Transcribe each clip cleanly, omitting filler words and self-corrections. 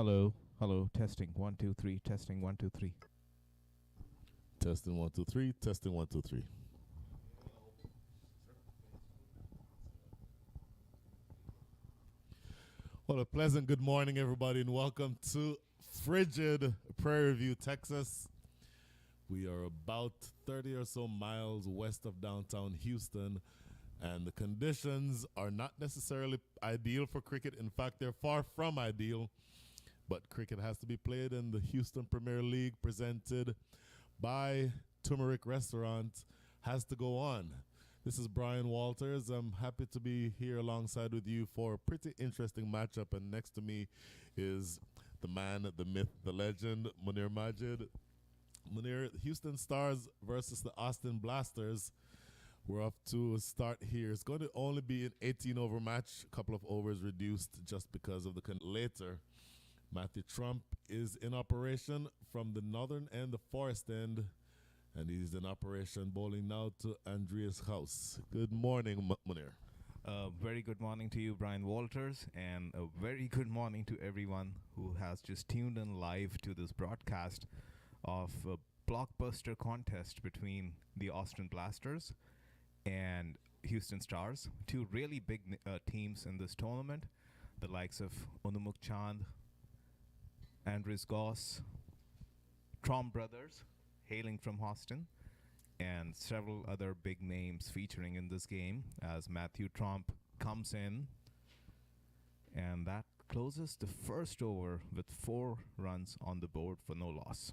Hello, hello, testing 1 2 3, testing 1 2 3. Testing 1 2 3. Testing 1 2 3. Well, a pleasant good morning, everybody, and welcome to frigid Prairie View, Texas. We are about 30 or so miles west of downtown Houston, and the conditions are not necessarily ideal for cricket. In fact, they're far from ideal. But cricket has to be played in the Houston Premier League, presented by Turmeric Restaurant, has to go on. This is Brian Walters. I'm happy to be here alongside with you for a pretty interesting matchup. And next to me is the man, the myth, the legend, Munir Majid. Munir, Houston Stars versus the Austin Blasters. We're off to a start here. It's going to only be an 18-over match, a couple of overs reduced just because of the later. Matthew Trump is in operation from the northern end, the forest end, and he's in operation bowling now to Andries Gous. Good morning, Munir. Very good morning to you, Brian Walters, and a very good morning to everyone who has just tuned in live to this broadcast of a blockbuster contest between the Austin Blasters and Houston Stars, two really big teams in this tournament, the likes of Unmukt Chand, Andries Gous, Trump brothers, hailing from Austin, and several other big names featuring in this game as Matthew Trump comes in, and that closes the first over with 4 runs on the board for no loss.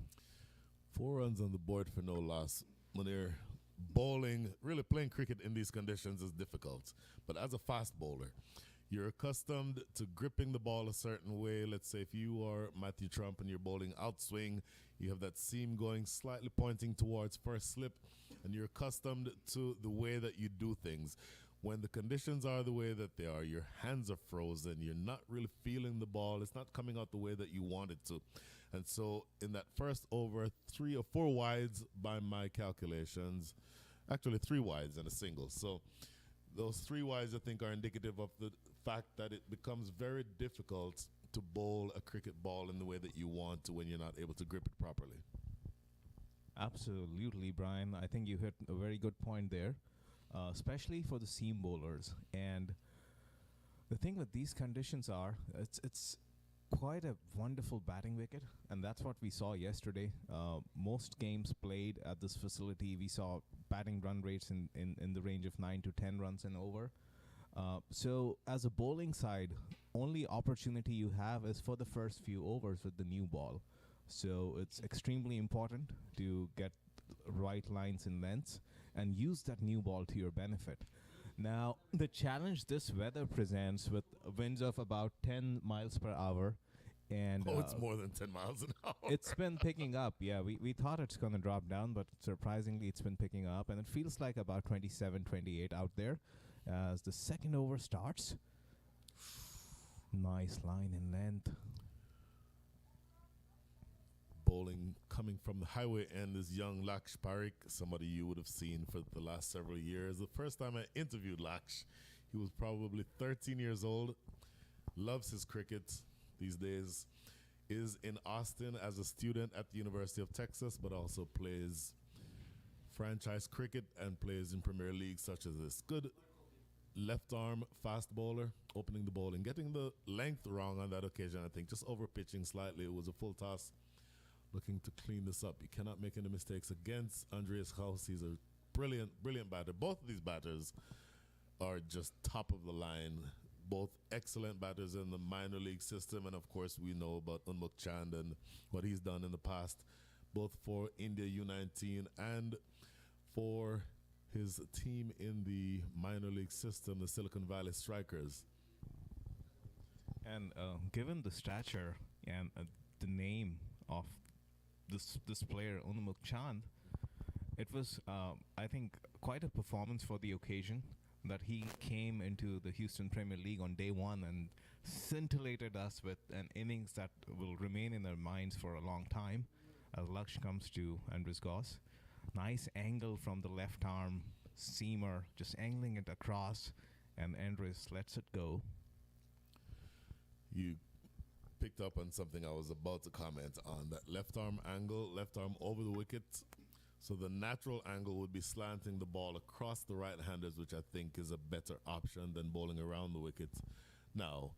4 runs on the board for no loss. Munir, bowling, really playing cricket in these conditions is difficult, but as a fast bowler, you're accustomed to gripping the ball a certain way. Let's say if you are Matthew Trump and you're bowling outswing, you have that seam going slightly pointing towards first slip, and you're accustomed to the way that you do things. When the conditions are the way that they are, your hands are frozen, you're not really feeling the ball, it's not coming out the way that you want it to. And so in that first over, 3 or 4 wides by my calculations, actually 3 wides and a single. So those 3 wides, I think, are indicative of the fact that it becomes very difficult to bowl a cricket ball in the way that you want to when you're not able to grip it properly. Absolutely, Brian. I think you hit a very good point there, especially for the seam bowlers. And the thing with these conditions are, it's quite a wonderful batting wicket, and that's what we saw yesterday. Most games played at this facility, we saw batting run rates in the range of 9 to 10 runs and over. So as a bowling side, only opportunity you have is for the first few overs with the new ball. So it's extremely important to get right lines and lengths and use that new ball to your benefit. Now, the challenge this weather presents with winds of about 10 miles per hour. And it's more than 10 miles an hour. It's been picking up. Yeah, we thought it's going to drop down, but surprisingly, it's been picking up. And it feels like about 27, 28 out there as the second over starts. Nice line in length. Bowling coming from the highway end is young Laksh Parikh, somebody you would have seen for the last several years. The first time I interviewed Laksh, he was probably 13 years old, loves his cricket these days, is in Austin as a student at the University of Texas, but also plays franchise cricket and plays in Premier League such as this. Good left arm fast bowler, opening the bowling, getting the length wrong on that occasion, I think, just over pitching slightly. It was a full toss. Looking to clean this up. You cannot make any mistakes against Andries Gous. He's a brilliant, brilliant batter. Both of these batters are just top of the line. Both excellent batters in the minor league system. And of course, we know about Unmukt Chand and what he's done in the past, both for India U19 and for his team in the minor league system, the Silicon Valley Strikers. And given the stature and the name of this player, Unmukt Chand, it was, I think, quite a performance for the occasion that he came into the Houston Premier League on day one and scintillated us with an innings that will remain in our minds for a long time as Laksh comes to Andries Gous. Nice angle from the left arm seamer, just angling it across, and Andries lets it go. You picked up on something I was about to comment on. That left arm angle, left arm over the wicket. So the natural angle would be slanting the ball across the right-handers, which I think is a better option than bowling around the wicket. Now,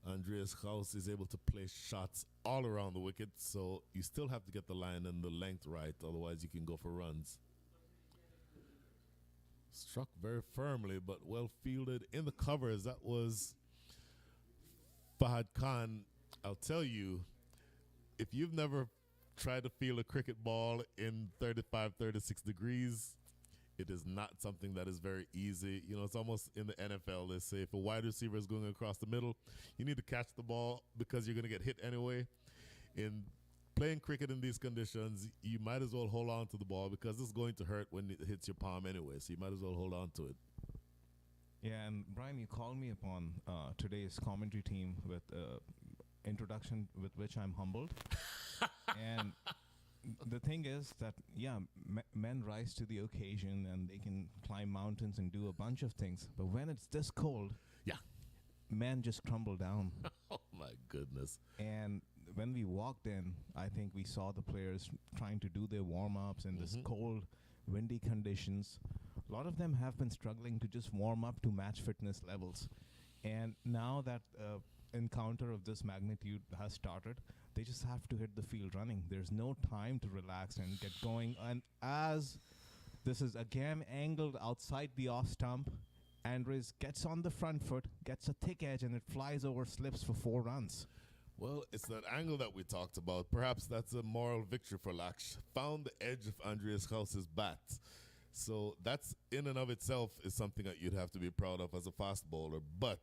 Andries Gous is able to place shots all around the wicket, so you still have to get the line and the length right, otherwise you can go for runs. Struck very firmly, but well fielded in the covers. That was Fahad Khan. I'll tell you, if you've never tried to field a cricket ball in 35, 36 degrees, it is not something that is very easy. You know, it's almost in the NFL. They say if a wide receiver is going across the middle, you need to catch the ball because you're going to get hit anyway. In playing cricket in these conditions, you might as well hold on to the ball because it's going to hurt when it hits your palm anyway. So you might as well hold on to it. Yeah, and Brian, you called me upon today's commentary team with introduction with which I'm humbled. And the thing is that, yeah, men rise to the occasion and they can climb mountains and do a bunch of things. But when it's this cold, yeah, men just crumble down. Oh, my goodness. And when we walked in, I think we saw the players trying to do their warm-ups in this cold, windy conditions. A lot of them have been struggling to just warm up to match fitness levels. And now that encounter of this magnitude has started, they just have to hit the field running. There's no time to relax and get going. And as this is again angled outside the off stump, Andries gets on the front foot, gets a thick edge, and it flies over slips for 4 runs. Well, it's that angle that we talked about. Perhaps that's a moral victory for Laksh. Found the edge of Andries Gous' bat. So that's in and of itself is something that you'd have to be proud of as a fast bowler. But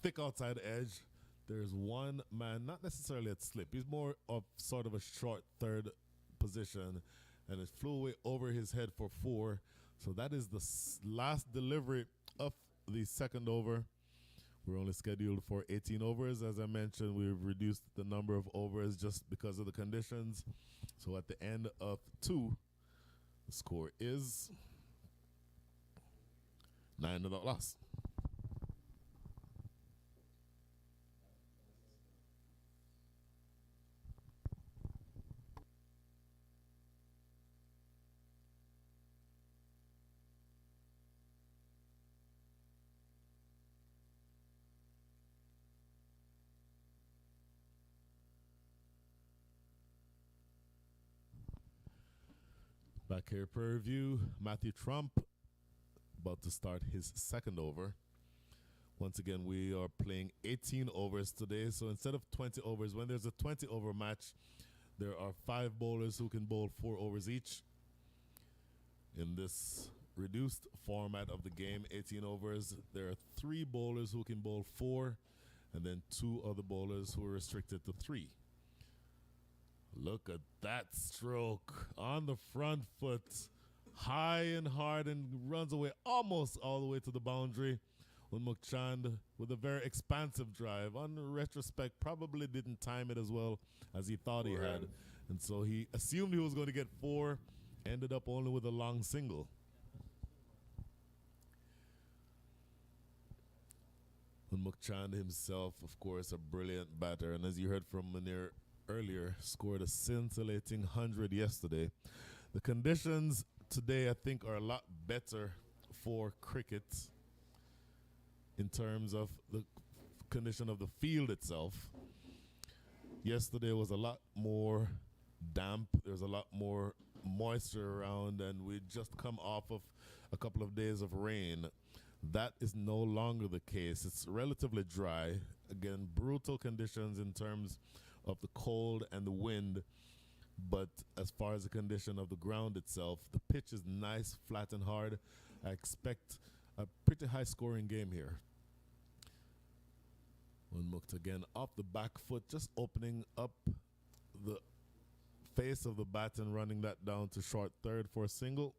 thick outside edge, there's one man, not necessarily at slip. He's more of sort of a short third position, and it flew away over his head for 4. So that is the last delivery of the second over. We're only scheduled for 18 overs. As I mentioned, we've reduced the number of overs just because of the conditions. So at the end of 2, the score is 9 without loss. Back here per review, Matthew Trump about to start his second over. Once again, we are playing 18 overs today. So instead of 20 overs, when there's a 20 over match, there are 5 bowlers who can bowl 4 overs each. In this reduced format of the game, 18 overs, there are 3 bowlers who can bowl 4, and then 2 other bowlers who are restricted to 3. Look at that stroke on the front foot, high and hard, and runs away almost all the way to the boundary. Unmukt Chand with a very expansive drive. On retrospect, probably didn't time it as well as he thought he had. And so he assumed he was going to get 4, ended up only with a long single. Unmukt Chand himself, of course, a brilliant batter. And as you heard from Munir earlier, scored a scintillating 100 yesterday. The conditions today, I think, are a lot better for cricket in terms of the condition of the field itself. Yesterday was a lot more damp. There's a lot more moisture around, and we'd just come off of a couple of days of rain. That is no longer the case. It's relatively dry. Again, brutal conditions in terms of the cold and the wind, but as far as the condition of the ground itself, the pitch is nice, flat and hard. I expect a pretty high scoring game here. Unmukt again off the back foot, just opening up the face of the bat and running that down to short third for a single.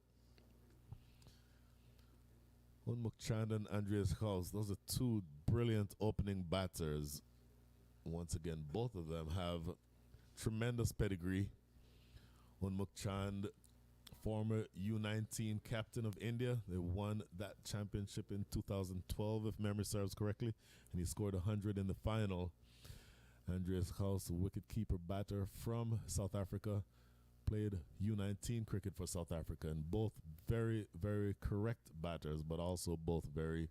Unmukt Chand and Andries Gous, those are 2 brilliant opening batters. Once again, both of them have tremendous pedigree. Unmukt Chand, former U19 captain of India. They won that championship in 2012, if memory serves correctly, and he scored 100 in the final. Andries Gous, wicket-keeper batter from South Africa, played U19 cricket for South Africa, and both very, very correct batters, but also both very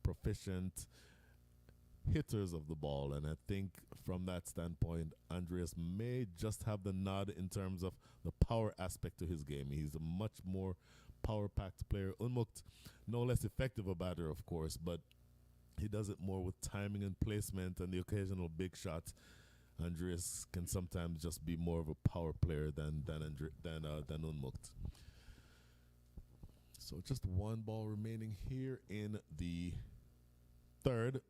proficient hitters of the ball. And I think from that standpoint, Andries may just have the nod in terms of the power aspect to his game. He's a much more power-packed player. Unmukt, no less effective a batter, of course, but he does it more with timing and placement and the occasional big shot. Andries can sometimes just be more of a power player than Unmukt. So just one ball remaining here in the third.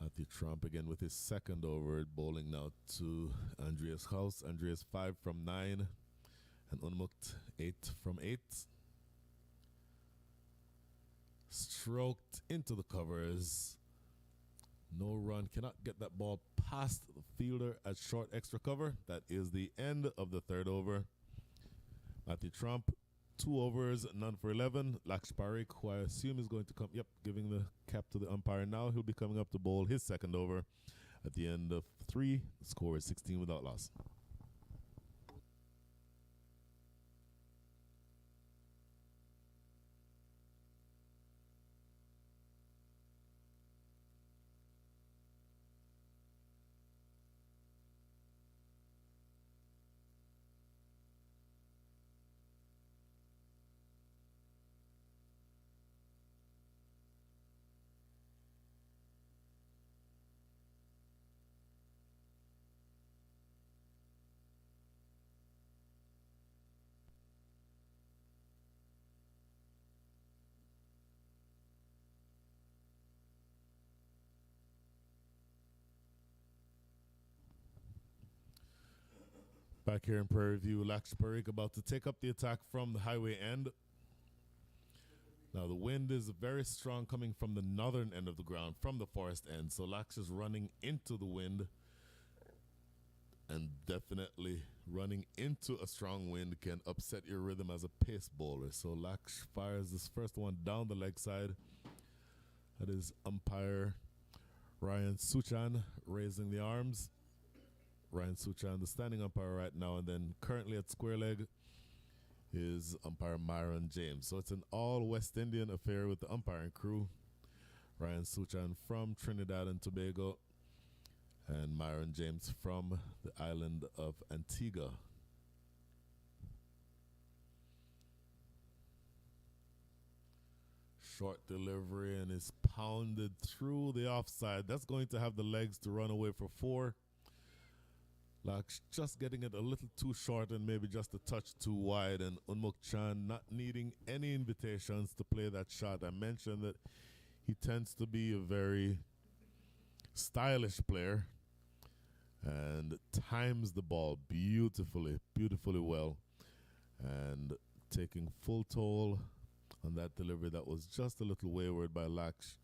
Matthew Trump again with his second over, bowling now to Andries Gous. Andries 5 from 9 and Unmukt 8 from 8. Stroked into the covers. No run, cannot get that ball past the fielder at short extra cover. That is the end of the third over. Matthew Trump, 2 overs, none for 11. Laksh Parikh, who I assume is going to come, giving the cap to the umpire now. He'll be coming up to bowl his second over at the end of 3. The score is 16 without loss. Back here in Prairie View, Laksh Parikh about to take up the attack from the highway end. Now the wind is very strong coming from the northern end of the ground, from the forest end. So Laksh is running into the wind, and definitely running into a strong wind can upset your rhythm as a pace bowler. So Laksh fires this first one down the leg side. That is umpire Ryan Suchan raising the arms. Ryan Suchan, the standing umpire right now, and then currently at square leg is umpire Myron James. So it's an all West Indian affair with the umpiring crew. Ryan Suchan from Trinidad and Tobago, and Myron James from the island of Antigua. Short delivery and is pounded through the offside. That's going to have the legs to run away for 4. Laksh just getting it a little too short and maybe just a touch too wide, and Unmukt Chand not needing any invitations to play that shot. I mentioned that he tends to be a very stylish player and times the ball beautifully well, and taking full toll on that delivery that was just a little wayward by Laksh.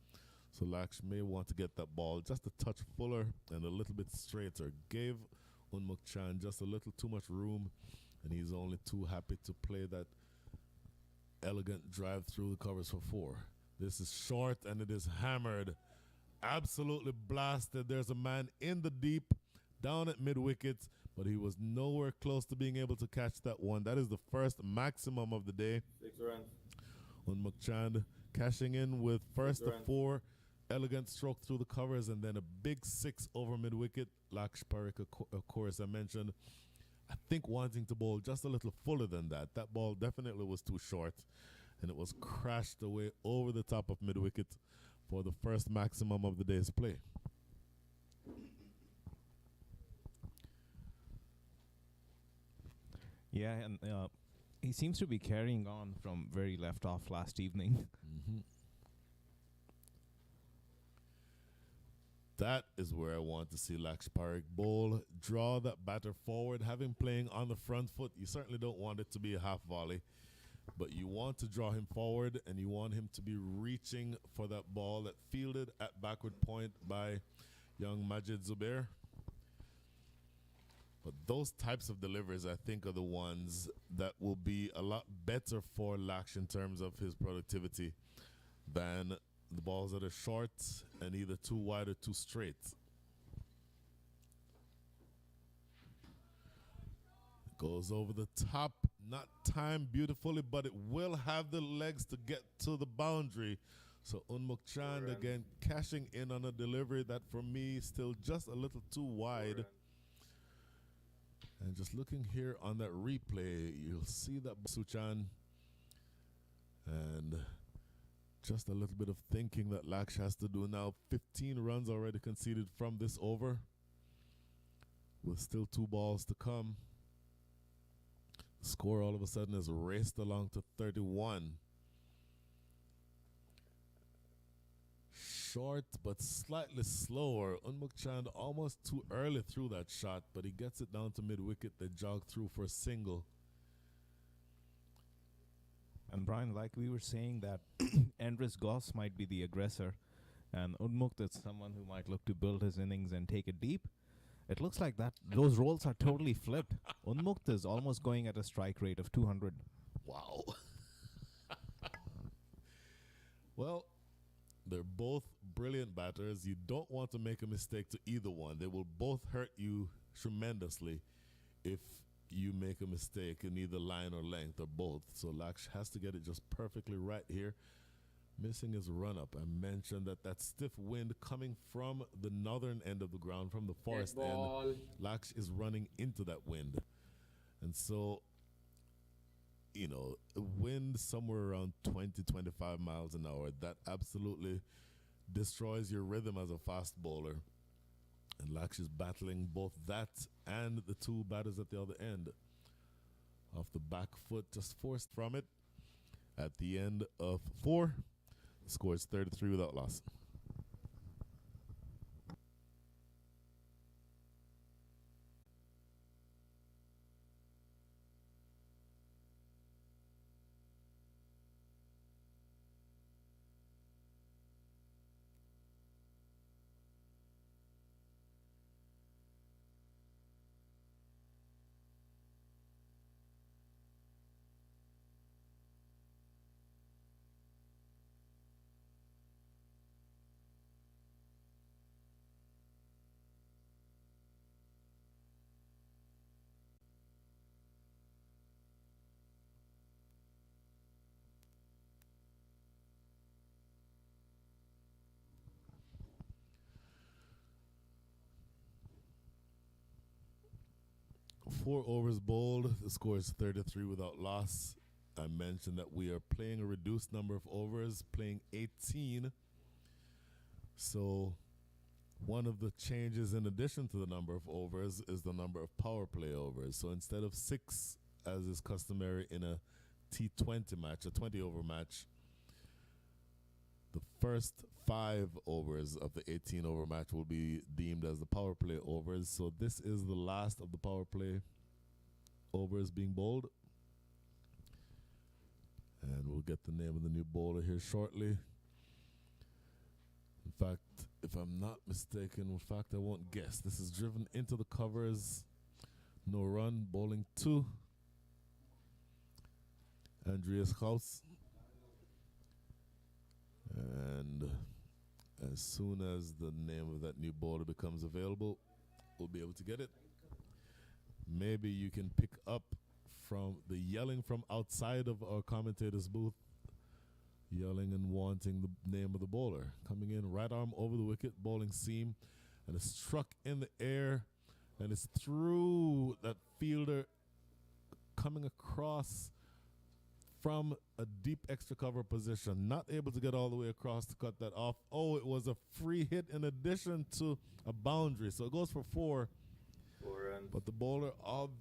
So Laksh may want to get that ball just a touch fuller and a little bit straighter. Gave Unmukt Chand just a little too much room, and he's only too happy to play that elegant drive through the covers for 4. This is short and it is hammered. Absolutely blasted. There's a man in the deep down at mid wicket, but he was nowhere close to being able to catch that one. That is the first maximum of the day. 6 runs. Unmukt Chand cashing in with first to 4. Elegant stroke through the covers, and then a big 6 over mid wicket. Laksh Parikh, of course, I mentioned, I think wanting to bowl just a little fuller than that. That ball definitely was too short, and it was crashed away over the top of mid wicket for the first maximum of the day's play. Yeah, and he seems to be carrying on from where he left off last evening. Mm-hmm. That is where I want to see Laksh Parikh bowl. Draw that batter forward. Having playing on the front foot, you certainly don't want it to be a half volley, but you want to draw him forward, and you want him to be reaching for that ball that fielded at backward point by young Majid Zubair. But those types of deliveries, I think, are the ones that will be a lot better for Laksh in terms of his productivity than the balls that are short and either too wide or too straight. Goes over the top, not timed beautifully, but it will have the legs to get to the boundary. So Unmukt Chand again cashing in on a delivery that for me still just a little too wide. And just looking here on that replay, you'll see that Suchan and just a little bit of thinking that Laksh has to do now. 15 runs already conceded from this over, with still 2 balls to come. The score all of a sudden has raced along to 31. Short but slightly slower. Unmukt Chand almost too early through that shot, but he gets it down to mid-wicket. They jog through for a single. And Brian, like we were saying that Andries Gous might be the aggressor, and Unmukt is someone who might look to build his innings and take it deep. It looks like that those roles are totally flipped. Unmukt is almost going at a strike rate of 200. Wow. Well, they're both brilliant batters. You don't want to make a mistake to either one. They will both hurt you tremendously if you make a mistake in either line or length or both. So Laksh has to get it just perfectly right here. Missing his run-up. I mentioned that stiff wind coming from the northern end of the ground, from the forest end. Laksh is running into that wind. And so, you know, wind somewhere around 20, 25 miles an hour, that absolutely destroys your rhythm as a fast bowler. And Laksh is battling both that and the 2 batters at the other end. Off the back foot, just forced from it. At the end of 4, the score is 33 without loss. Four overs bowled. The score is 33 without loss. I mentioned that we are playing a reduced number of overs, playing 18. So one of the changes in addition to the number of overs is the number of power play overs. So instead of 6, as is customary in a T20 match, a 20-over match, the first 5 overs of the 18-over match will be deemed as the power play overs. So this is the last of the power play overs being bowled. And we'll get the name of the new bowler here shortly. In fact, if I'm not mistaken, in fact, I won't guess. This is driven into the covers. No run, bowling 2. Andries Gous. And as soon as the name of that new bowler becomes available, we'll be able to get it. Maybe you can pick up from the yelling from outside of our commentator's booth, yelling and wanting the name of the bowler. Coming in, right arm over the wicket, bowling seam, and it's struck in the air, and it's through that fielder, coming across from a deep extra cover position, not able to get all the way across to cut that off. Oh, it was a free hit in addition to a boundary. So it goes for 4. But the bowler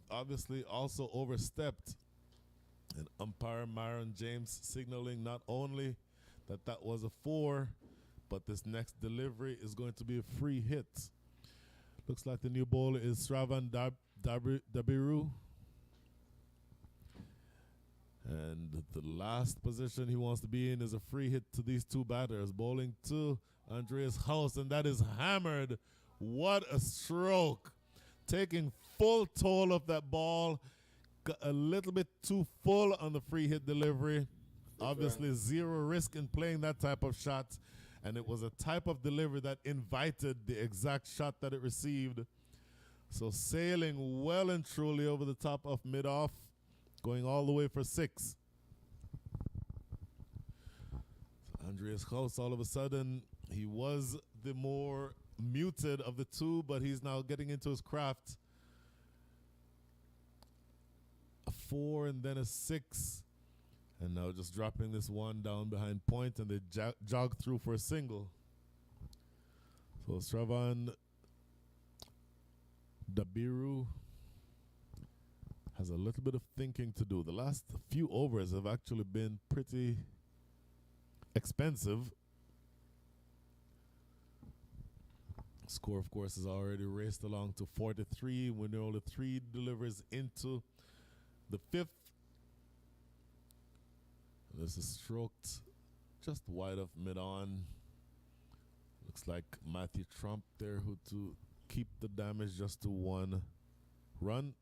obviously also overstepped. And umpire Myron James signaling not only that that was a 4, but this next delivery is going to be a free hit. Looks like the new bowler is Shravan Dabiru. And the last position he wants to be in is a free hit to these 2 batters. Bowling to Andries Gous, and that is hammered. What a stroke. Taking full toll of that ball. Got a little bit too full on the free hit delivery. Obviously, 0 risk in playing that type of shot. and it was a type of delivery that invited the exact shot that it received. So sailing well and truly over the top of mid-off, going all the way for 6. So Andries Gous, all of a sudden, he was the more muted of the two, but he's now getting into his craft. A 4 and then a 6. And now just dropping this one down behind point, and they jog through for a single. So Stravan Dabiru has a little bit of thinking to do. The last few overs have actually been pretty expensive. Score, of course, has already raced along to 43 when there are only 3 delivers into the 5th. This is stroked just wide of mid-on. Looks like Matthew Trump there, who to keep the damage just to 1 run.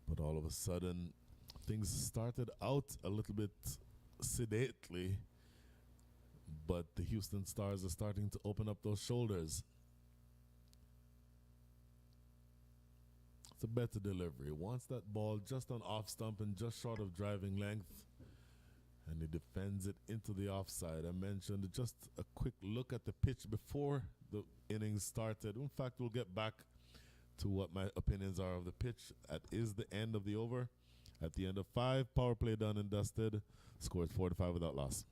But all of a sudden, things started out a little bit sedately, but the Houston Stars are starting to open up those shoulders. It's a better delivery. Wants that ball just on off stump and just short of driving length, and he defends it into the offside. I mentioned just a quick look at the pitch before the innings started. In fact, we'll get back to what my opinions are of the pitch. That is the end of the over. At the end of 5, power play done and dusted. Scored 4-5 without loss.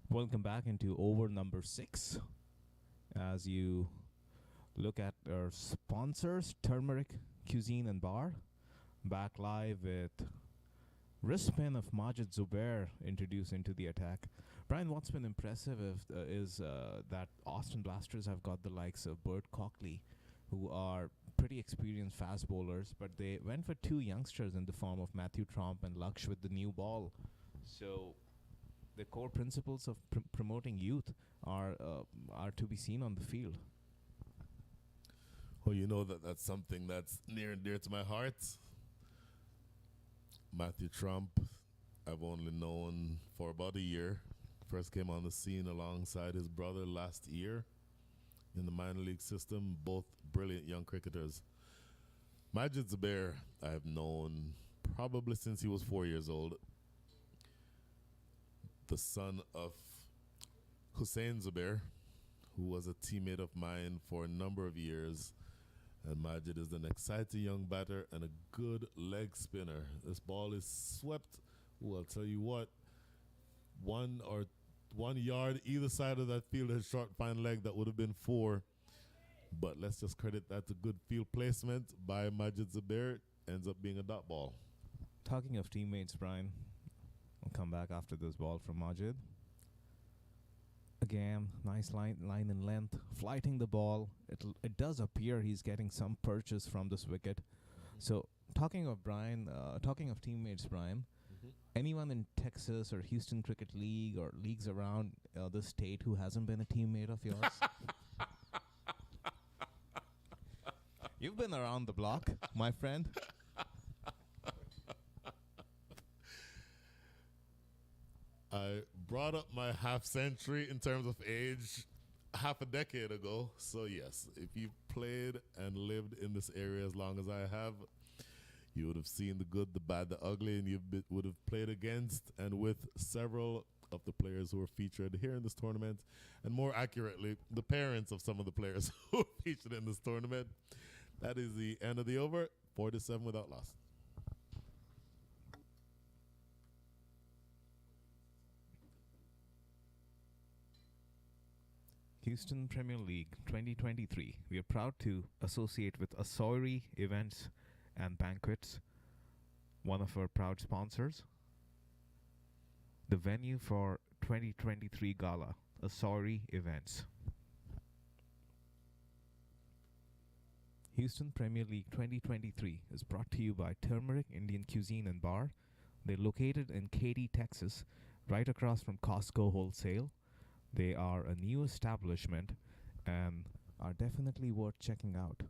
Welcome back into over number 6. As you look at our sponsors, Turmeric Cuisine and Bar, back live with wrist spin of Majid Zubair introduced into the attack. Brian, what's been impressive is that Austin Blasters have got the likes of Bert Cockley, who are pretty experienced fast bowlers, but they went for 2 youngsters in the form of Matthew Tromp and Laksh with the new ball. So the core principles of promoting youth are to be seen on the field. Well, you know that's something that's near and dear to my heart. Matthew Trump, I've only known for about a year. First came on the scene alongside his brother last year in the minor league system. Both brilliant young cricketers. Majid Zubair, I've known probably since he was 4 years old. The son of Hussein Zubair, who was a teammate of mine for a number of years. And Majid is an exciting young batter and a good leg spinner. This ball is swept. Well, I'll tell you what, 1 yard either side of that field has short fine leg that would have been 4. But let's just credit that to good field placement by Majid Zubair. Ends up being a dot ball. Talking of teammates, Brian, I'll come back after this ball from Majid. Again, nice line and length, flighting the ball. It does appear he's getting some purchase from this wicket. So, talking of teammates, Brian, anyone in Texas or Houston Cricket League or leagues around the state who hasn't been a teammate of yours? You've been around the block, my friend. I brought up my half century in terms of age half a decade ago. So yes, if you've played and lived in this area as long as I have, you would have seen the good, the bad, the ugly, and you would have played against and with several of the players who were featured here in this tournament, and more accurately, the parents of some of the players who were featured in this tournament. That is the end of the over. 4-7 without loss. Houston Premier League 2023. We are proud to associate with Asoiri Events and Banquets, one of our proud sponsors. The venue for 2023 Gala, Asoiri Events. Houston Premier League 2023 is brought to you by Turmeric Indian Cuisine and Bar. They're located in Katy, Texas, right across from Costco Wholesale. They are a new establishment and are definitely worth checking out.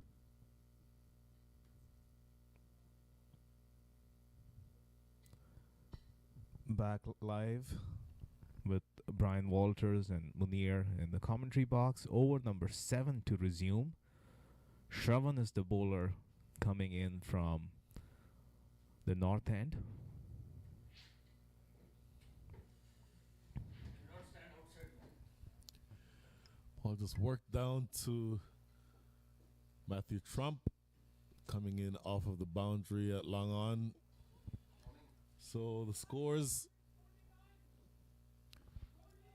Back live with Brian Walters and Munir in the commentary box. Over number 7 to resume. Shravan is the bowler coming in from the north end. I'll just work down to Matthew Trump coming in off of the boundary at long on. So the scores: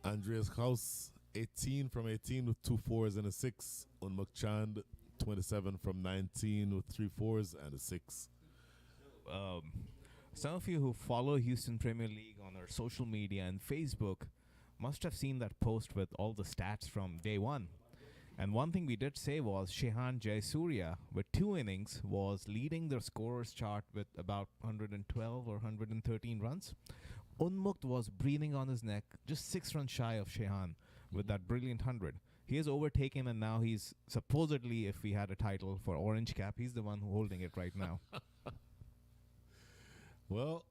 Andries Gous 18 from 18 with 2 4s and a 6. Unmukt Chand 27 from 19 with 3 4s and a 6. Some of you who follow Houston Premier League on our social media and Facebook must have seen that post with all the stats from day one. And one thing we did say was Shehan Jayasuriya, with 2 innings, was leading the scorers chart with about 112 or 113 runs. Unmukt was breathing on his neck, just 6 runs shy of Shehan with that brilliant 100. He has overtaken, and now he's supposedly, if we had a title for Orange Cap, he's the one holding it right now. Well,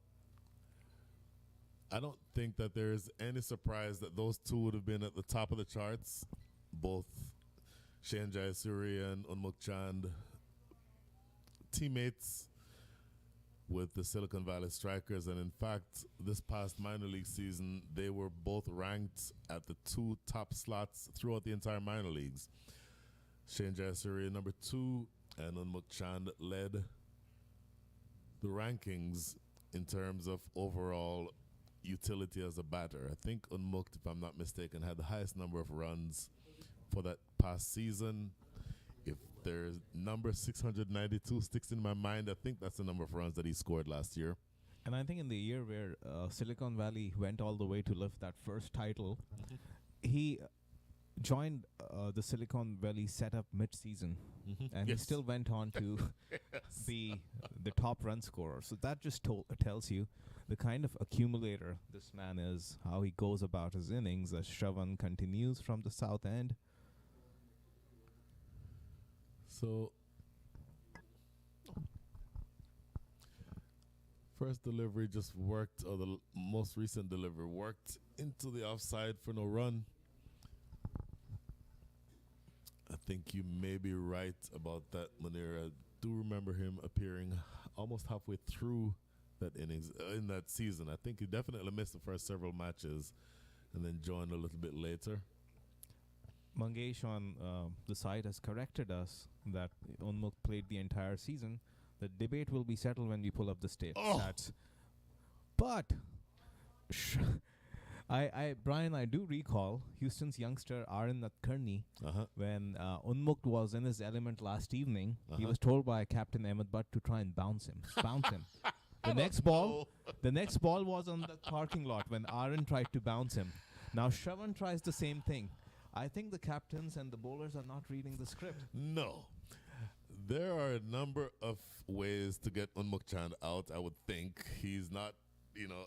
I don't think that there's any surprise that those two would have been at the top of the charts. Both Shehan Jayasuriya and Unmukt Chand, teammates with the Silicon Valley Strikers. And in fact, this past minor league season, they were both ranked at the 2 top slots throughout the entire minor leagues. Shehan Jayasuriya number 2 and Unmukt Chand led the rankings in terms of overall utility as a batter. I think Unmukt, if I'm not mistaken, had the highest number of runs for that past season. If there's number 692 sticks in my mind, I think that's the number of runs that he scored last year. And I think in the year where Silicon Valley went all the way to lift that first title, he joined the Silicon Valley setup mid-season, and he still went on to be the top run scorer. So that just tells you the kind of accumulator this man is, how he goes about his innings as Shravan continues from the south end. So, first delivery just worked, or the most recent delivery worked into the offside for no run. I think you may be right about that, Munir. I do remember him appearing almost halfway through that innings in that season. I think he definitely missed the first several matches and then joined a little bit later. Mangesh on the site has corrected us that Unmukt played the entire season. The debate will be settled when we pull up the stats. But Brian, I do recall Houston's youngster Aaron Kearney when Unmukt was in his element last evening. He was told by Captain Ahmed Butt to try and bounce him. The next ball was on the parking lot when Aaron tried to bounce him. Now Shravan tries the same thing. I think the captains and the bowlers are not reading the script. No. There are a number of ways to get Unmukt Chand out, I would think. He's not,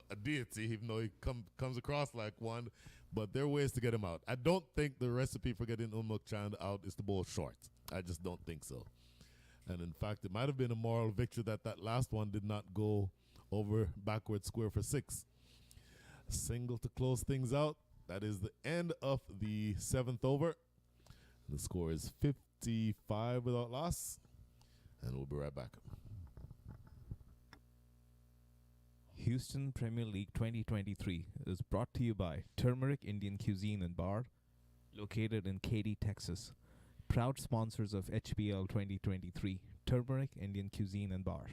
a deity, even though he comes across like one. But there are ways to get him out. I don't think the recipe for getting Unmukt Chand out is to bowl short. I just don't think so. And in fact, it might have been a moral victory that last one did not go over backward square for 6. Single to close things out. That is the end of the 7th over. The score is 55 without loss. And we'll be right back. Houston Premier League 2023 is brought to you by Turmeric Indian Cuisine and Bar, located in Katy, Texas. Proud sponsors of HPL 2023. Turmeric Indian Cuisine and Bar.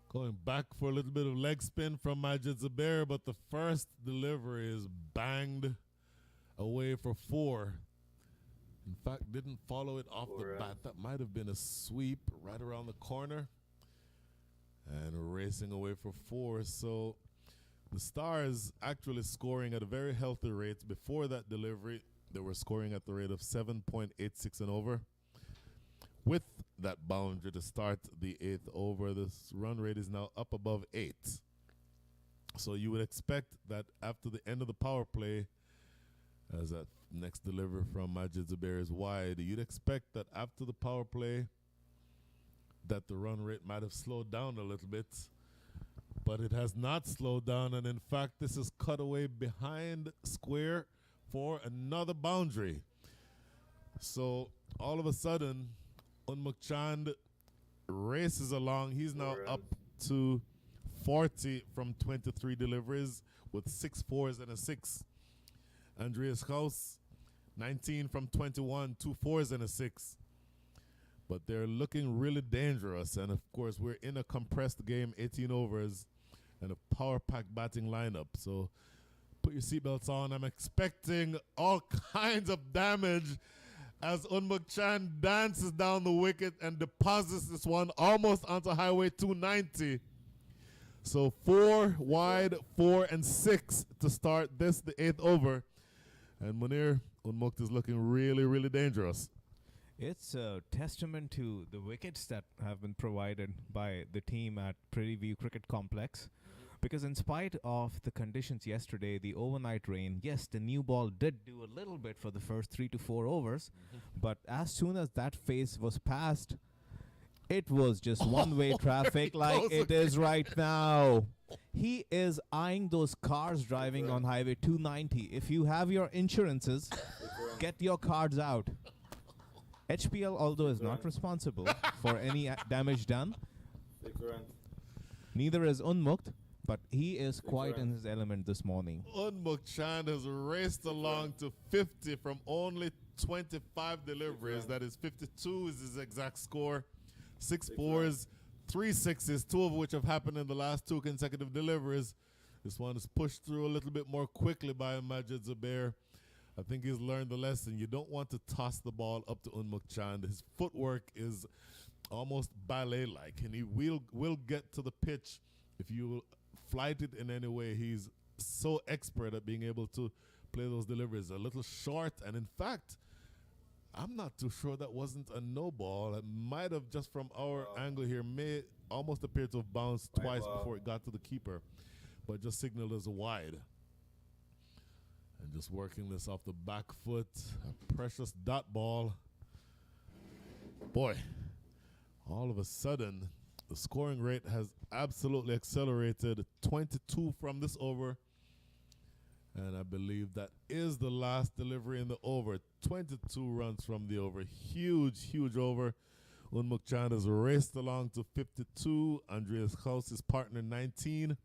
Going back for a little bit of leg spin from Majid Zubair, but the first delivery is banged away for 4. In fact, didn't follow it off the bat. That might have been a sweep right around the corner. And racing away for 4. So the Stars actually scoring at a very healthy rate. Before that delivery, they were scoring at the rate of 7.86 and over. With that boundary to start the 8th over, this run rate is now up above 8. So you would expect that after the end of the power play, as that next delivery from Majid Zubair is wide, you'd expect that after the power play that the run rate might have slowed down a little bit, but it has not slowed down, and in fact this is cut away behind square for another boundary. So all of a sudden Unmukt Chand races along. He's now up to 40 from 23 deliveries with 6 4s and a 6. Andries Gous, 19 from 21, 2 4s and a 6. But they're looking really dangerous. And of course, we're in a compressed game, 18 overs, and a power pack batting lineup. So put your seatbelts on. I'm expecting all kinds of damage as Unmukt Chand dances down the wicket and deposits this one almost onto Highway 290. So 4 wide, 4 and 6 to start this, the 8th over. And Munir, Unmukt is looking really, really dangerous. It's a testament to the wickets that have been provided by the team at Prairie View Cricket Complex. Because in spite of the conditions yesterday, the overnight rain, yes, the new ball did do a little bit for the first 3 to 4 overs. But as soon as that phase was passed, it was just one-way traffic like it is right now. He is eyeing those cars driving on Highway 290. If you have your insurances, get your cards out. HPL, although, is not responsible for any damage done. Neither is Unmukt. But he is quite in his element this morning. Unmukt Chand has raced along to 50 from only 25 deliveries. That is 52 is his exact score. 6 4s, 3 6s, 2 of which have happened in the last 2 consecutive deliveries. This one is pushed through a little bit more quickly by Majid Zubair. I think he's learned the lesson. You don't want to toss the ball up to Unmukt Chand. His footwork is almost ballet-like, and he will get to the pitch if you flight it in any way. He's so expert at being able to play those deliveries. A little short, and in fact, I'm not too sure that wasn't a no ball. It might have, just from our angle here, may almost appear to have bounced twice before it got to the keeper, but just signaled as a wide. And just working this off the back foot, a precious dot ball. Boy, all of a sudden, the scoring rate has absolutely accelerated. 22 from this over. And I believe that is the last delivery in the over. 22 runs from the over. Huge, huge over. Unmukt Chand has raced along to 52. Andries Gous, his partner, 19.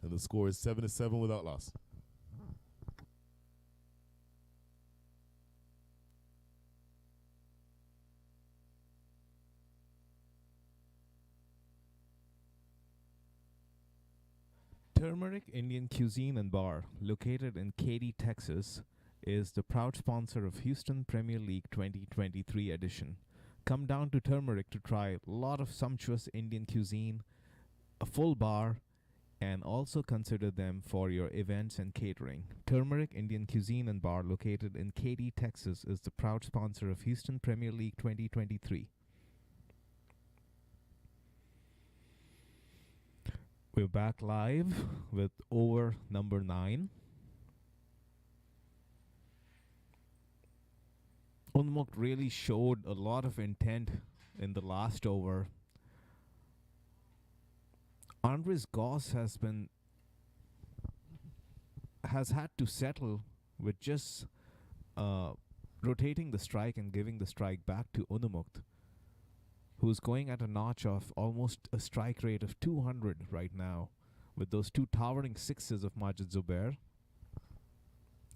And the score is 77 without loss. Turmeric Indian Cuisine and Bar, located in Katy, Texas, is the proud sponsor of Houston Premier League 2023 edition. Come down to Turmeric to try a lot of sumptuous Indian cuisine, a full bar, and also consider them for your events and catering. Turmeric Indian Cuisine and Bar, located in Katy, Texas, is the proud sponsor of Houston Premier League 2023. We're back live with over number 9. Unmukt really showed a lot of intent in the last over. Andries Gous has had to settle with just uh, rotating the strike and giving the strike back to Unmukt, who's going at a notch of almost a strike rate of 200 right now, with those two towering sixes of Majid Zubair.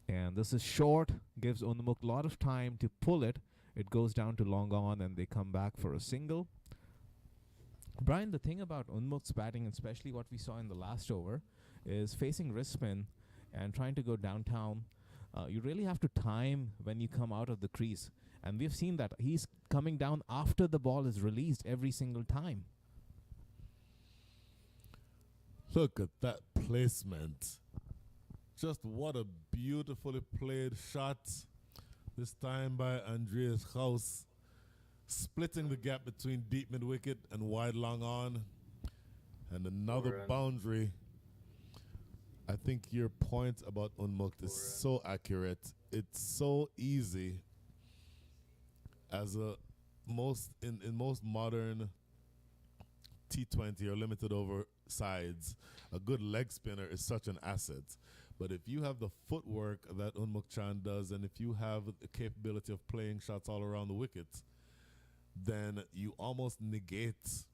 And this is short, gives Unmukt a lot of time to pull it. It goes down to long on, and they come back for a single. Brian, the thing about Unmukt's batting, especially what we saw in the last over, is facing wrist spin and trying to go downtown. You really have to time when you come out of the crease. And we've seen that he's coming down after the ball is released every single time. Look at that placement. Just what a beautifully played shot. This time by Andries Gous, splitting the gap between deep mid wicket and wide long on. And another boundary. I think your point about Unmukt is so accurate. It's so easy. As a in most modern T20 or limited over sides, a good leg spinner is such an asset. But if you have the footwork that Unmukt Chand does, and if you have the capability of playing shots all around the wicket, then you almost negate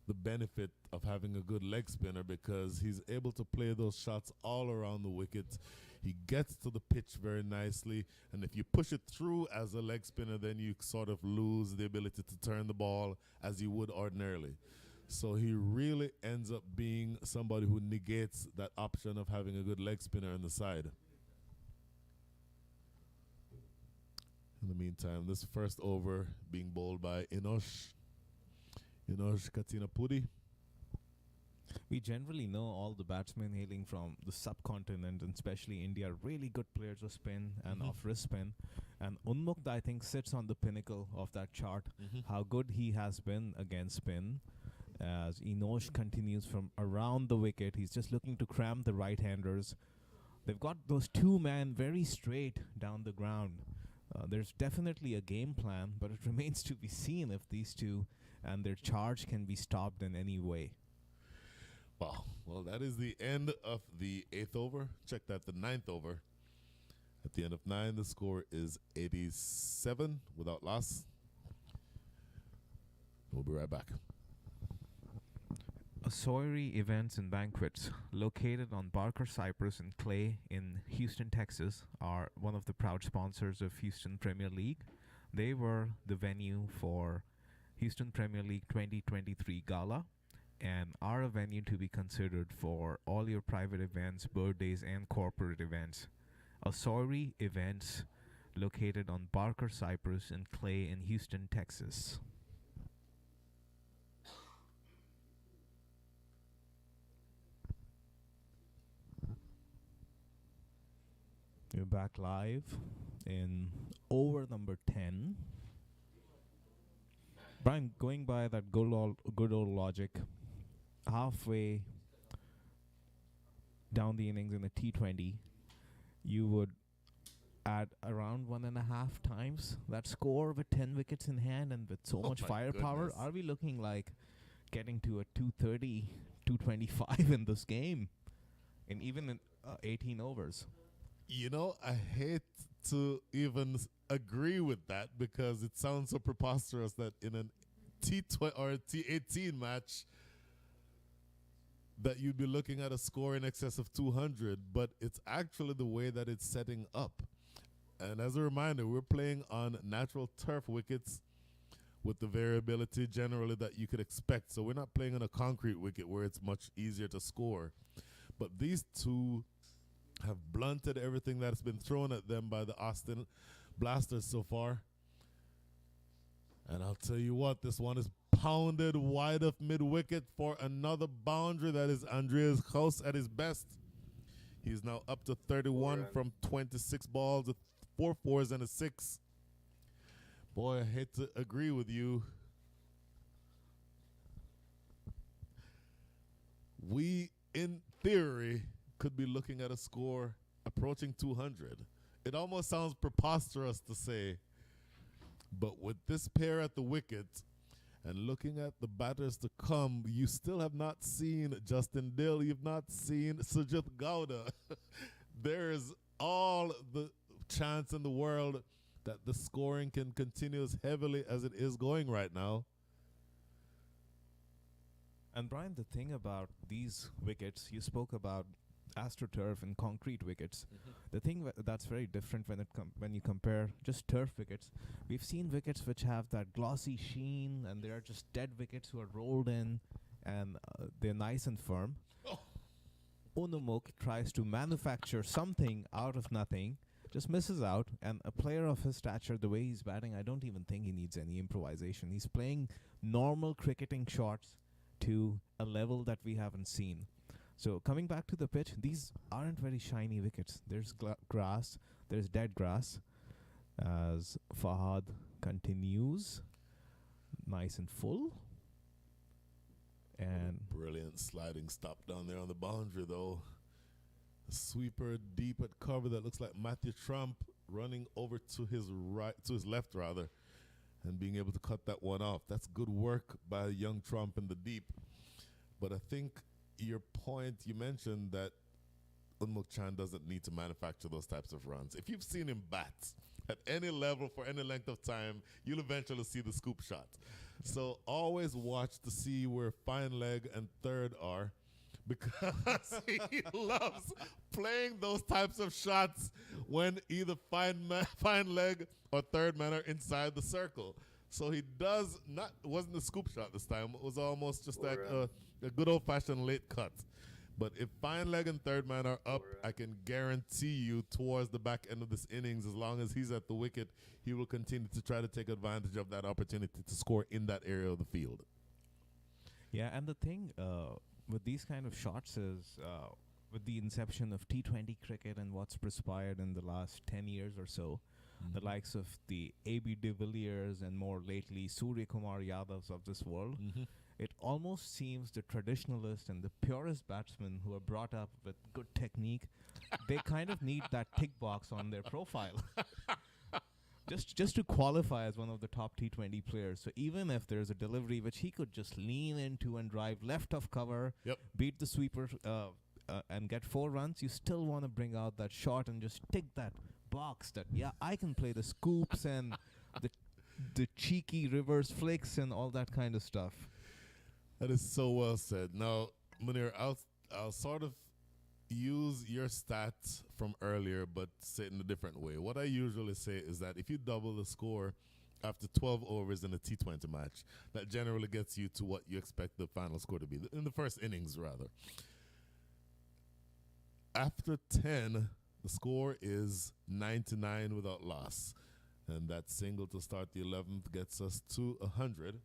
the benefit of having a good leg spinner, because he's able to play those shots all around the wicket. He gets to the pitch very nicely, and if you push it through as a leg spinner, then you sort of lose the ability to turn the ball as you would ordinarily. So he really ends up being somebody who negates that option of having a good leg spinner on the side. In the meantime, this first over being bowled by Inosh Katinapudi. We generally know all the batsmen hailing from the subcontinent, and especially India, are really good players of spin and off wrist spin. And Unmukt, I think, sits on the pinnacle of that chart. How good he has been against spin. As Inosh continues from around the wicket, he's just looking to cram the right-handers. They've got those two men very straight down the ground. There's definitely a game plan, but it remains to be seen if these two and their charge can be stopped in any way. Wow. Well, that is the end of the 8th over. Check that, the 9th over. At the end of 9, the score is 87 without loss. We'll be right back. Soiri Events and Banquets, located on Barker Cypress and Clay in Houston, Texas, are one of the proud sponsors of Houston Premier League. They were the venue for Houston Premier League 2023 Gala, and are a venue to be considered for all your private events, birthdays, and corporate events. Soiri Events, located on Barker Cypress and Clay in Houston, Texas. We're back live in over number 10. Brian, going by that good old logic, halfway down the innings in a T20, you would add around 1.5 times that score with 10 wickets in hand and with so much firepower. Goodness. Are we looking like getting to a 230, 225 in this game? And even in 18 overs. You know, I hate to even agree with that, because it sounds so preposterous that in an T20 or a T18 match that you'd be looking at a score in excess of 200, but it's actually the way that it's setting up. And as a reminder, we're playing on natural turf wickets with the variability generally that you could expect. So we're not playing on a concrete wicket where it's much easier to score. But these two have blunted everything that's been thrown at them by the Austin Blasters so far. And I'll tell you what, this one is pounded wide of mid-wicket for another boundary. That is Andries Gous at his best. He's now up to 31 from 26 balls with 4 fours and a 6. Boy, I hate to agree with you. We, in theory, could be looking at a score approaching 200. It almost sounds preposterous to say But with this pair at the wicket and looking at the batters to come, you still have not seen Justin Dill. You've not seen Sujith Gowda. There is all the chance in the world that the scoring can continue as heavily as it is going right now. And Brian, the thing about these wickets, you spoke about AstroTurf and concrete wickets. The thing that's very different when you compare just turf wickets. We've seen wickets which have that glossy sheen, and they are just dead wickets who are rolled in, and they're nice and firm. Unmukt tries to manufacture something out of nothing, just misses out, and a player of his stature, the way he's batting, I don't even think he needs any improvisation. He's playing normal cricketing shots to a level that we haven't seen. So coming back to the pitch, these aren't very shiny wickets. There's grass, there's dead grass. As Fahad continues, nice and full. And brilliant sliding stop down there on the boundary, though. A sweeper deep at cover that looks like Matthew Trump running over to his right, to his left rather, and being able to cut that one off. That's good work by young Trump in the deep. But I think your point, you mentioned that Unmukt Chand doesn't need to manufacture those types of runs. If you've seen him bat at any level for any length of time, you'll eventually see the scoop shot. Yeah. So always watch to see where fine leg and third are, because he loves playing those types of shots when either fine leg or third man are inside the circle. So he does not, it wasn't a scoop shot this time. It was almost just like a good old-fashioned late cut. But if fine leg and third man are up, I can guarantee you towards the back end of this innings, as long as he's at the wicket, he will continue to try to take advantage of that opportunity to score in that area of the field. Yeah, and the thing with these kind of shots is with the inception of T20 cricket and what's transpired in the last 10 years or so, the likes of the A.B. de Villiers and more lately Surya Kumar Yadavs of this world, it almost seems the traditionalist and the purest batsmen who are brought up with good technique, they kind of need that tick box on their profile. Just to qualify as one of the top T20 players. So even if there's a delivery which he could just lean into and drive left of cover, beat the sweeper and get 4 runs, you still want to bring out that shot and just tick that box that, yeah, I can play the scoops and the cheeky reverse flicks and all that kind of stuff. That is so well said. Now, Munir, I'll sort of use your stats from earlier, but say it in a different way. What I usually say is that if you double the score after 12 overs in a T20 match, that generally gets you to what you expect the final score to be, in the first innings, rather. After 10, the score is 99 without loss. And that single to start the 11th gets us to 100.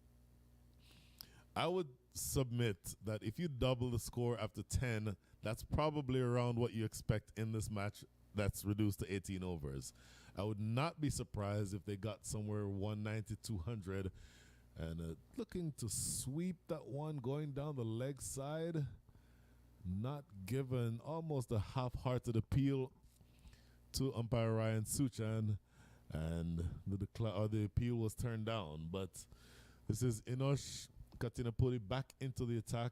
I would submit that if you double the score after 10, that's probably around what you expect in this match that's reduced to 18 overs. I would not be surprised if they got somewhere 190, 200, and looking to sweep that one going down the leg side. Not given, almost a half-hearted appeal to umpire Ryan Suchan, and the appeal was turned down. But this is Inosh Katinapudi back into the attack,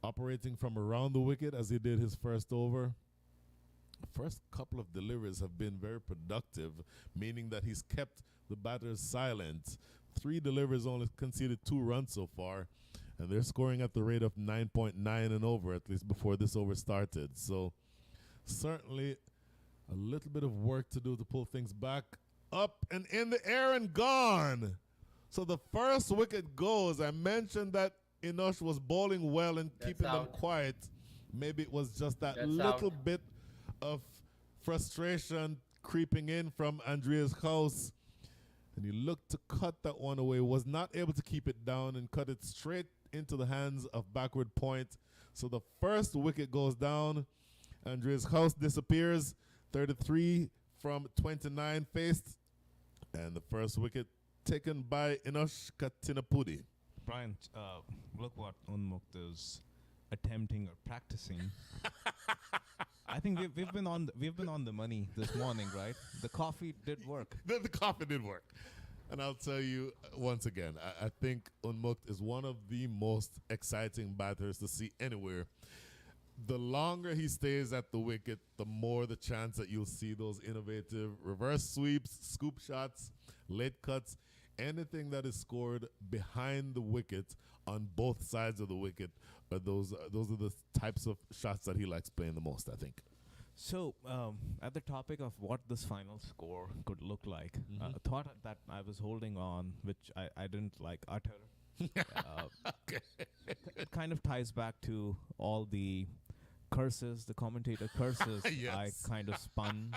operating from around the wicket as he did his first over. First couple of deliveries have been very productive, meaning that he's kept the batters silent. 3 deliveries, only conceded 2 runs so far, and they're scoring at the rate of 9.9 and over, at least before this over started. So certainly a little bit of work to do to pull things back. Up and in the air and gone. So the first wicket goes. I mentioned that Inosh was bowling well and keeping them quiet. Maybe it was just that little bit of frustration creeping in from Andries Gous. And he looked to cut that one away, was not able to keep it down and cut it straight into the hands of backward point. So the first wicket goes down. Andries Gous disappears. 33 from 29 faced. And the first wicket taken by Inosh Katinapudi. Brian, look what Unmukt is attempting or practicing. I think we've been on the money this morning, right? The coffee did work. The coffee did work. And I'll tell you once again, I think Unmukt is one of the most exciting batters to see anywhere. The longer he stays at the wicket, the more the chance that you'll see those innovative reverse sweeps, scoop shots, late cuts, anything that is scored behind the wicket on both sides of the wicket. Those are the types of shots that he likes playing the most, I think. So, at the topic of what this final score could look like, a thought that I was holding on, which I didn't like utter, it kind of ties back to all the curses, the commentator curses Yes. I kind of spun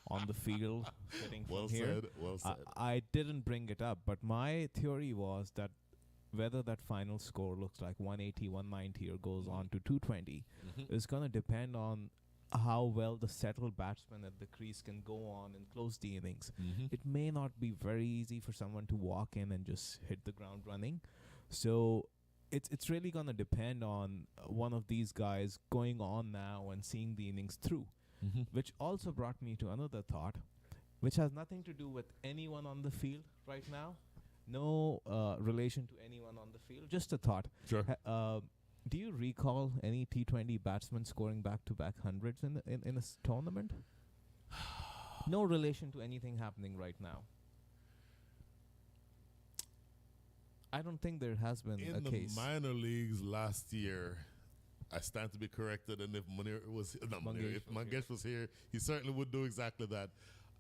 on the field sitting Well from here. said, well said. I didn't bring it up, but my theory was that whether that final score looks like 180, 190 or goes on to 220 is going to depend on how well the settled batsman at the crease can go on and close the innings. It may not be very easy for someone to walk in and just hit the ground running. So it's really going to depend on one of these guys going on now and seeing the innings through, which also brought me to another thought, which has nothing to do with anyone on the field right now. No relation to anyone on the field, just a thought. Sure. Do you recall any T20 batsmen scoring back-to-back hundreds in a tournament? No relation to anything happening right now. I don't think there has been a In the case. minor leagues last year, I stand to be corrected, and if Munir was not Munir, if Mangesh was here, he certainly would do exactly that.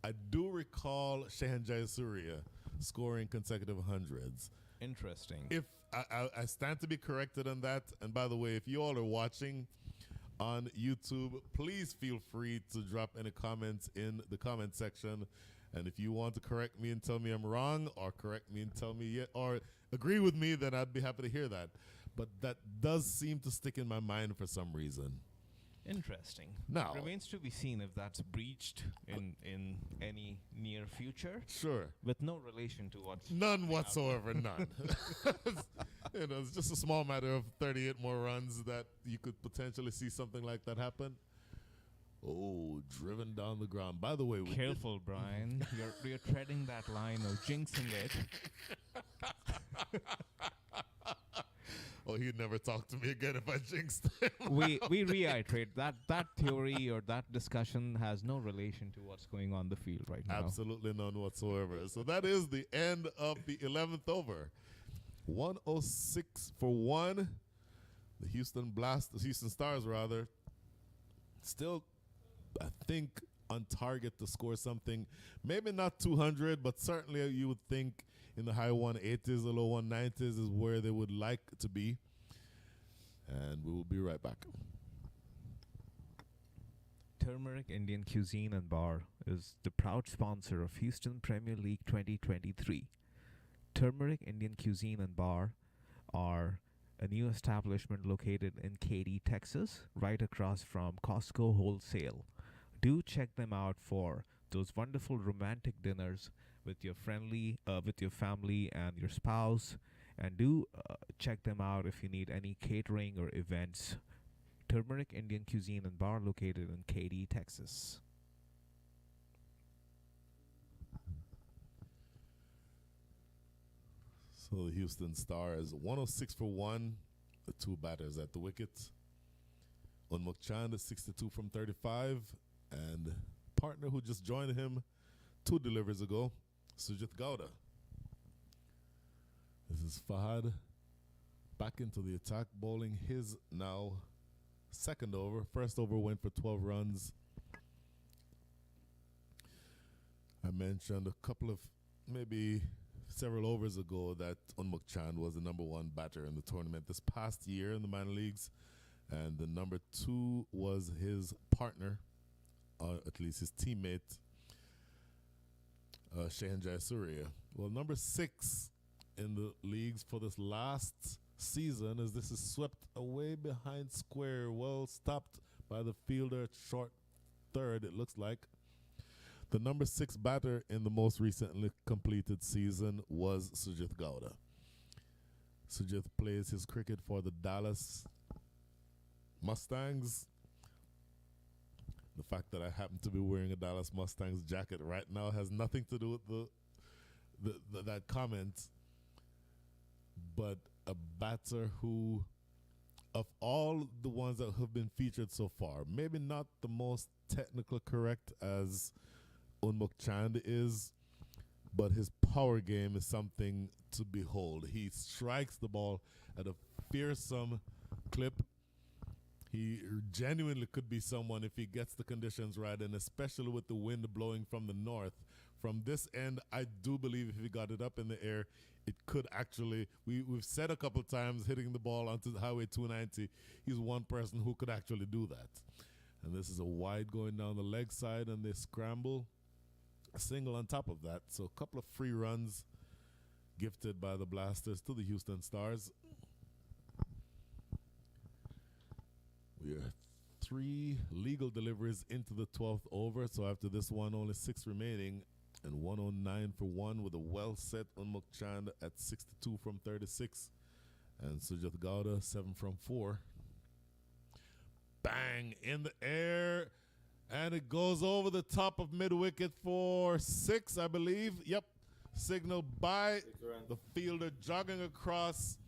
I do recall Shehan Jayasuriya scoring consecutive hundreds. Interesting. If I stand to be corrected on that, and by the way, if you all are watching on YouTube, please feel free to drop any comments in the comment section. And if you want to correct me and tell me I'm wrong, or correct me and tell me or agree with me, then I'd be happy to hear that. But that does seem to stick in my mind for some reason. Interesting. Now, Remains to be seen if that's breached in any near future. Sure. With no relation to what's None whatsoever, none. It's just a small matter of 38 more runs that you could potentially see something like that happen. Oh, driven down the ground. By the way, careful, Brian. You're treading that line of jinxing it. Oh, he'd never talk to me again if I jinxed him. we reiterate that theory or that discussion has no relation to what's going on the field right now. Absolutely none whatsoever. So that is the end of the 11th over. 106 for 1. The Houston Stars rather, still, I think, on target to score something. Maybe not 200, but certainly you would think in the high 180s or low 190s is where they would like to be. And we will be right back. Turmeric Indian Cuisine and Bar is the proud sponsor of Houston Premier League 2023. Turmeric Indian Cuisine and Bar are a new establishment located in Katy, Texas, right across from Costco Wholesale. Do check them out for those wonderful romantic dinners with your family and your spouse, and do check them out if you need any catering or events. Turmeric Indian Cuisine and Bar located in Katy, Texas. So the Houston Stars, 106 for 1, the two batters at the wicket. Unmukt Chand is 62 from 35, and partner who just joined him 2 deliveries ago, Sujith Gowda. This is Fahad back into the attack, bowling his now second over. First over went for 12 runs. I mentioned a couple of, maybe several overs ago, that Unmukt Chand was the number 1 batter in the tournament this past year in the minor leagues. And the number 2 was his partner, at least his teammate, Shehan Jayasuriya. Well, number 6 in the leagues for this last season, as this is swept away behind square, well stopped by the fielder at short third, it looks like. The number 6 batter in the most recently completed season was Sujith Gowda. Sujith plays his cricket for the Dallas Mustangs. The fact that I happen to be wearing a Dallas Mustangs jacket right now has nothing to do with that comment, but a batter who, of all the ones that have been featured so far, maybe not the most technical correct as Unmukt Chand is, but his power game is something to behold. He strikes the ball at a fearsome clip. He genuinely could be someone if he gets the conditions right, and especially with the wind blowing from the north. From this end, I do believe if he got it up in the air, it could actually, we've said a couple times, hitting the ball onto the Highway 290, he's one person who could actually do that. And this is a wide going down the leg side, and they scramble. A single on top of that. So a couple of free runs gifted by the Blasters to the Houston Stars. We are 3 legal deliveries into the 12th over. So after this one, only 6 remaining. And 109 for 1 with a well-set Unmukt Chand at 62 from 36. And Sujith Gowda, 7 from 4. Bang! In the air. And it goes over the top of mid-wicket for 6, I believe. Yep. Signal by the fielder jogging across.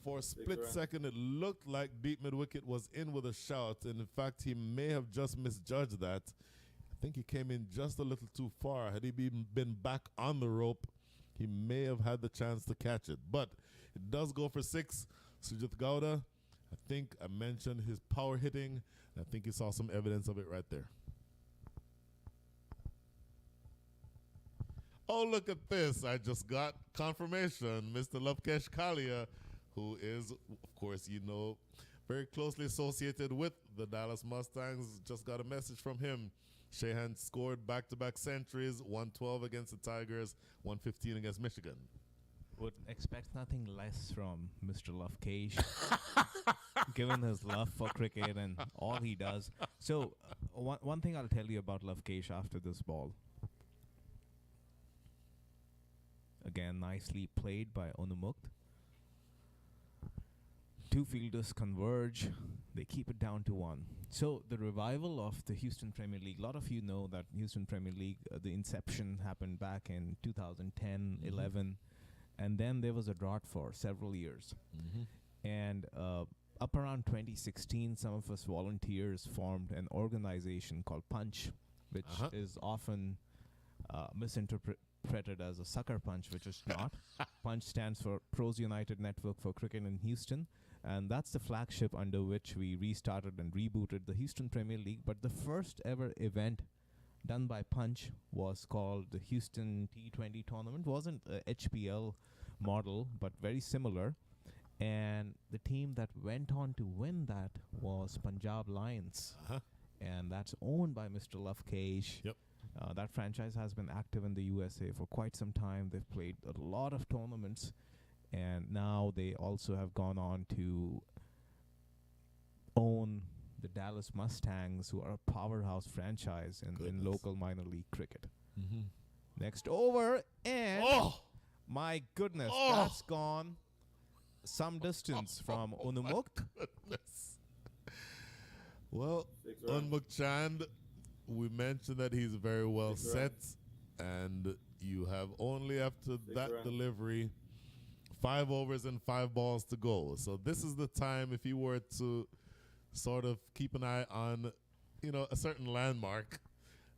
For a split second, it looked like deep mid-wicket was in with a shout. And in fact, he may have just misjudged that. I think he came in just a little too far. Had he been back on the rope, he may have had the chance to catch it. But it does go for 6. Sujith Gowda, I think I mentioned his power hitting. I think you saw some evidence of it right there. Oh, look at this. I just got confirmation. Mr. Lavkesh Kalia, who is, of course, you know, very closely associated with the Dallas Mustangs, just got a message from him. Shahan scored back-to-back centuries, 112 against the Tigers, 115 against Michigan. Would expect nothing less from Mr. Lavkesh, given his love for cricket and all he does. So, one thing I'll tell you about Lavkesh after this ball. Again, nicely played by Unmukt. 2 fielders converge. They keep it down to 1. So the revival of the Houston Premier League, a lot of you know that Houston Premier League, the inception happened back in 2010, 11, and then there was a drought for several years. And up around 2016, some of us volunteers formed an organization called Punch, which is often misinterpreted as a sucker punch, which is not. Punch stands for Pros United Network for Cricket in Houston. And that's the flagship under which we restarted and rebooted the Houston Premier League. But the first ever event done by Punch was called the Houston T20 tournament. Wasn't a HPL model, but very similar. And the team that went on to win that was Punjab Lions. And that's owned by Mr. Lavkesh. Yep. That franchise has been active in the USA for quite some time. They've played a lot of tournaments. And now they also have gone on to own the Dallas Mustangs, who are a powerhouse franchise in local minor league cricket. Next over, and my goodness, that's gone some distance from Unmukt. Well, Unmukt Chand, we mentioned that he's very well set, and you have only after that delivery 5 overs and 5 balls to go. So this is the time, if you were to sort of keep an eye on, you know, a certain landmark,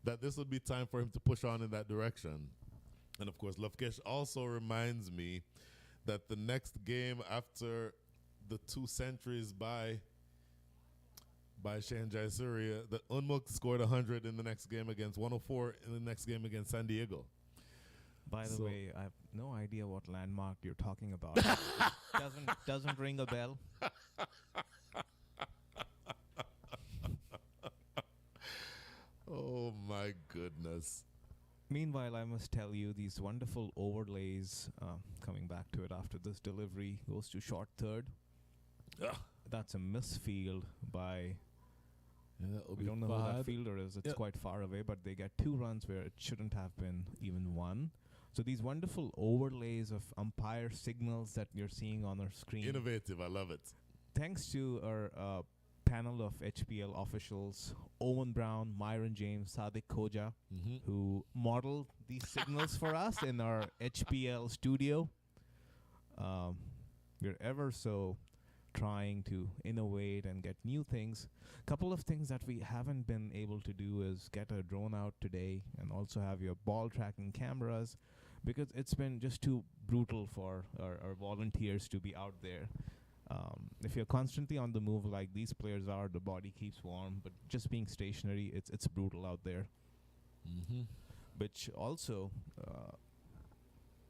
that this would be time for him to push on in that direction. And of course, Lavkesh also reminds me that the next game after the 2 centuries by Shahan Jayasuriya, that Unmukt scored 100 in the next game against 104 in the next game against San Diego. By the way, I have no idea what landmark you're talking about. doesn't ring a bell. Oh my goodness. Meanwhile, I must tell you, these wonderful overlays, coming back to it after this delivery, goes to short third. That's a misfield by, we don't know who that fielder is. It's quite far away, but they get 2 runs where it shouldn't have been even 1. So these wonderful overlays of umpire signals that you're seeing on our screen. Innovative, I love it. Thanks to our panel of HPL officials, Owen Brown, Myron James, Sadiq Khoja, who modeled these signals for us in our HPL studio. We're ever so trying to innovate and get new things. Couple of things that we haven't been able to do is get a drone out today and also have your ball tracking cameras, because it's been just too brutal for our volunteers to be out there. If you're constantly on the move like these players are, the body keeps warm, but just being stationary, it's brutal out there. Which also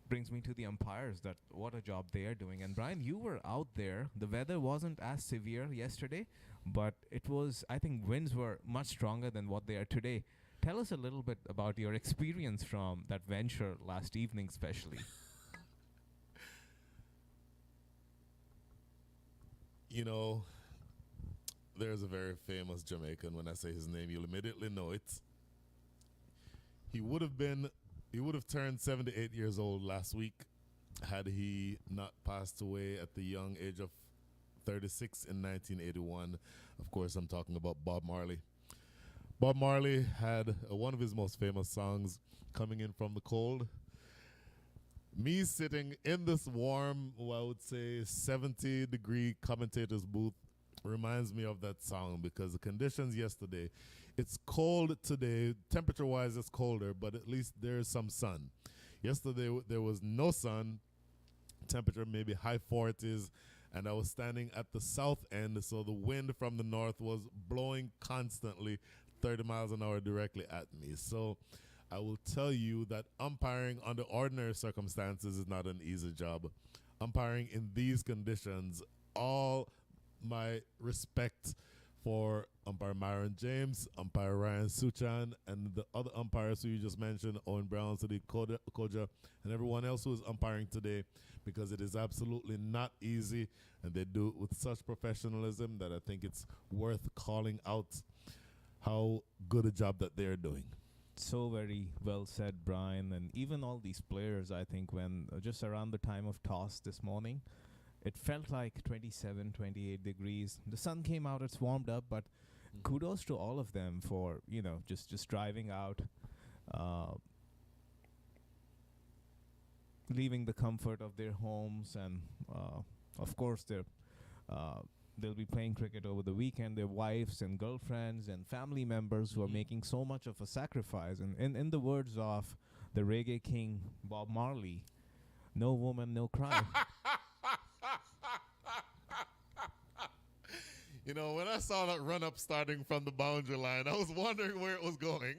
brings me to the umpires, that what a job they are doing. And Brian, you were out there. The weather wasn't as severe yesterday, but it was, I think winds were much stronger than what they are today. Tell us a little bit about your experience from that venture last evening, especially. You know, there's a very famous Jamaican. When I say his name, you'll immediately know it. He would have turned 78 years old last week had he not passed away at the young age of 36 in 1981. Of course, I'm talking about Bob Marley. Bob Marley had one of his most famous songs, Coming In From the Cold. Me sitting in this warm, I would say 70-degree commentator's booth reminds me of that song, because the conditions yesterday, it's cold today. Temperature-wise, it's colder, but at least there's some sun. Yesterday, there was no sun. Temperature maybe high 40s, and I was standing at the south end, so the wind from the north was blowing constantly 30 miles an hour directly at me. So I will tell you that umpiring under ordinary circumstances is not an easy job. Umpiring in these conditions, all my respect for umpire Myron James, umpire Ryan Suchan, and the other umpires who you just mentioned, Owen Brown, Sadiq Khoja, and everyone else who is umpiring today, because it is absolutely not easy, and they do it with such professionalism that I think it's worth calling out how good a job that they're doing. So very well said, Brian. And even all these players, I think, when just around the time of toss this morning, it felt like 27, 28 degrees. The sun came out, it's warmed up, but kudos to all of them for, just driving out, leaving the comfort of their homes, and of course they'll be playing cricket over the weekend. Their wives and girlfriends and family members who are making so much of a sacrifice. And in the words of the reggae king Bob Marley, no woman, no cry. You know, when I saw that run-up starting from the boundary line, I was wondering where it was going.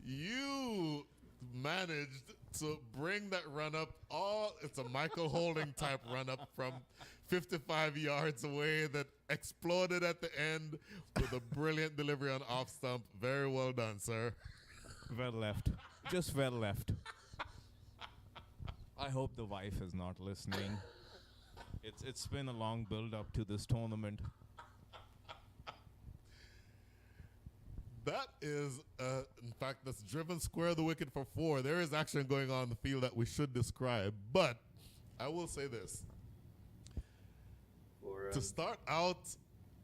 You managed to bring that run-up it's a Michael Holding type run-up from 55 yards away that exploded at the end with a brilliant delivery on off-stump. Very well done, sir. Well left. Just well left. I hope the wife is not listening. It's been a long build-up to this tournament. That is, in fact, that's driven square the wicket for 4. There is action going on in the field that we should describe. But I will say this. To start out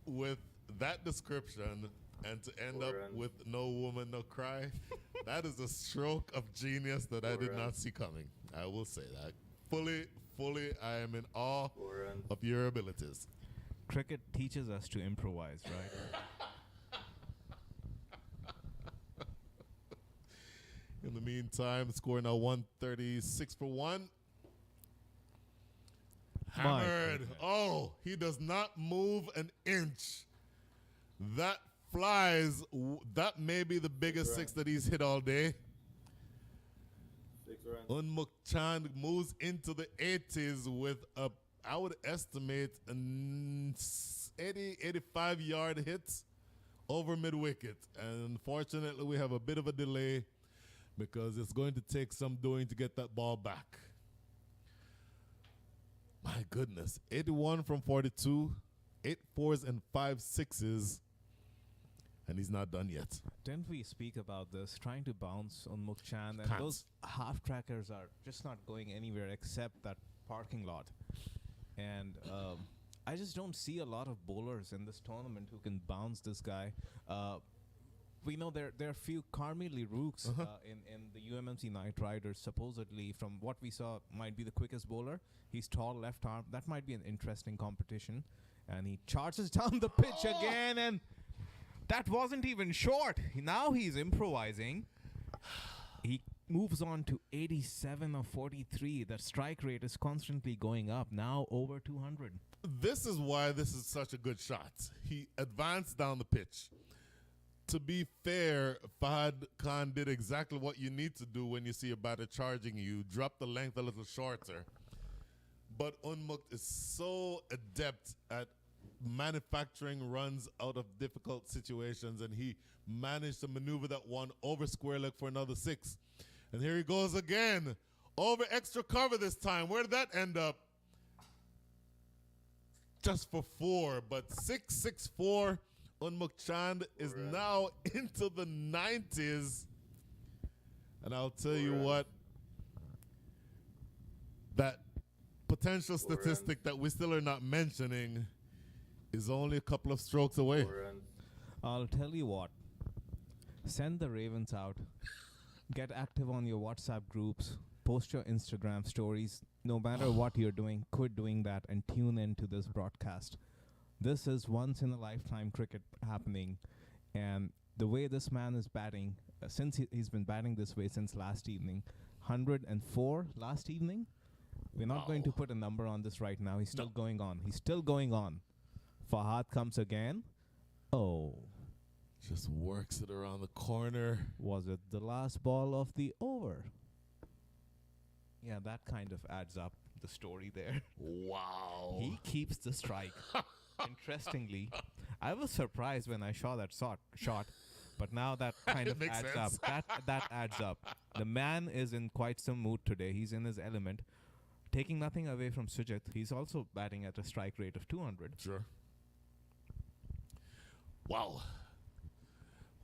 with that description and to end up with no woman, no cry, that is a stroke of genius that I did not see coming. I will say that. Fully, I am in awe of your abilities. Cricket teaches us to improvise, right? In the meantime, score now 136 for 1. Hammered. Oh, he does not move an inch. That flies. That may be the biggest 6 that he's hit all day. 6 runs. Unmukt Chand moves into the 80s with I would estimate, an 80, 85-yard hit over mid-wicket. And unfortunately, we have a bit of a delay because it's going to take some doing to get that ball back. My goodness, 81 from 42, 8 4s and 5 6s. and he's not done yet. Didn't we speak about this? Trying to bounce on Unmukt Chand, and Can't. those half trackers are just not going anywhere except that parking lot. And I just don't see a lot of bowlers in this tournament who can bounce this guy. We know there are a few Carmely Rooks in the UMMC Night Riders, supposedly, from what we saw, might be the quickest bowler. He's tall, left arm. That might be an interesting competition. And he charges down the pitch again, and that wasn't even short. Now he's improvising. He moves on to 87 of 43. The strike rate is constantly going up, now over 200. This is why this is such a good shot. He advanced down the pitch. To be fair, Fahad Khan did exactly what you need to do when you see a batter charging you. Drop the length a little shorter. But Unmukt is so adept at manufacturing runs out of difficult situations, and he managed to maneuver that one over square leg for another 6. And here he goes again. Over extra cover this time. Where did that end up? Just for 4, but 6-6-4. Unmukt Chand is now into the 90s. And I'll tell you what, that potential statistic that we still are not mentioning is only a couple of strokes away. I'll tell you what. Send the Ravens out. Get active on your WhatsApp groups. Post your Instagram stories. No matter what you're doing, quit doing that and tune in to this broadcast. This is once in a lifetime cricket happening. And the way this man is batting, since he's been batting this way since last evening, 104 last evening. We're not going to put a number on this right now. He's still going on. He's still going on. Fahad comes again. Oh. Just works it around the corner. Was it the last ball of the over? Yeah, that kind of adds up the story there. Wow. He keeps the strike. Interestingly, I was surprised when I saw that shot, but now that kind of makes adds sense. up. That adds up. The man is in quite some mood today. He's in his element. Taking nothing away from Sujith, he's also batting at a strike rate of 200. Sure. Wow.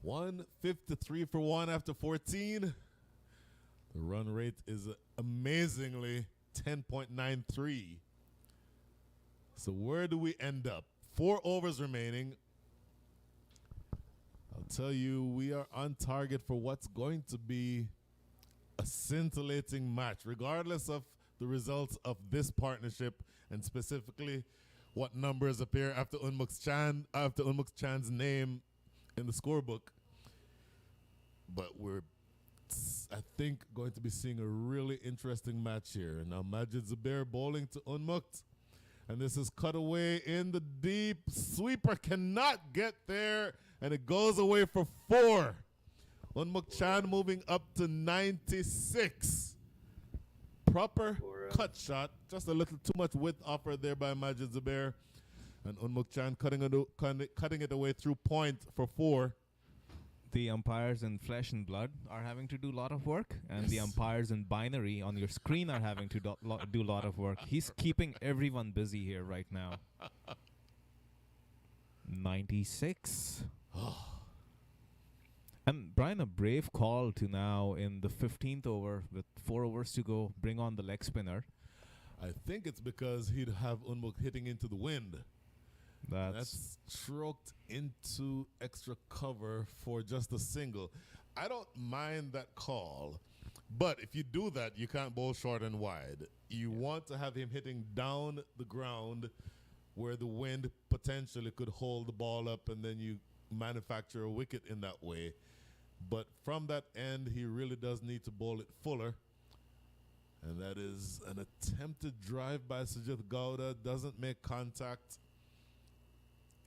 153 for 1 after 14. The run rate is amazingly 10.93. So where do we end up? 4 overs remaining. I'll tell you, we are on target for what's going to be a scintillating match, regardless of the results of this partnership, and specifically what numbers appear after Unmukt Chand's name in the scorebook. But we're, I think, going to be seeing a really interesting match here. Now Majid Zubair bowling to Unmukt. And this is cut away in the deep. Sweeper cannot get there, and it goes away for 4. Unmukt Chand moving up to 96. Proper cut shot. Just a little too much width offered there by Majid Zubair. And Unmukt Chand cutting it away through point for 4. The umpires in flesh and blood are having to do a lot of work, and the umpires in binary on your screen are having to do a lot of work. He's keeping everyone busy here right now. 96. And Brian, a brave call to now in the 15th over with 4 overs to go, bring on the leg spinner. I think it's because he'd have Unmukt hitting into the wind. That's stroked into extra cover for just a single. I don't mind that call, but if you do that, you can't bowl short and wide. You want to have him hitting down the ground where the wind potentially could hold the ball up, and then you manufacture a wicket in that way. But from that end, he really does need to bowl it fuller. And that is an attempted drive by Sujith Gowda. Doesn't make contact.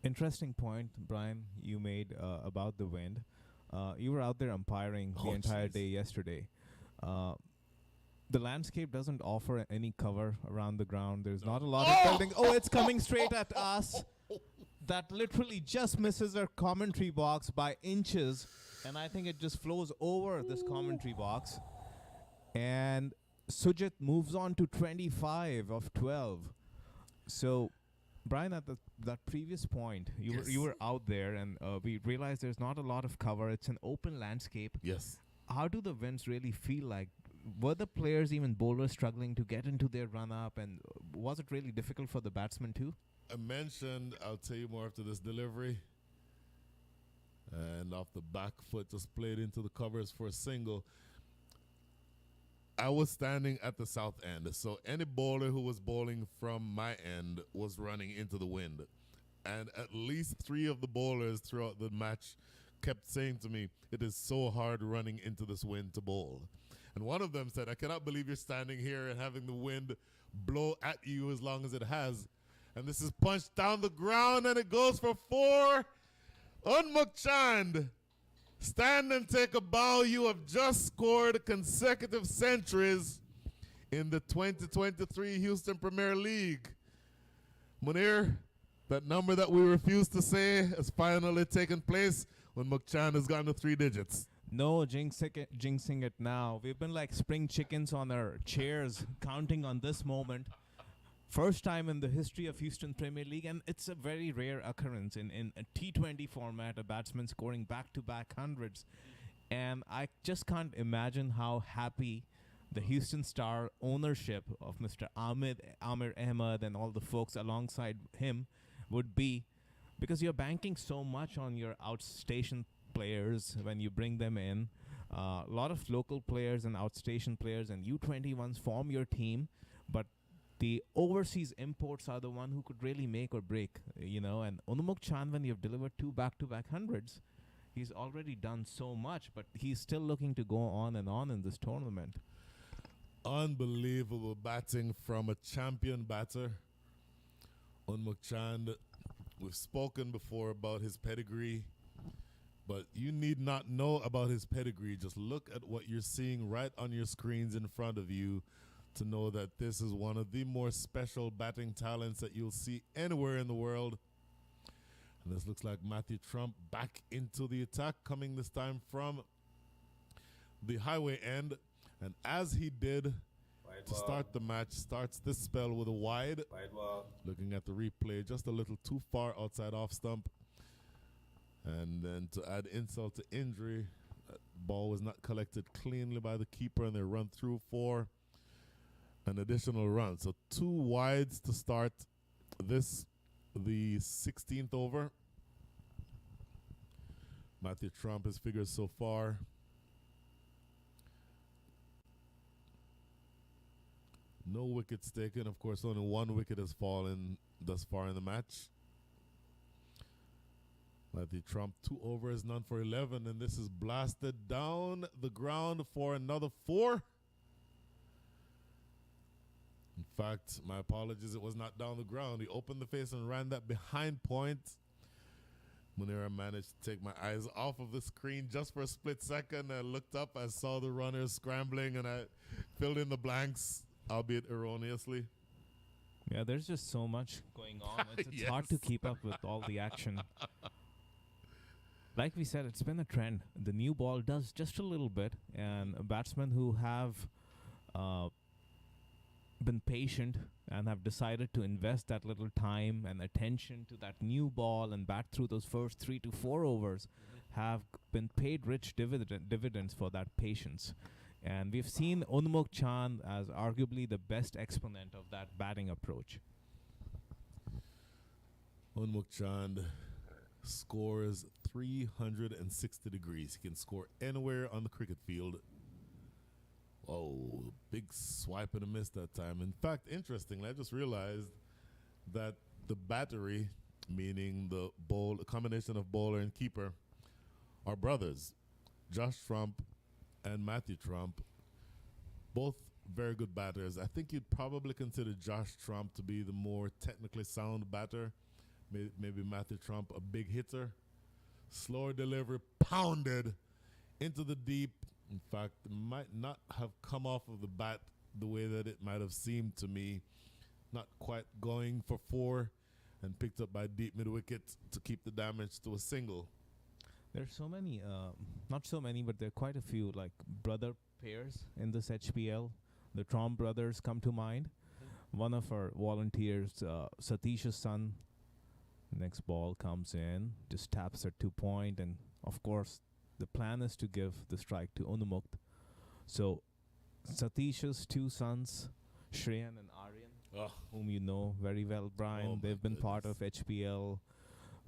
Interesting point, Brian, you made about the wind. You were out there umpiring the entire day yesterday. The landscape doesn't offer any cover around the ground. There's not a lot of building. Oh, it's coming straight at us. That literally just misses our commentary box by inches. And I think it just flows over this commentary box. And Sujith moves on to 25 of 12. So Brian, at that previous point, you Yes. were out there, and we realized there's not a lot of cover. It's an open landscape. Yes. How do the winds really feel like? Were the players, even bowlers, struggling to get into their run up, and was it really difficult for the batsmen too? I mentioned, I'll tell you more after this delivery. And off the back foot, just played into the covers for a single. I was standing at the south end, so any bowler who was bowling from my end was running into the wind. And at least 3 of the bowlers throughout the match kept saying to me, it is so hard running into this wind to bowl. And one of them said, I cannot believe you're standing here and having the wind blow at you as long as it has. And this is punched down the ground, and it goes for 4. Unmukt Chand, stand and take a bow. You have just scored consecutive centuries in the 2023 Houston Premier League. Munir, that number that we refused to say has finally taken place when Unmukt Chand has gotten to 3 digits. No, jinxing it now. We've been like spring chickens on our chairs, counting on this moment. First time in the history of Houston Premier League, and it's a very rare occurrence in a T20 format, a batsman scoring back-to-back hundreds. And I just can't imagine how happy the Houston Star ownership of Mr. Amir Ahmed and all the folks alongside him would be, because you're banking so much on your outstation players when you bring them in. A lot of local players and outstation players and U21s form your team, but the overseas imports are the one who could really make or break, And Unmukt Chand, when you've delivered 2 back-to-back hundreds, he's already done so much, but he's still looking to go on and on in this tournament. Unbelievable batting from a champion batter. Unmukt Chand, we've spoken before about his pedigree, but you need not know about his pedigree. Just look at what you're seeing right on your screens in front of you to know that this is one of the more special batting talents that you'll see anywhere in the world. And this looks like Matthew Trump back into the attack, coming this time from the highway end. And as he did to start the match, starts this spell with a wide. Looking at the replay, just a little too far outside off stump. And then to add insult to injury, that ball was not collected cleanly by the keeper, and they run through for an additional run. So 2 wides to start this, the 16th over. Matthew Trump has figured so far. No wickets taken. Of course, only 1 wicket has fallen thus far in the match. Matthew Trump, 2 overs, none for 11, and this is blasted down the ground for another 4. In fact, my apologies, it was not down the ground. He opened the face and ran that behind point. Munira managed to take my eyes off of the screen just for a split second. I looked up, I saw the runners scrambling, and I filled in the blanks, albeit erroneously. Yeah, there's just so much going on. It's Yes. hard to keep up with all the action. Like we said, it's been a trend. The new ball does just a little bit, and batsmen who have been patient and have decided to invest that little time and attention to that new ball and bat through those first 3 to 4 overs have been paid rich dividends for that patience. And we've seen Unmukt Chand as arguably the best exponent of that batting approach. Unmukt Chand scores 360 degrees. He can score anywhere on the cricket field. Oh, big swipe and a miss that time. In fact, interestingly, I just realized that the battery, meaning the combination of bowler and keeper, are brothers. Josh Trump and Matthew Trump, both very good batters. I think you'd probably consider Josh Trump to be the more technically sound batter. Maybe Matthew Trump a big hitter. Slower delivery, pounded into the deep. In fact, it might not have come off of the bat the way that it might have seemed to me. Not quite going for 4, and picked up by deep mid-wicket to keep the damage to a single. There's so many, not so many, but there are quite a few, like brother pairs in this HPL. The Trump brothers come to mind. one of our volunteers, Satish's son. Next ball comes in, just taps at 2 point, and of course, the plan is to give the strike to Unmukt. So, Satish's two sons, Shreyan and Aryan, Oh, whom you know very well, Brian. Oh my They've been part of HPL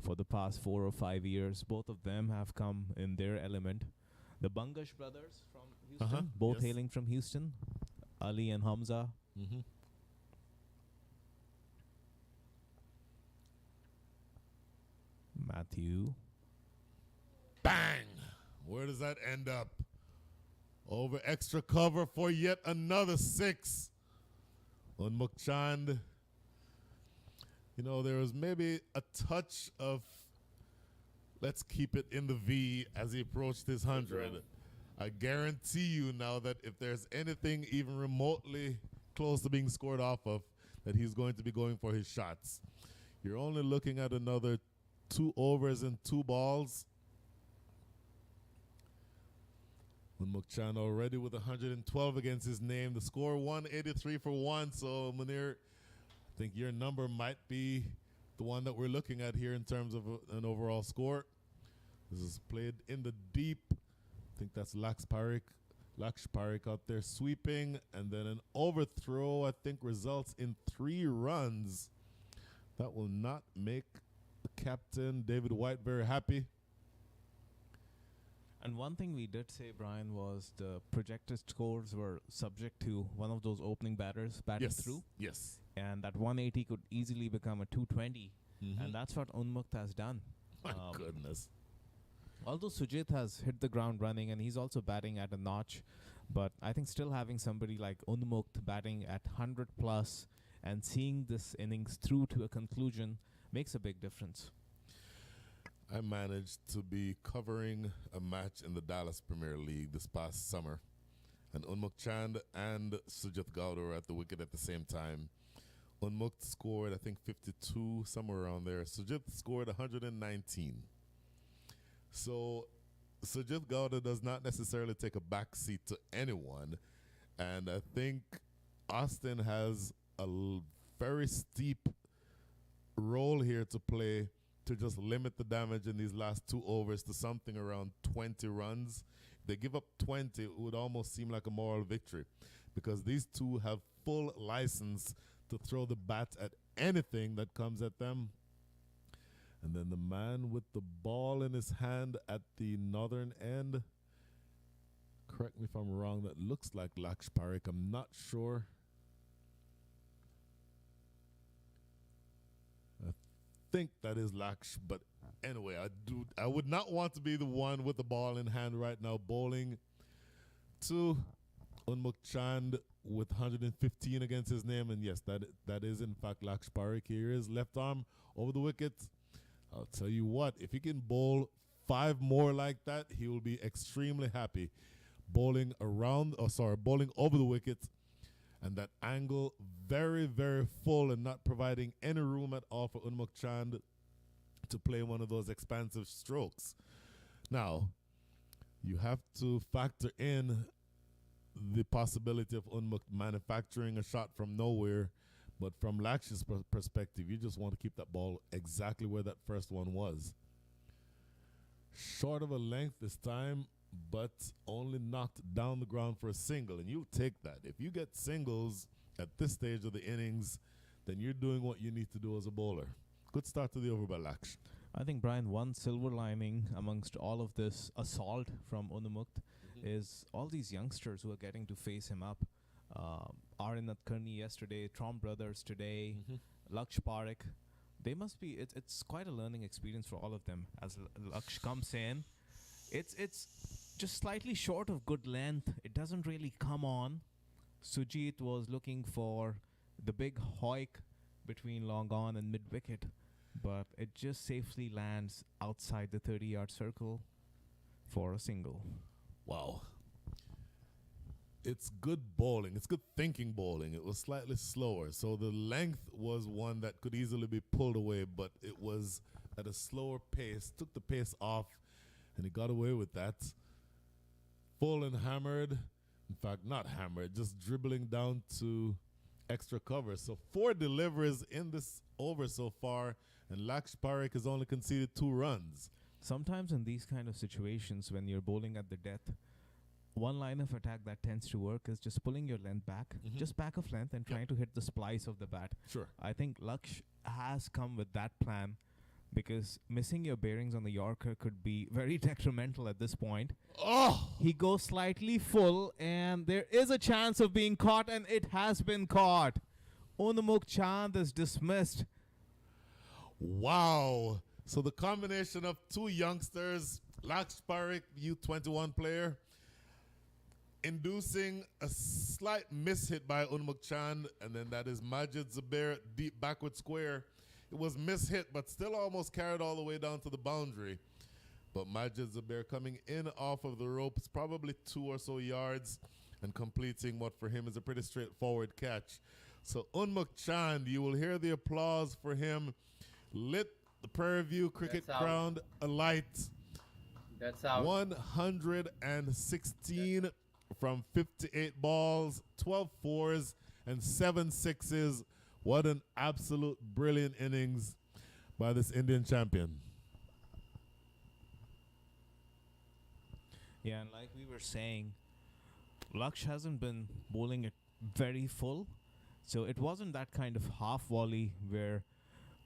for the past 4 or 5 years. Both of them have come in their element. The Bangash brothers from Houston, both yes. hailing from Houston, Ali and Hamza. mm-hmm. Matthew. Bang! Where does that end up? Over extra cover for yet another 6. Unmukt Chand. You know, there was maybe a touch of let's keep it in the V as he approached his 100. I guarantee you now that if there's anything even remotely close to being scored off of, that he's going to be going for his shots. You're only looking at another 2 overs and 2 balls. Unmukt Chand already with 112 against his name. The score 183 for 1. So, Munir, I think your number might be the one that we're looking at here in terms of an overall score. This is played in the deep. I think that's Laksh Parikh out there sweeping. And then an overthrow, I think, results in 3 runs. That will not make the captain, David White, very happy. And one thing we did say, Brian, was the projected scores were subject to one of those opening batters batting through. Yes. And that 180 could easily become a 220. Mhm. And that's what Unmukt has done. My goodness. Although Sujith has hit the ground running and he's also batting at a notch, but I think still having somebody like Unmukt batting at 100 plus and seeing this innings through to a conclusion makes a big difference. I managed to be covering a match in the Dallas Premier League this past summer. And Unmukt Chand and Sujith Gowda were at the wicket at the same time. Unmukt scored, I think, 52, somewhere around there. Sujith scored 119. So Sujith Gowda does not necessarily take a backseat to anyone. And I think Austin has a very steep role here to play to just limit the damage in these last 2 overs to something around 20 runs. If they give up 20, it would almost seem like a moral victory because these two have full license to throw the bat at anything that comes at them. And then the man with the ball in his hand at the northern end, correct me if I'm wrong, that looks like Laksh Parikh. I'm not sure. Think that is Laksh, but anyway, I would not want to be the one with the ball in hand right now bowling to Unmukt Chand with 115 against his name, and yes, that is in fact Laksh Parikh. Here is left arm over the wicket. I'll tell you what, if he can bowl 5 more like that, he will be extremely happy. Bowling over the wicket. And that angle very, very full and not providing any room at all for Unmukt Chand to play one of those expansive strokes. Now, you have to factor in the possibility of Unmukt manufacturing a shot from nowhere. But from Laksh's perspective, you just want to keep that ball exactly where that first one was. Short of a length this time, but only knocked down the ground for a single, and you'll take that. If you get singles at this stage of the innings, then you're doing what you need to do as a bowler. Good start to the over by Laksh. I think, Brian, one silver lining amongst all of this assault from Unmukt is all these youngsters who are getting to face him up. Aryan Kearney yesterday, Trom Brothers today, Laksh Parikh. They must be, it's quite a learning experience for all of them. As Laksh comes in, it's just slightly short of good length. It doesn't really come on. Sujith was looking for the big hoik between long on and mid wicket, but it just safely lands outside the 30-yard circle for a single. Wow. It's good bowling. It's good thinking bowling. It was slightly slower. So the length was one that could easily be pulled away, but it was at a slower pace, took the pace off, and he got away with that. Full and hammered. In fact, not hammered, just dribbling down to extra cover. So 4 deliveries in this over so far, and Laksh Parekh has only conceded 2 runs. Sometimes in these kind of situations, when you're bowling at the death, one line of attack that tends to work is just pulling your length back, just back of length, and trying to hit the splice of the bat. Sure. I think Laksh has come with that plan, because missing your bearings on the Yorker could be very detrimental at this point. Oh! He goes slightly full, and there is a chance of being caught, and it has been caught. Unmukt Chand is dismissed. Wow. So the combination of 2 youngsters, Laksh Parekh, U21 player, inducing a slight mishit by Unmukt Chand, and then that is Majid Zubair deep backward square. It was mishit, but still almost carried all the way down to the boundary. But Majid Zubair coming in off of the ropes, probably 2 or so yards, and completing what for him is a pretty straightforward catch. So Unmukt Chand, you will hear the applause for him, lit the Prairie View cricket ground alight. That's out. 116 from 58 balls, 12 fours, and 7 sixes. What an absolute brilliant innings by this Indian champion. Yeah, and like we were saying, Laksh hasn't been bowling it very full, so it wasn't that kind of half volley where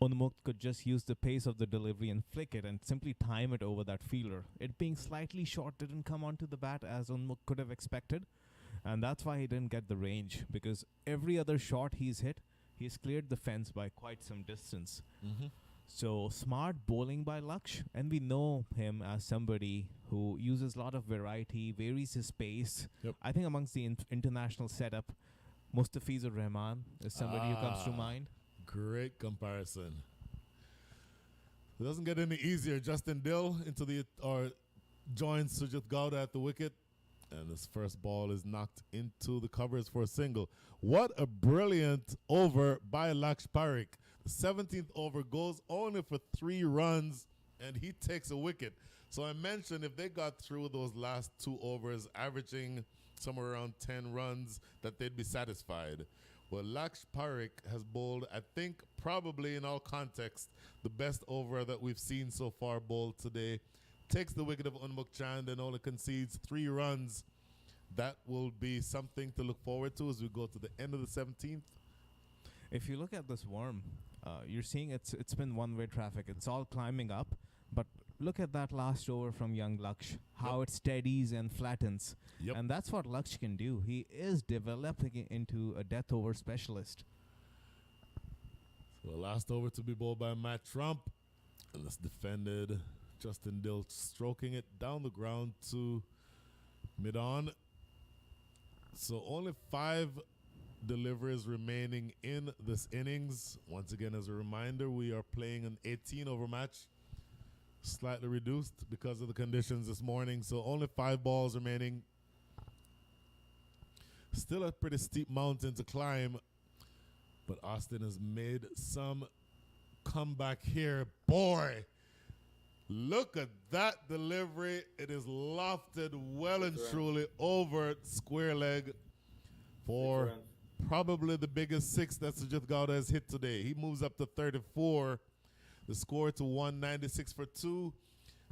Unmukt could just use the pace of the delivery and flick it and simply time it over that fielder. It being slightly short didn't come onto the bat as Unmukt could have expected, and that's why he didn't get the range, because every other shot he's hit, he's cleared the fence by quite some distance. So smart bowling by Laksh, and we know him as somebody who uses a lot of variety, varies his pace. Yep. I think amongst the international setup, Mustafizur Rahman is somebody who comes to mind. Great comparison. It doesn't get any easier. Justin Dill joins Sujith Gowda at the wicket, and his first ball is knocked into the covers for a single. What a brilliant over by Laksh Parekh. The 17th over goes only for 3 runs, and he takes a wicket. So I mentioned if they got through those last 2 overs, averaging somewhere around 10 runs, that they'd be satisfied. Well, Laksh Parekh has bowled, I think, probably in all context, the best over that we've seen so far bowled today. Takes the wicket of Unmukt Chand and only concedes 3 runs. That will be something to look forward to as we go to the end of the 17th. If you look at this worm, you're seeing it's been one-way traffic. It's all climbing up, but look at that last over from young Laksh, how it steadies and flattens. Yep. And that's what Laksh can do. He is developing into a death over specialist. So the last over to be bowled by Matt Trump. And it's defended. Justin Dill stroking it down the ground to mid-on. So only 5 deliveries remaining in this innings. Once again, as a reminder, we are playing an 18-over match. Slightly reduced because of the conditions this morning. So only 5 balls remaining. Still a pretty steep mountain to climb. But Austin has made some comeback here. Boy, look at that delivery. It is lofted well and truly over square leg for probably the biggest 6 that Sujith Gowda has hit today. He moves up to 34. The score to 196 for 2.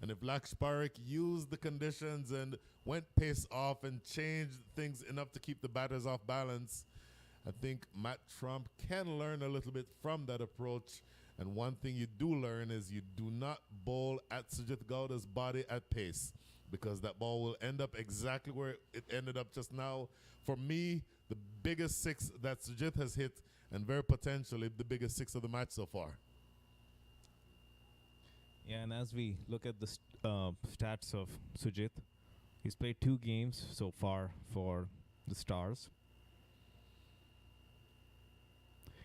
And if Laksh Parekh used the conditions and went pace off and changed things enough to keep the batters off balance, I think Matt Trump can learn a little bit from that approach. And one thing you do learn is you do not bowl at Sujith Gowda's body at pace, because that ball will end up exactly where it ended up just now. For me, the biggest 6 that Sujith has hit, and very potentially the biggest 6 of the match so far. Yeah, and as we look at the stats of Sujith, he's played 2 games so far for the Stars.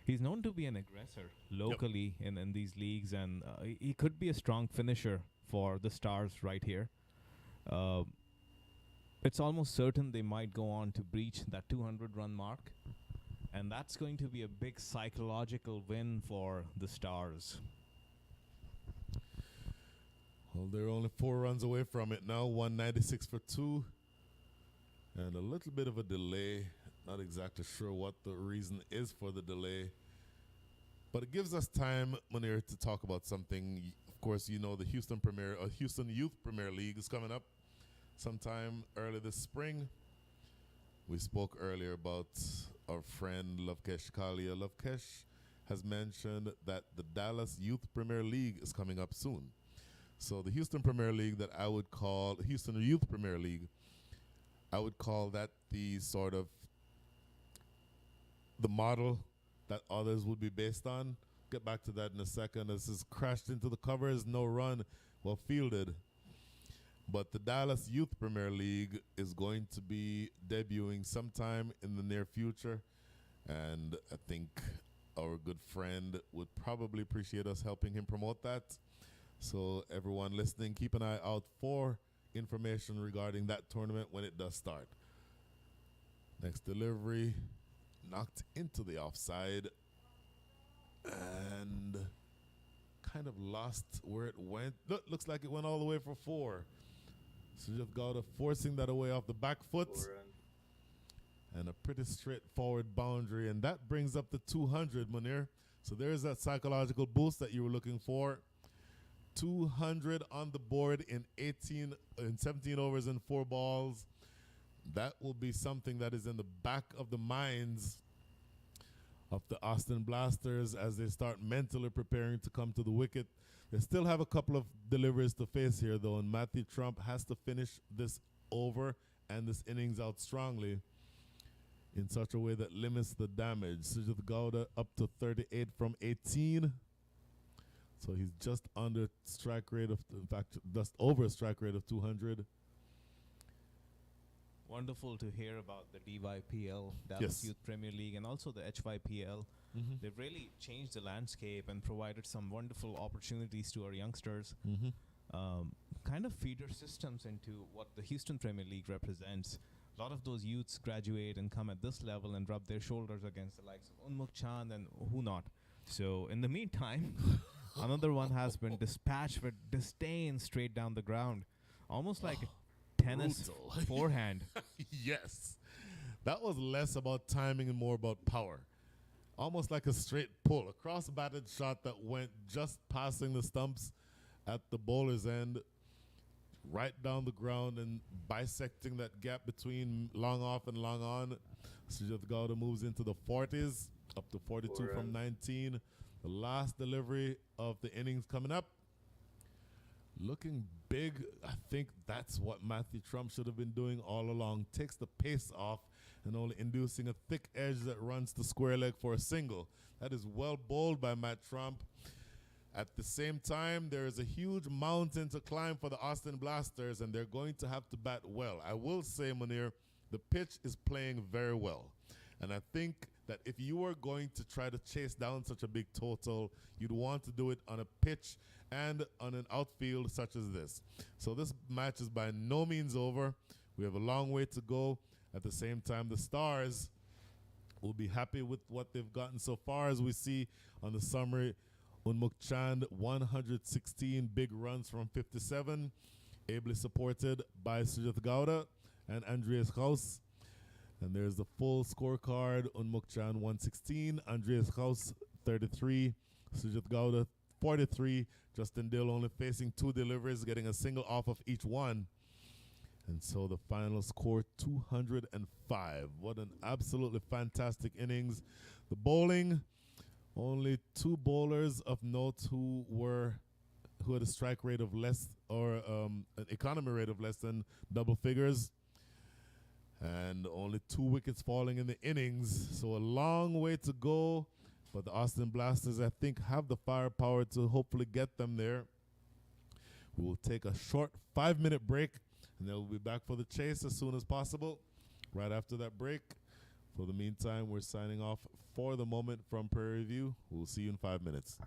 He's known to be an aggressor locally in these leagues, and he could be a strong finisher for the Stars right here. It's almost certain they might go on to breach that 200-run mark, and that's going to be a big psychological win for the Stars. Well, they're only 4 runs away from it now, 196 for 2. And a little bit of a delay. Not exactly sure what the reason is for the delay. But it gives us time, Munir, to talk about something. Of course, you know the Houston Youth Premier League is coming up sometime early this spring. We spoke earlier about our friend Lovekesh Kalia. Lovekesh has mentioned that the Dallas Youth Premier League is coming up soon. So the Houston Premier League that I would call Houston Youth Premier League, I would call that the sort of the model that others would be based on. Get back to that in a second. This is crashed into the covers, no run, well fielded. But the Dallas Youth Premier League is going to be debuting sometime in the near future. And I think our good friend would probably appreciate us helping him promote that. So everyone listening, keep an eye out for information regarding that tournament when it does start. Next delivery, knocked into the offside and kind of lost where it went. Looks like it went all the way for 4. Sujith Gowda forcing that away off the back foot. And a pretty straightforward boundary. And that brings up the 200, Munir. So there's that psychological boost that you were looking for. 200 on the board in 17 overs and 4 balls. That will be something that is in the back of the minds of the Austin Blasters as they start mentally preparing to come to the wicket. They still have a couple of deliveries to face here, though, and Matthew Trump has to finish this over and this innings out strongly in such a way that limits the damage. Sujith Gowda up to 38 from 18. So he's just under strike rate of, in fact, just over a strike rate of 200. Wonderful to hear about the DYPL, Dallas Yes. Youth Premier League, and also the HYPL. Mm-hmm. They've really changed the landscape and provided some wonderful opportunities to our youngsters. Mm-hmm. Kind of feeder systems into what the Houston Premier League represents. A lot of those youths graduate and come at this level and rub their shoulders against the likes of Unmukt Chand and who not. So in the meantime, another one has been dispatched with disdain straight down the ground. Almost like tennis Brutal. forehand. Yes. That was less about timing and more about power. Almost like a straight pull. A cross-batted shot that went just passing the stumps at the bowler's end, right down the ground and bisecting that gap between long off and long on. Sujith Gowda moves into the 40s, up to 42 from 19. The last delivery of the innings coming up. Looking big. I think that's what Matthew Trump should have been doing all along. Takes the pace off and only inducing a thick edge that runs the square leg for a single. That is well bowled by Matt Trump. At the same time, there is a huge mountain to climb for the Austin Blasters, and they're going to have to bat well. I will say, Munir, the pitch is playing very well. And I think that if you were going to try to chase down such a big total, you'd want to do it on a pitch and on an outfield such as this. So this match is by no means over. We have a long way to go. At the same time, the Stars will be happy with what they've gotten so far. As we see on the summary, Unmukt Chand, 116 big runs from 57, ably supported by Sujith Gowda and Andries Gous. And there's the full scorecard. Unmukt Chand, 116, Andries Gous, 33, Sujith Gowda, 43. Justin Dill only facing 2 deliveries, getting a single off of each one. And so the final score, 205. What an absolutely fantastic innings. The bowling, only 2 bowlers of note who had a strike rate of less, or an economy rate of less than double figures. And only 2 wickets falling in the innings. So a long way to go. But the Austin Blasters, I think, have the firepower to hopefully get them there. We will take a short 5-minute break, and then we'll be back for the chase as soon as possible. Right after that break. For the meantime, we're signing off for the moment from Prairie View. We'll see you in 5 minutes.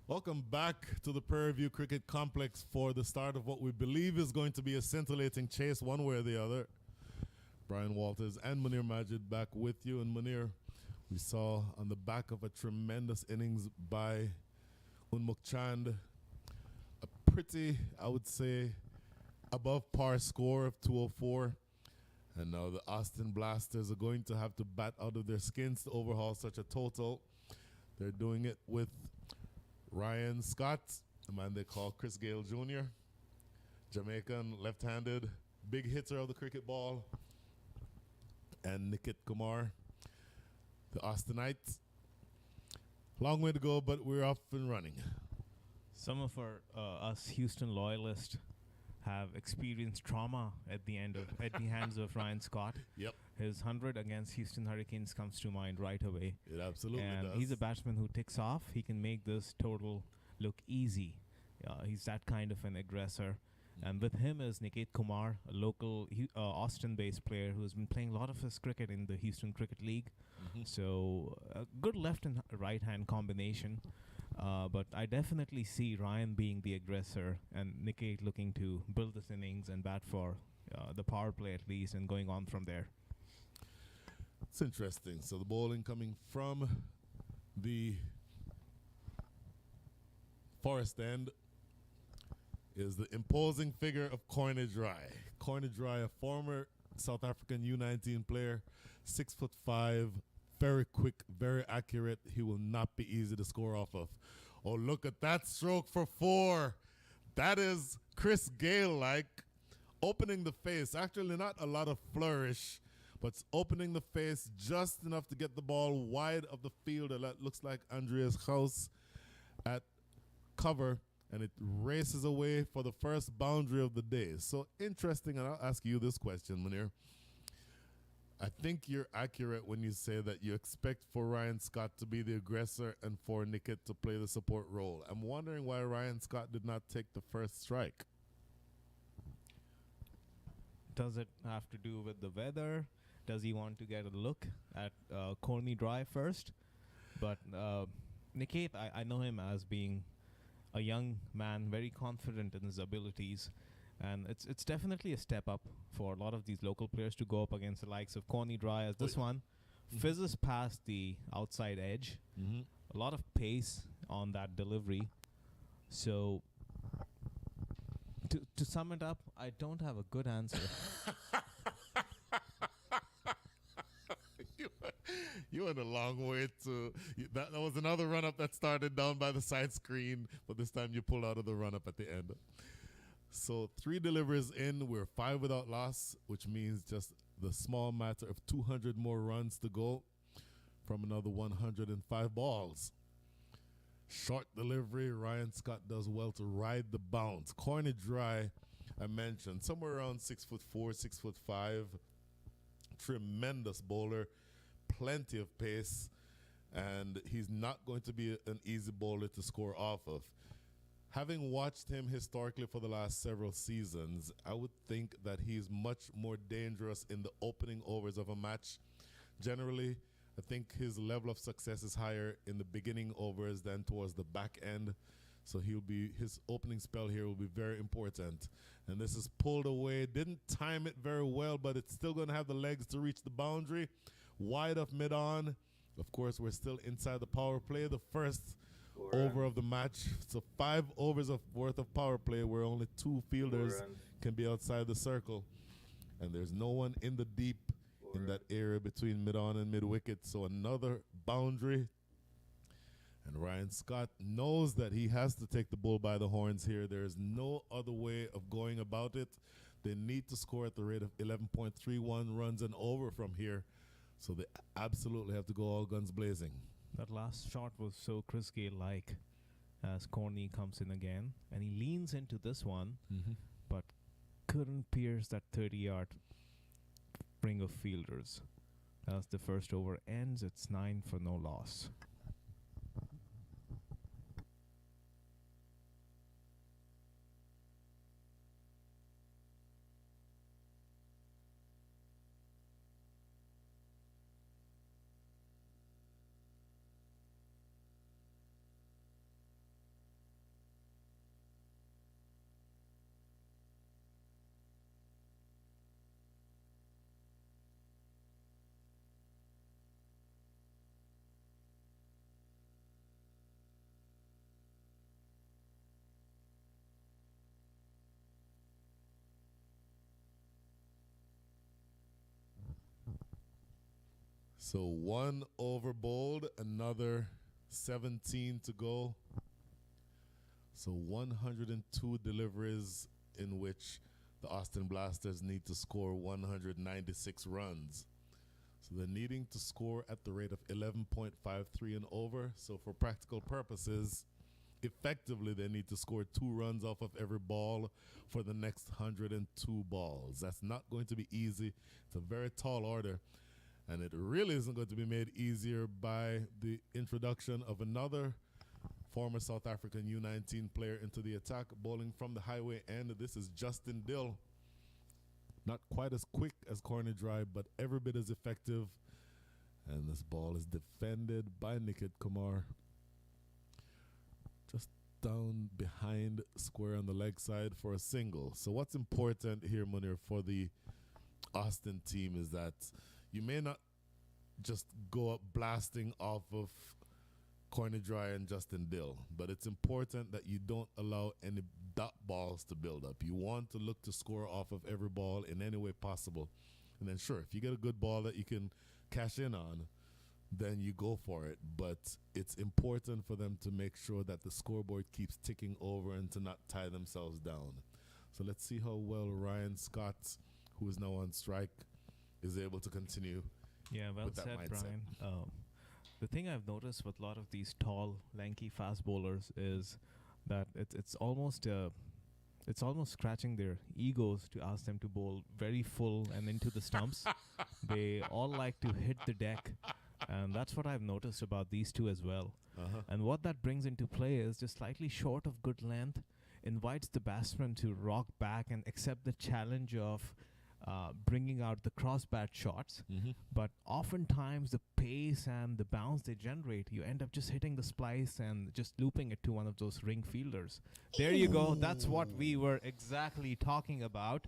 Welcome back to the Prairie View Cricket Complex for the start of what we believe is going to be a scintillating chase one way or the other. Brian Walters and Munir Majid back with you. And Munir, we saw on the back of a tremendous innings by Unmukt Chand, a pretty, I would say, above par score of 204. And now the Austin Blasters are going to have to bat out of their skins to overhaul such a total. They're doing it with Ryan Scott, the man they call Chris Gale Jr., Jamaican, left-handed, big hitter of the cricket ball, and Nikit Kumar, the Austinites. Long way to go, but we're off and running. Some of us Houston loyalists have experienced trauma at the hands of Ryan Scott. Yep. His 100 against Houston Hurricanes comes to mind right away. It absolutely and does. He's a batsman who ticks off. He can make this total look easy. He's that kind of an aggressor. And with him is Nikit Kumar, a local Austin-based player who has been playing a lot of his cricket in the Houston Cricket League. So a good left and right-hand combination. But I definitely see Ryan being the aggressor and Nikit looking to build this innings and bat for the power play at least and going on from there. It's interesting. So the bowling coming from the Forest End is the imposing figure of Coinage Rai. Coinage Rai, a former South African U19 player, 6'5", very quick, very accurate. He will not be easy to score off of. Oh, look at that stroke for 4. That is Chris Gale-like, opening the face. Actually, not a lot of flourish, but opening the face just enough to get the ball wide of the field. That looks like Andries Gous at cover, and it races away for the first boundary of the day. So interesting, and I'll ask you this question, Munir. I think you're accurate when you say that you expect for Ryan Scott to be the aggressor and for Nikit to play the support role. I'm wondering why Ryan Scott did not take the first strike. Does it have to do with the weather? Does he want to get a look at Corny Dry first? But Nikit, I know him as being a young man, very confident in his abilities. And it's definitely a step up for a lot of these local players to go up against the likes of Corny Dry as this one. Fizzes past the outside edge. A lot of pace on that delivery. So to sum it up, I don't have a good answer. You went a long way to... That was another run-up that started down by the side screen, but this time you pulled out of the run-up at the end. So 3 deliveries in, we're 5 without loss, which means just the small matter of 200 more runs to go from another 105 balls. Short delivery, Ryan Scott does well to ride the bounce. Corny Dry, I mentioned, somewhere around 6'4", 6'5". Tremendous bowler, plenty of pace, and he's not going to be an easy bowler to score off of. Having watched him historically for the last several seasons, I would think that he's much more dangerous in the opening overs of a match. Generally, I think his level of success is higher in the beginning overs than towards the back end. So his opening spell here will be very important. And this is pulled away. Didn't time it very well, but it's still going to have the legs to reach the boundary. Wide of mid-on. Of course, we're still inside the power play. The first over of the match. So 5 overs of worth of power play where only 2 fielders can be outside the circle. And there's no one in the deep in that area between mid-on and mid-wicket. So another boundary. And Ryan Scott knows that he has to take the bull by the horns here. There is no other way of going about it. They need to score at the rate of 11.31 runs and over from here. So they absolutely have to go all guns blazing. That last shot was so Chris Gale-like as Corny comes in again. And he leans into this one, but couldn't pierce that 30-yard ring of fielders. As the first over ends, it's 9 for no loss. So one over bowled, another 17 to go. So 102 deliveries in which the Austin Blasters need to score 196 runs. So they're needing to score at the rate of 11.53 and over. So for practical purposes, effectively they need to score 2 runs off of every ball for the next 102 balls. That's not going to be easy. It's a very tall order. And it really isn't going to be made easier by the introduction of another former South African U19 player into the attack, bowling from the highway end. This is Justin Dill. Not quite as quick as Corner Drive, but every bit as effective. And this ball is defended by Niket Kumar. Just down behind square on the leg side for a single. So what's important here, Munir, for the Austin team is that you may not just go up blasting off of Corner Dry and Justin Dill, but it's important that you don't allow any dot balls to build up. You want to look to score off of every ball in any way possible. And then sure, if you get a good ball that you can cash in on, then you go for it. But it's important for them to make sure that the scoreboard keeps ticking over and to not tie themselves down. So let's see how well Ryan Scott, who is now on strike, is able to continue. Yeah, well with that said, mindset. Brian. The thing I've noticed with a lot of these tall, lanky fast bowlers is that it's almost scratching their egos to ask them to bowl very full and into the stumps. They all like to hit the deck, and that's what I've noticed about these two as well. And what that brings into play is just slightly short of good length, invites the batsman to rock back and accept the challenge of bringing out the cross-bat shots. But oftentimes the pace and the bounce they generate, you end up just hitting the splice and just looping it to one of those ring fielders. There you go. That's what we were exactly talking about.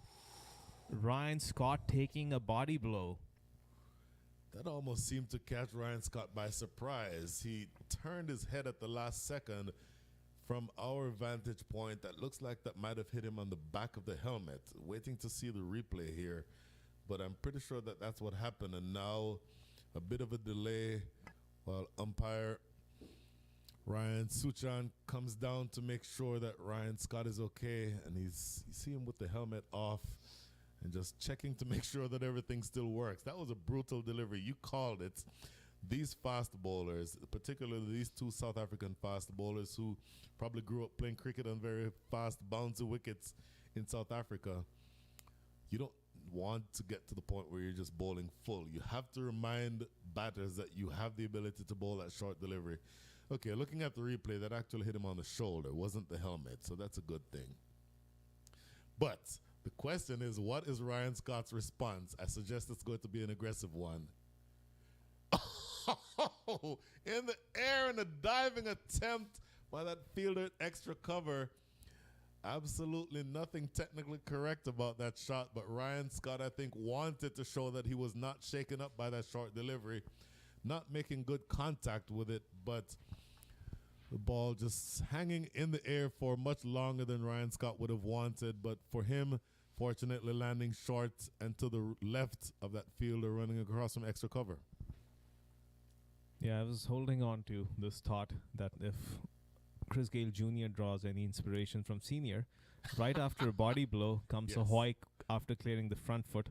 Ryan Scott taking a body blow. That almost seemed to catch Ryan Scott by surprise. He turned his head at the last second. From our vantage point, that looks like that might have hit him on the back of the helmet. Waiting to see the replay here, but I'm pretty sure that that's what happened. And now a bit of a delay while umpire Ryan Suchan comes down to make sure that Ryan Scott is okay, and you see him with the helmet off and just checking to make sure that everything still works. That was a brutal delivery. You called it. These fast bowlers, particularly these two South African fast bowlers who probably grew up playing cricket on very fast bouncy wickets in South Africa, you don't want to get to the point where you're just bowling full. You have to remind batters that you have the ability to bowl that short delivery. Okay, looking at the replay, that actually hit him on the shoulder, wasn't the helmet, so that's a good thing. But the question is, what is Ryan Scott's response? I suggest it's going to be an aggressive one. In the air in a diving attempt by that fielder extra cover. Absolutely nothing technically correct about that shot, but Ryan Scott, I think, wanted to show that he was not shaken up by that short delivery, not making good contact with it, but the ball just hanging in the air for much longer than Ryan Scott would have wanted, but for him, fortunately landing short and to the left of that fielder running across from extra cover. Yeah, I was holding on to this thought that if Chris Gayle Jr. draws any inspiration from senior, right after a body blow comes a hoik after clearing the front foot,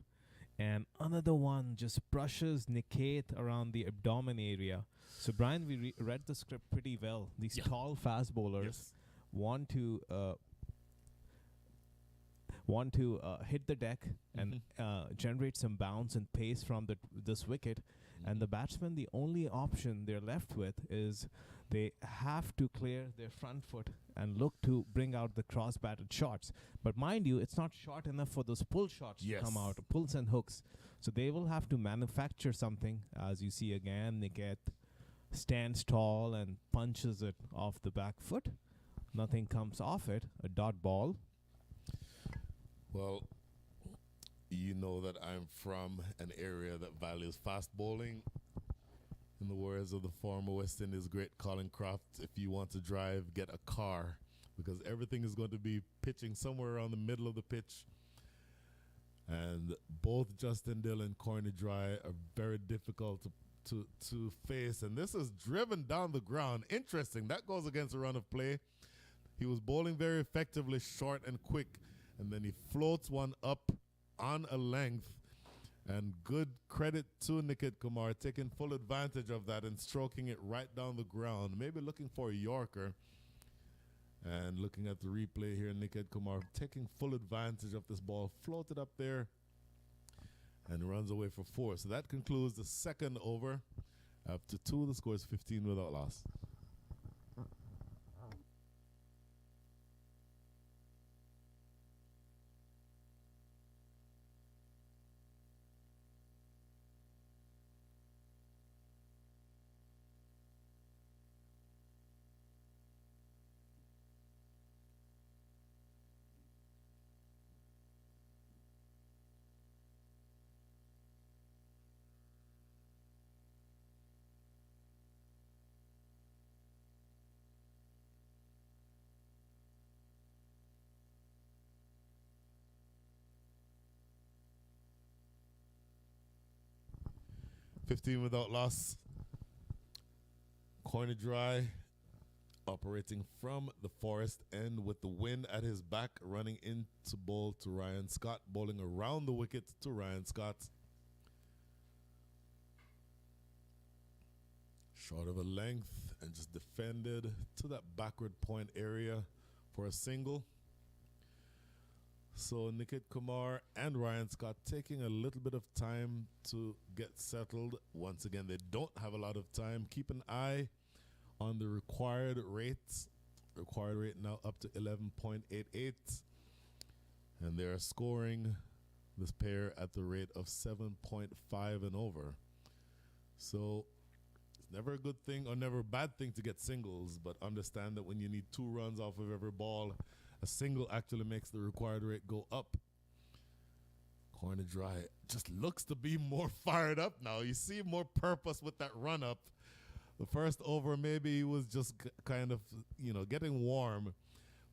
and another one just brushes Niket around the abdomen area. So, Brian, we read the script pretty well. These tall fast bowlers want to hit the deck and generate some bounce and pace from this wicket. And the batsman, the only option they're left with is they have to clear their front foot and look to bring out the cross-batted shots. But mind you, it's not short enough for those pull shots to come out, pulls and hooks. So they will have to manufacture something. As you see again, Niket stands tall and punches it off the back foot. Nothing comes off it, a dot ball. Well, you know that I'm from an area that values fast bowling. In the words of the former West Indies great Colin Croft, if you want to drive, get a car, because everything is going to be pitching somewhere around the middle of the pitch. And both Justin Dill and Corny Dry are very difficult to to face, and this is driven down the ground. Interesting. That goes against the run of play. He was bowling very effectively, short and quick, and then he floats one up on a length. And good credit to Niket Kumar taking full advantage of that and stroking it right down the ground. Maybe looking for a Yorker. And looking at the replay here, Niket Kumar taking full advantage of this ball, floated up there and runs away for 4. So that concludes the second over. After 2, the score is 15 without loss. Without loss. Corner dry, operating from the forest end with the wind at his back, running into bowl to Ryan Scott, bowling around the wicket to Ryan Scott. Short of a length and just defended to that backward point area for a single. So Niket Kumar and Ryan Scott taking a little bit of time to get settled. Once again, they don't have a lot of time. Keep an eye on the required rates. Required rate now up to 11.88. And they are scoring this pair at the rate of 7.5 and over. So it's never a good thing or never a bad thing to get singles, but understand that when you need 2 runs off of every ball, a single actually makes the required rate go up. Corner dry just looks to be more fired up now. You see more purpose with that run up. The first over, maybe he was just kind of, getting warm,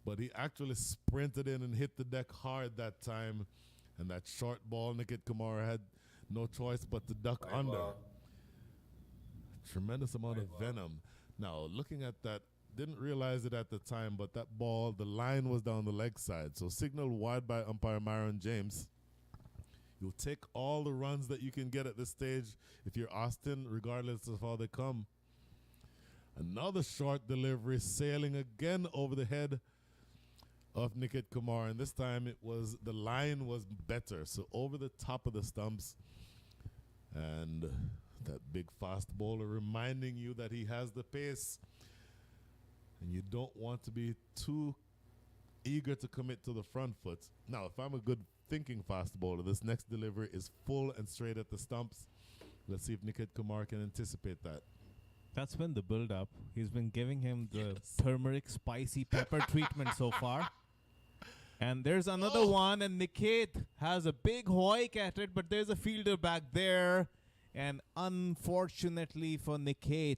but he actually sprinted in and hit the deck hard that time. And that short ball, Niket Kumar had no choice but to duck under. Tremendous amount of venom. Now, looking at that, didn't realize it at the time, but that ball, the line was down the leg side. So signaled wide by umpire Myron James. You'll take all the runs that you can get at this stage if you're Austin, regardless of how they come. Another short delivery, sailing again over the head of Niket Kumar, and this time the line was better. So over the top of the stumps, and that big fast bowler reminding you that he has the pace. And you don't want to be too eager to commit to the front foot. Now, if I'm a good thinking fast bowler, this next delivery is full and straight at the stumps. Let's see if Niket Kumar can anticipate that. That's been the build-up. He's been giving him the turmeric spicy pepper treatment so far. And there's another one, and Niket has a big hoik at it, but there's a fielder back there. And unfortunately for Niket,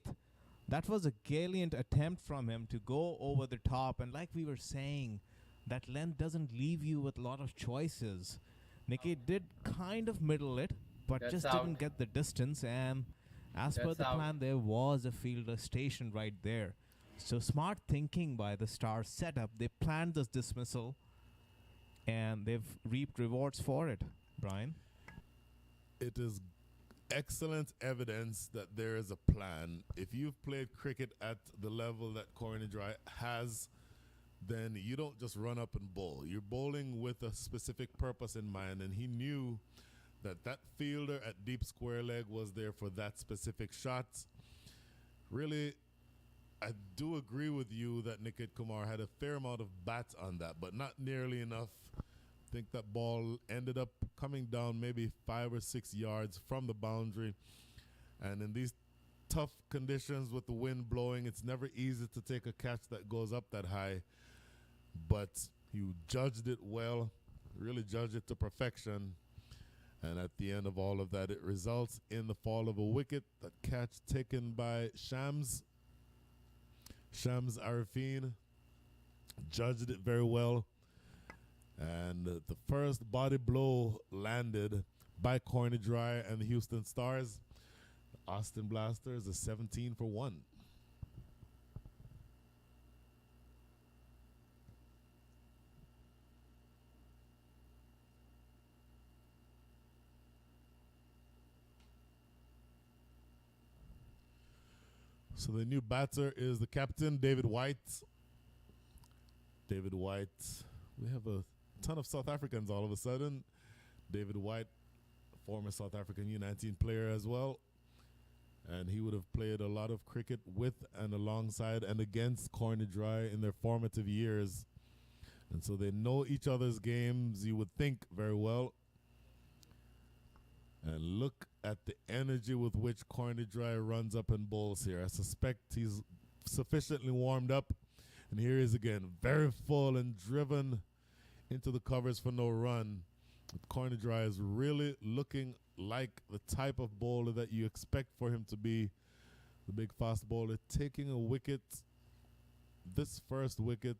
that was a gallant attempt from him to go over the top. And like we were saying, that length doesn't leave you with a lot of choices. Niket did kind of middle it, but That's just out. didn't get the distance. And as per That's the out. plan, there was a fielder stationed right there. So smart thinking by the Stars setup. They planned this dismissal, and they've reaped rewards for it. Brian? It is excellent evidence that there is a plan. If you've played cricket at the level that Corner Dry has, then you don't just run up and bowl. You're bowling with a specific purpose in mind, and he knew that that fielder at deep square leg was there for that specific shot. Really, I do agree with you that Niket Kumar had a fair amount of bat on that, but not nearly enough. I think that ball ended up coming down maybe 5 or 6 yards from the boundary. And in these tough conditions with the wind blowing, it's never easy to take a catch that goes up that high. But you judged it well, really judged it to perfection. And at the end of all of that, it results in the fall of a wicket. That catch taken by Shams Arifin judged it very well. And the first body blow landed by Corner Dry and the Houston Stars. Austin Blasters a 17 for 1. So the new batter is the captain, David White. David White. We have a ton of South Africans all of a sudden. David White, former South African U19 player as well. And he would have played a lot of cricket with and alongside and against Corny Dry in their formative years. And so they know each other's games, you would think, very well. And look at the energy with which Corny Dry runs up and bowls here. I suspect he's sufficiently warmed up. And here he is again, very full and driven into the covers for no run. Corny Dry is really looking like the type of bowler that you expect for him to be. The big fast bowler taking a wicket. This first wicket.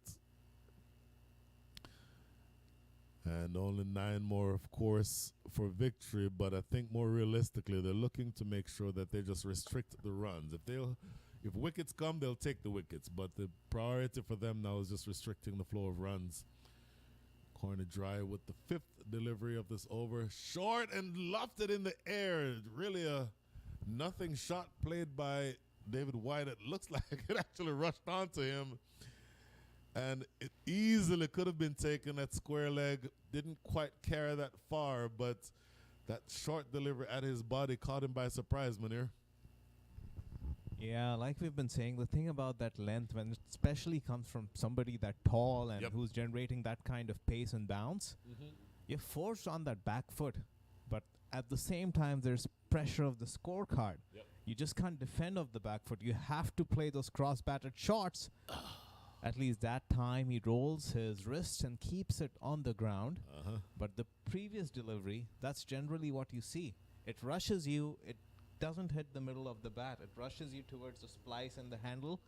And only 9 more, of course, for victory. But I think more realistically, they're looking to make sure that they just restrict the runs. If wickets come, they'll take the wickets. But the priority for them now is just restricting the flow of runs. Corny Dry with the 5th delivery of this over. Short and lofted in the air. Really a nothing shot played by David White. It looks like it actually rushed onto him. And it easily could have been taken at square leg. Didn't quite carry that far, but that short delivery at his body caught him by surprise, Munir. Yeah, like we've been saying, the thing about that length, when it especially comes from somebody that tall and who's generating that kind of pace and bounce, you're forced on that back foot. But at the same time, there's pressure of the scorecard. You just can't defend off the back foot. You have to play those cross-batted shots. At least that time he rolls his wrist and keeps it on the ground. But the previous delivery, that's generally what you see. It rushes you. It doesn't hit the middle of the bat. It rushes you towards the splice and the handle.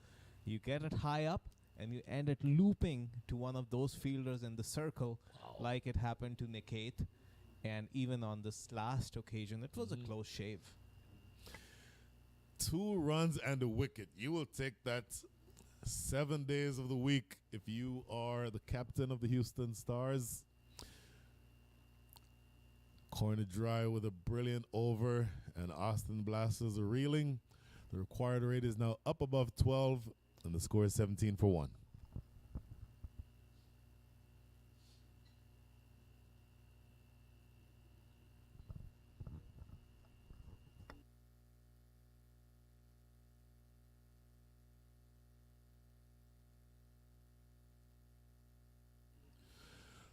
You get it high up, and you end it looping to one of those fielders in the circle, like it happened to Niket. And even on this last occasion, it was a close shave. 2 runs and a wicket. You will take that 7 days of the week if you are the captain of the Houston Stars. Corny Dry with a brilliant over, and Austin Blasters are reeling. The required rate is now up above 12, and the score is 17 for 1.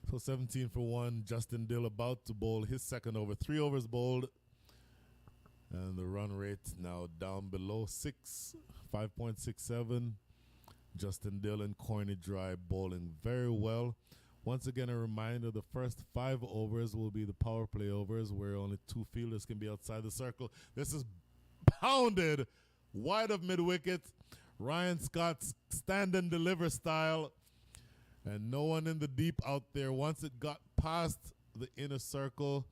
So 17 for 1. Justin Dill about to bowl his second over. 3 overs bowled. And the run rate now down below 6. 5.67. Justin Dill and Corny Dry bowling very well. Once again, a reminder, the first 5 overs will be the power play overs where only 2 fielders can be outside the circle. This is pounded wide of mid-wicket. Ryan Scott's stand and deliver style. And no one in the deep out there. Once it got past the inner circle,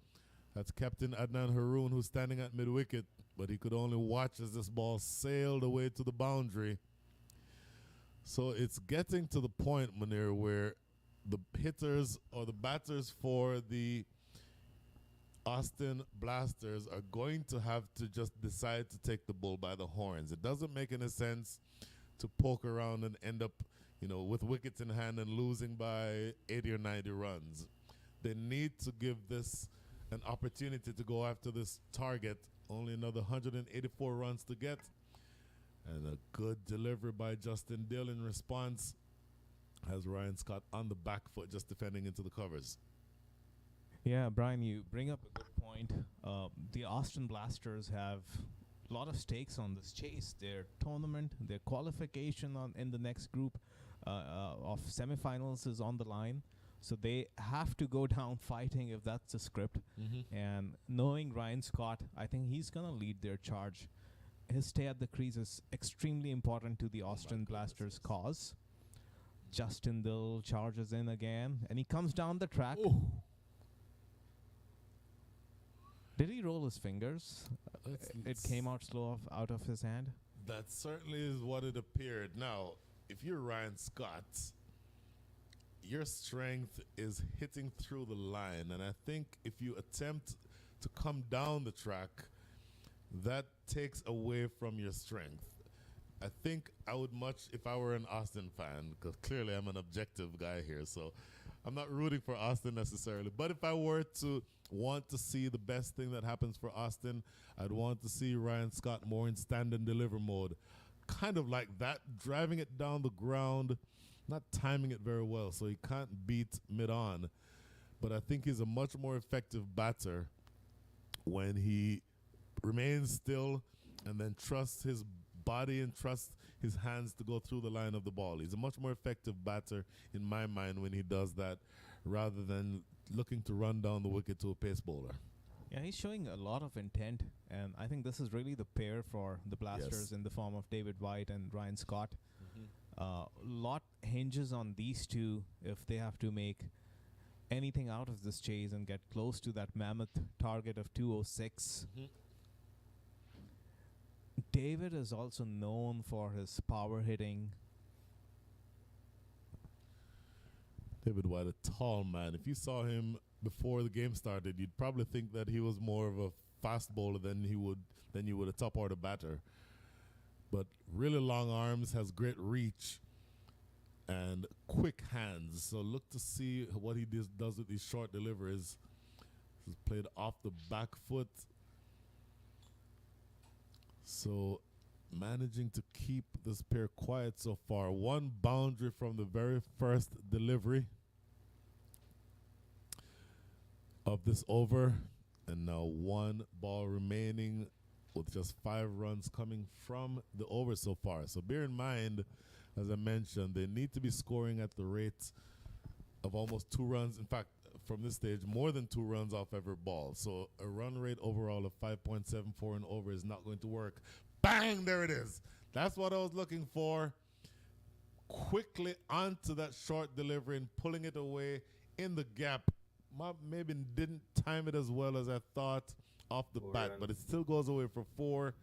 that's Captain Adnan Haroon, who's standing at mid-wicket. But he could only watch as this ball sailed away to the boundary. So it's getting to the point, Munir, where the hitters or the batters for the Austin Blasters are going to have to just decide to take the bull by the horns. It doesn't make any sense to poke around and end up with wickets in hand and losing by 80 or 90 runs. They need to give this an opportunity to go after this target. Only another 184 runs to get. And a good delivery by Justin Dill in response has Ryan Scott on the back foot just defending into the covers. Yeah, Brian, you bring up a good point. The Austin Blasters have a lot of stakes on this chase. Their tournament, their qualification in the next group of semifinals is on the line. So they have to go down fighting if that's the script. And knowing Ryan Scott, I think he's going to lead their charge. His stay at the crease is extremely important to the Austin Blasters' cause. Justin Dill charges in again, and he comes down the track. Did he roll his fingers? It came out slow out of his hand. That certainly is what it appeared. Now, if you're Ryan Scott, your strength is hitting through the line, and I think if you attempt to come down the track, that takes away from your strength. I think I would much, if I were an Austin fan, because clearly I'm an objective guy here, so I'm not rooting for Austin necessarily. But if I were to want to see the best thing that happens for Austin, I'd want to see Ryan Scott more in stand and deliver mode. Kind of like that, driving it down the ground, not timing it very well, so he can't beat mid-on. But I think he's a much more effective batter when he remains still and then trusts his body and trusts his hands to go through the line of the ball. He's a much more effective batter in my mind when he does that, rather than looking to run down the wicket to a pace bowler. Yeah, he's showing a lot of intent, and I think this is really the pair for the Blasters in the form of David White and Ryan Scott. Lot hinges on these two if they have to make anything out of this chase and get close to that mammoth target of 206. David is also known for his power hitting. David White, a tall man. If you saw him before the game started, you'd probably think that he was more of a fast bowler than you would a top order batter. But really long arms, has great reach, and quick hands. So look to see what he does with these short deliveries. He's played off the back foot. So managing to keep this pair quiet so far. One boundary from the very first delivery of this over, and now one ball remaining with just 5 runs coming from the over so far. So bear in mind, as I mentioned, they need to be scoring at the rate of almost 2 runs. In fact, from this stage, more than 2 runs off every ball. So a run rate overall of 5.74 and over is not going to work. Bang! There it is. That's what I was looking for. Quickly onto that short delivery and pulling it away in the gap. Maybe didn't time it as well as I thought off the bat, but it still goes away for 4.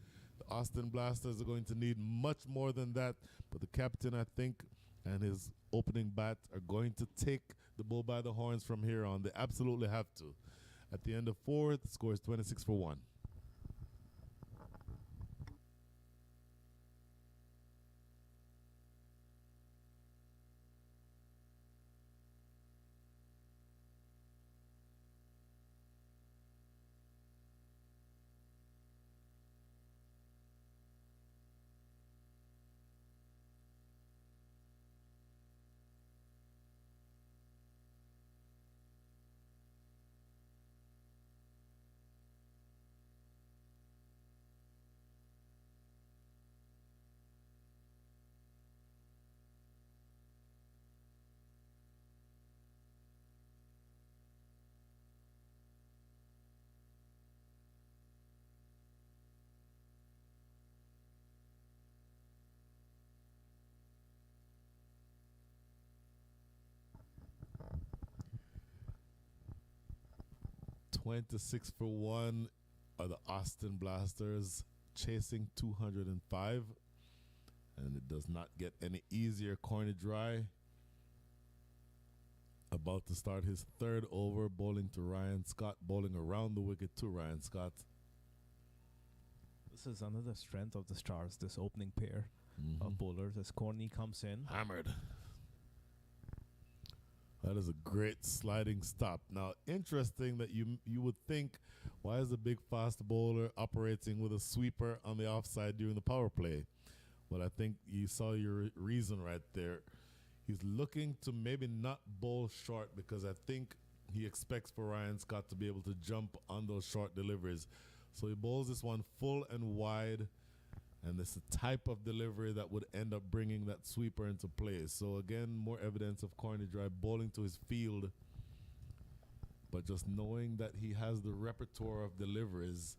The Austin Blasters are going to need much more than that, but the captain, I think, and his opening bat are going to take the bull by the horns from here on. They absolutely have to. At the end of 4, the score is 26 for 1. $26 for 1 are the Austin Blasters, chasing 205, and it does not get any easier. Corny Dry about to start his 3rd over, bowling to Ryan Scott, bowling around the wicket to Ryan Scott. This is another strength of the Stars, this opening pair of bowlers as Corny comes in. Hammered. That is a great sliding stop. Now, interesting that you would think, why is a big fast bowler operating with a sweeper on the offside during the power play? Well, I think you saw your reason right there. He's looking to maybe not bowl short because I think he expects for Ryan Scott to be able to jump on those short deliveries. So he bowls this one full and wide, and it's the type of delivery that would end up bringing that sweeper into play. So again, more evidence of Corny Dry bowling to his field, but just knowing that he has the repertoire of deliveries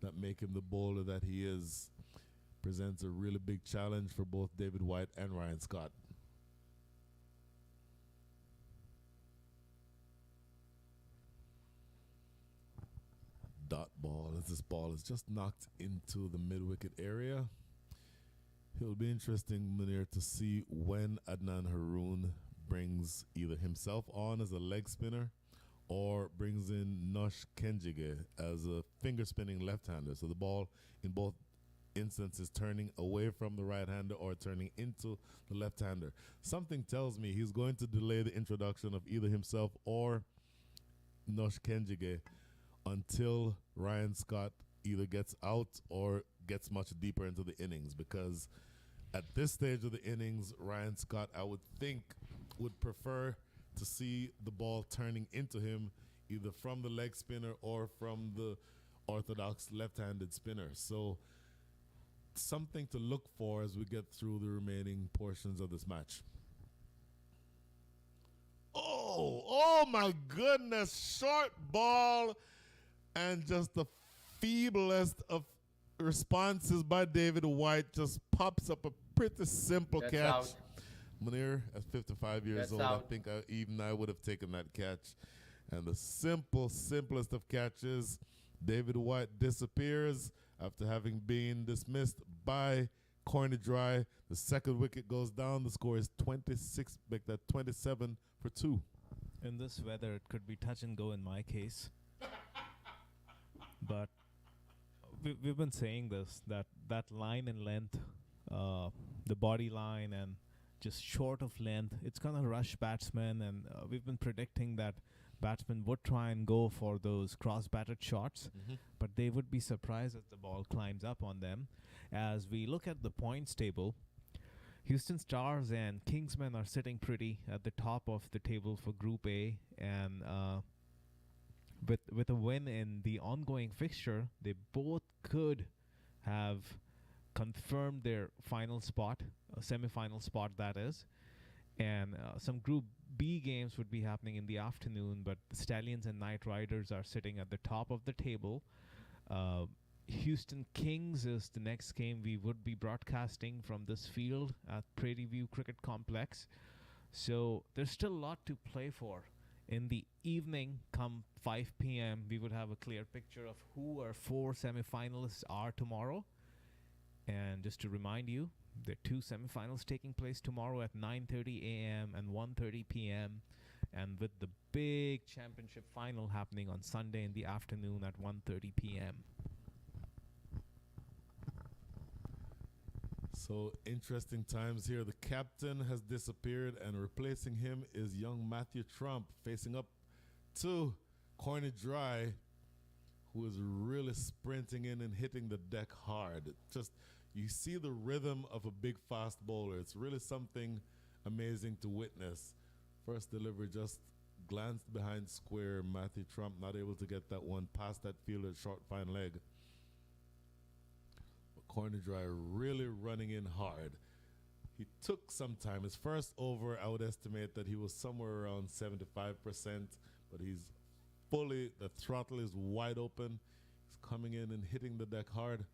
that make him the bowler that he is presents a really big challenge for both David White and Ryan Scott. dot ball as this ball is just knocked into the mid-wicket area. It'll be interesting, Munir, to see when Adnan Haroon brings either himself on as a leg spinner or brings in Nosh Kenjige as a finger spinning left-hander. So the ball in both instances turning away from the right-hander or turning into the left-hander. Something tells me he's going to delay the introduction of either himself or Nosh Kenjige until Ryan Scott either gets out or gets much deeper into the innings, because at this stage of the innings, Ryan Scott, I would think, would prefer to see the ball turning into him either from the leg spinner or from the orthodox left-handed spinner. So something to look for as we get through the remaining portions of this match. Oh my goodness, short ball and just the feeblest of responses by David White, just pops up a pretty simple That's catch. out. Munir, at 55 years That's old, out. I think even I would have taken that catch. And the simplest of catches, David White disappears after having been dismissed by Corny Dry. The second wicket goes down. The score is 26, make that 27 for 2. In this weather, it could be touch and go in my case. But we've been saying this, that line and length, the body line and just short of length, it's going to rush batsmen. And we've been predicting that batsmen would try and go for those cross-batted shots, but they would be surprised as the ball climbs up on them. As we look at the points table, Houston Stars and Kingsmen are sitting pretty at the top of the table for Group A, and with a win in the ongoing fixture, they both could have confirmed their final spot, a semi-final spot that is. And some Group B games would be happening in the afternoon, but the Stallions and Knight Riders are sitting at the top of the table. Houston Kings is the next game we would be broadcasting from this field at Prairie View Cricket Complex. So there's still a lot to play for. In the evening, come 5 p.m., we would have a clear picture of who our 4 semi-finalists are tomorrow. And just to remind you, there are 2 semi-finals taking place tomorrow at 9:30 a.m. and 1:30 p.m. and with the big championship final happening on Sunday in the afternoon at 1:30 p.m. So interesting times here. The captain has disappeared, and replacing him is young Matthew Trump, facing up to Corny Dry, who is really sprinting in and hitting the deck hard. Just, you see the rhythm of a big fast bowler. It's really something amazing to witness. First delivery just glanced behind square. Matthew Trump not able to get that one past that fielder's short fine leg. Corny Dry really running in hard. He took some time. His first over, I would estimate that he was somewhere around 75%, but he's fully, the throttle is wide open. He's coming in and hitting the deck hard.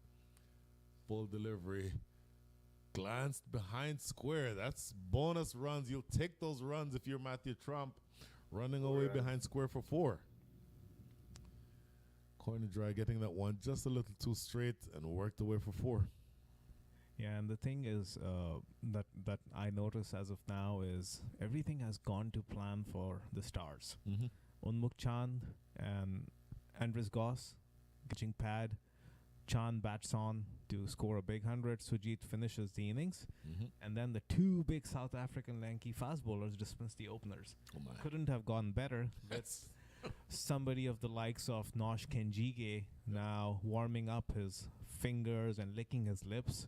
Full delivery. Glanced behind square. That's bonus runs. You'll take those runs if you're Matthew Trump, running away behind square for 4. Corny Dry getting that one just a little too straight and worked away for 4. Yeah, and the thing is that I notice as of now is everything has gone to plan for the Stars. Unmukt Chand and Andries Gous catching pad. Chand bats on to score a big 100. Sujith finishes the innings. And then the 2 big South African lanky fast bowlers dismiss the openers. Oh my. Couldn't have gone better. That's somebody of the likes of Nosh Kenjige now warming up his fingers and licking his lips.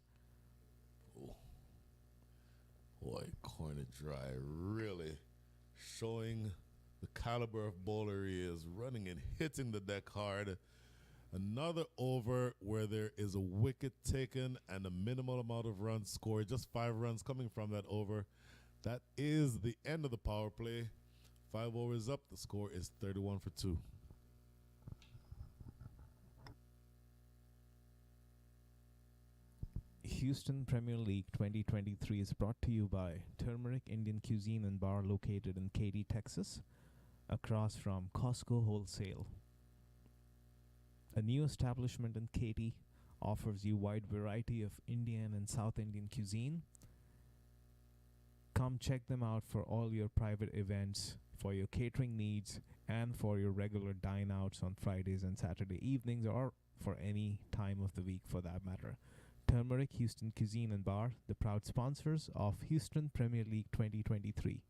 Oh. Boy, Corny Dry really showing the caliber of bowler he is, running and hitting the deck hard. Another over where there is a wicket taken and a minimal amount of runs scored, just 5 runs coming from that over. That is the end of the power play. 5 overs up, the score is 31 for 2. Houston Premier League 2023 is brought to you by Turmeric Indian Cuisine and Bar located in Katy, Texas, across from Costco Wholesale. a new establishment in Katy, offers you wide variety of Indian and South Indian cuisine. Come check them out for all your private events, for your catering needs, and for your regular dine outs on Fridays and Saturday evenings, or for any time of the week for that matter. Turmeric Houston Cuisine and Bar, the proud sponsors of Houston Premier League 2023.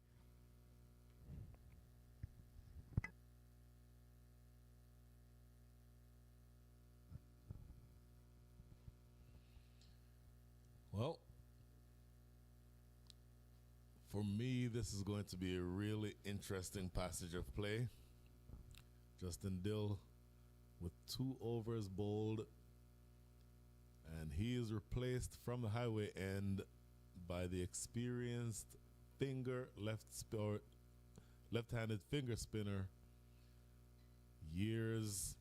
Well, for me, this is going to be a really interesting passage of play. Justin Dill with 2 overs bowled, and he is replaced from the highway end by the experienced left-handed finger spinner, years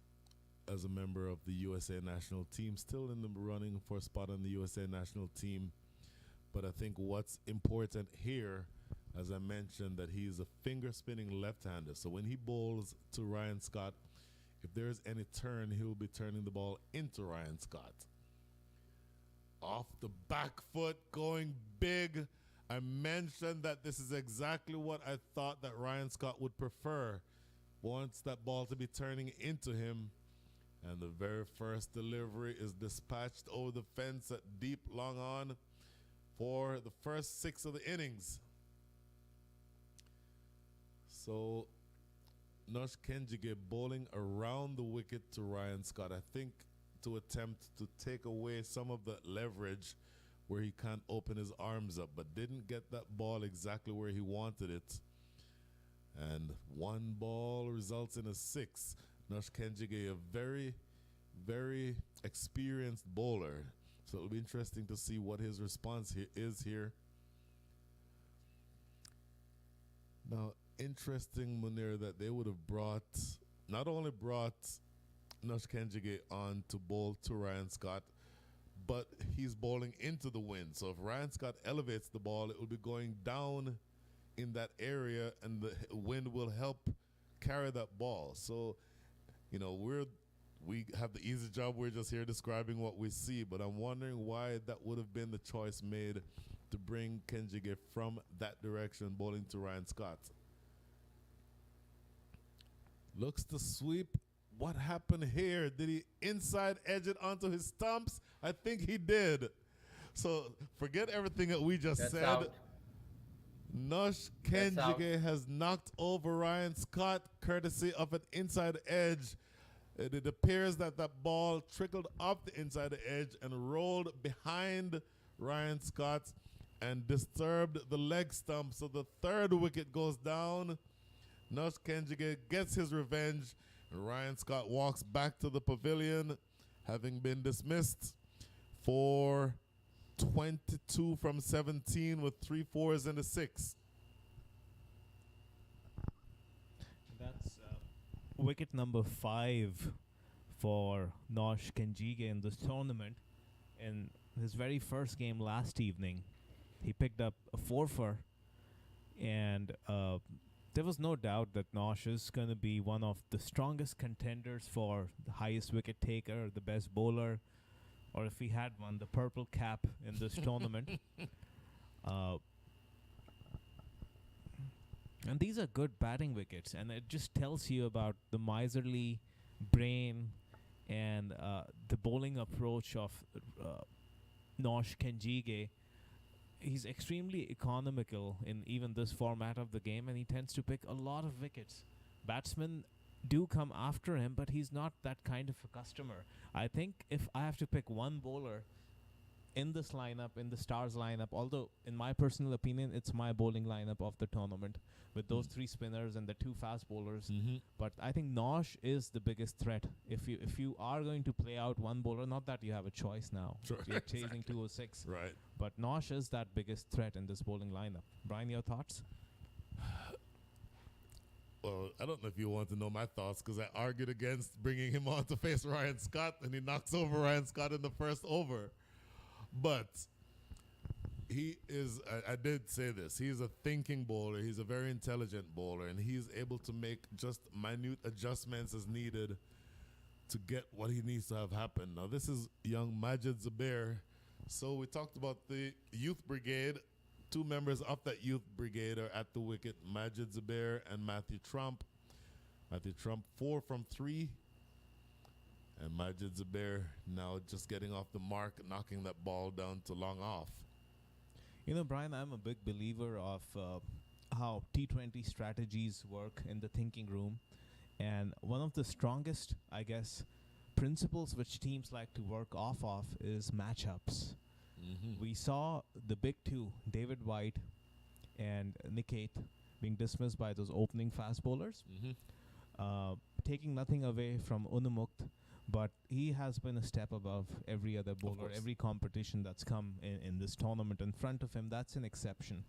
as a member of the USA national team, still in the running for a spot on the USA national team. But I think what's important here, as I mentioned, that he's a finger spinning left-hander. So when he bowls to Ryan Scott, if there's any turn, he'll be turning the ball into Ryan Scott. Off the back foot, going big. I mentioned that this is exactly what I thought that Ryan Scott would prefer. Wants that ball to be turning into him. And the very first delivery is dispatched over the fence at deep long on for the first 6 of the innings. So Nosh Kenjige bowling around the wicket to Ryan Scott, I think to attempt to take away some of the leverage where he can't open his arms up, but didn't get that ball exactly where he wanted it. And 1 ball results in a 6. Nosh Kenjige, a very, very experienced bowler. So it'll be interesting to see what his response is here. Now, interesting, Munir, that they would have not only brought Nosh Kenjige on to bowl to Ryan Scott, but he's bowling into the wind. So if Ryan Scott elevates the ball, it will be going down in that area, and the wind will help carry that ball. So, we have the easy job. We're just here describing what we see, but I'm wondering why that would have been the choice made to bring Kenjige from that direction, bowling to Ryan Scott. Looks to sweep. What happened here? Did he inside edge it onto his stumps? I think he did. So forget everything that we just That's said. out. Nosh Kenjige has knocked over Ryan Scott courtesy of an inside edge. It appears that ball trickled up the inside edge and rolled behind Ryan Scott and disturbed the leg stump. So the 3rd wicket goes down. Nosh Kenjige gets his revenge, and Ryan Scott walks back to the pavilion, having been dismissed for 22 from 17 with 3 fours and a 6. That's wicket number 5 for Nosh Kenjige in this tournament. In his very first game last evening, he picked up a 4-for, and there was no doubt that Nosh is going to be one of the strongest contenders for the highest wicket taker, the best bowler, or if he had one, the purple cap in this tournament. And these are good batting wickets, and it just tells you about the miserly brain and the bowling approach of Nosh Kenjige. He's extremely economical in even this format of the game, and he tends to pick a lot of wickets. Batsmen do come after him, but he's not that kind of a customer. I think if I have to pick one bowler in this lineup, in the Stars lineup, although in my personal opinion, it's my bowling lineup of the tournament with those 3 spinners and the 2 fast bowlers. But I think Nosh is the biggest threat. If you are going to play out one bowler, not that you have a choice now. Sure. You're chasing 206. Right. But Nosh is that biggest threat in this bowling lineup. Brian, your thoughts? Well, I don't know if you want to know my thoughts, because I argued against bringing him on to face Ryan Scott, and he knocks over Ryan Scott in the first over. But he is, I did say this, he's a thinking bowler, he's a very intelligent bowler, and he's able to make just minute adjustments as needed to get what he needs to have happen. Now, this is young Majid Zubair. So we talked about the youth brigade. Two members of that youth brigade are at the wicket, Majid Zubair and Matthew Trump. Matthew Trump 4 from 3. And Majid Zubair now just getting off the mark, knocking that ball down to long off. You know, Brian, I'm a big believer of how T20 strategies work in the thinking room. And one of the strongest, I guess, principles which teams like to work off of is matchups. We saw the big two, David White and Niket, being dismissed by those opening fast bowlers. Taking nothing away from Unmukt, but he has been a step above every other bowler, every competition that's come in this tournament in front of him. That's an exception.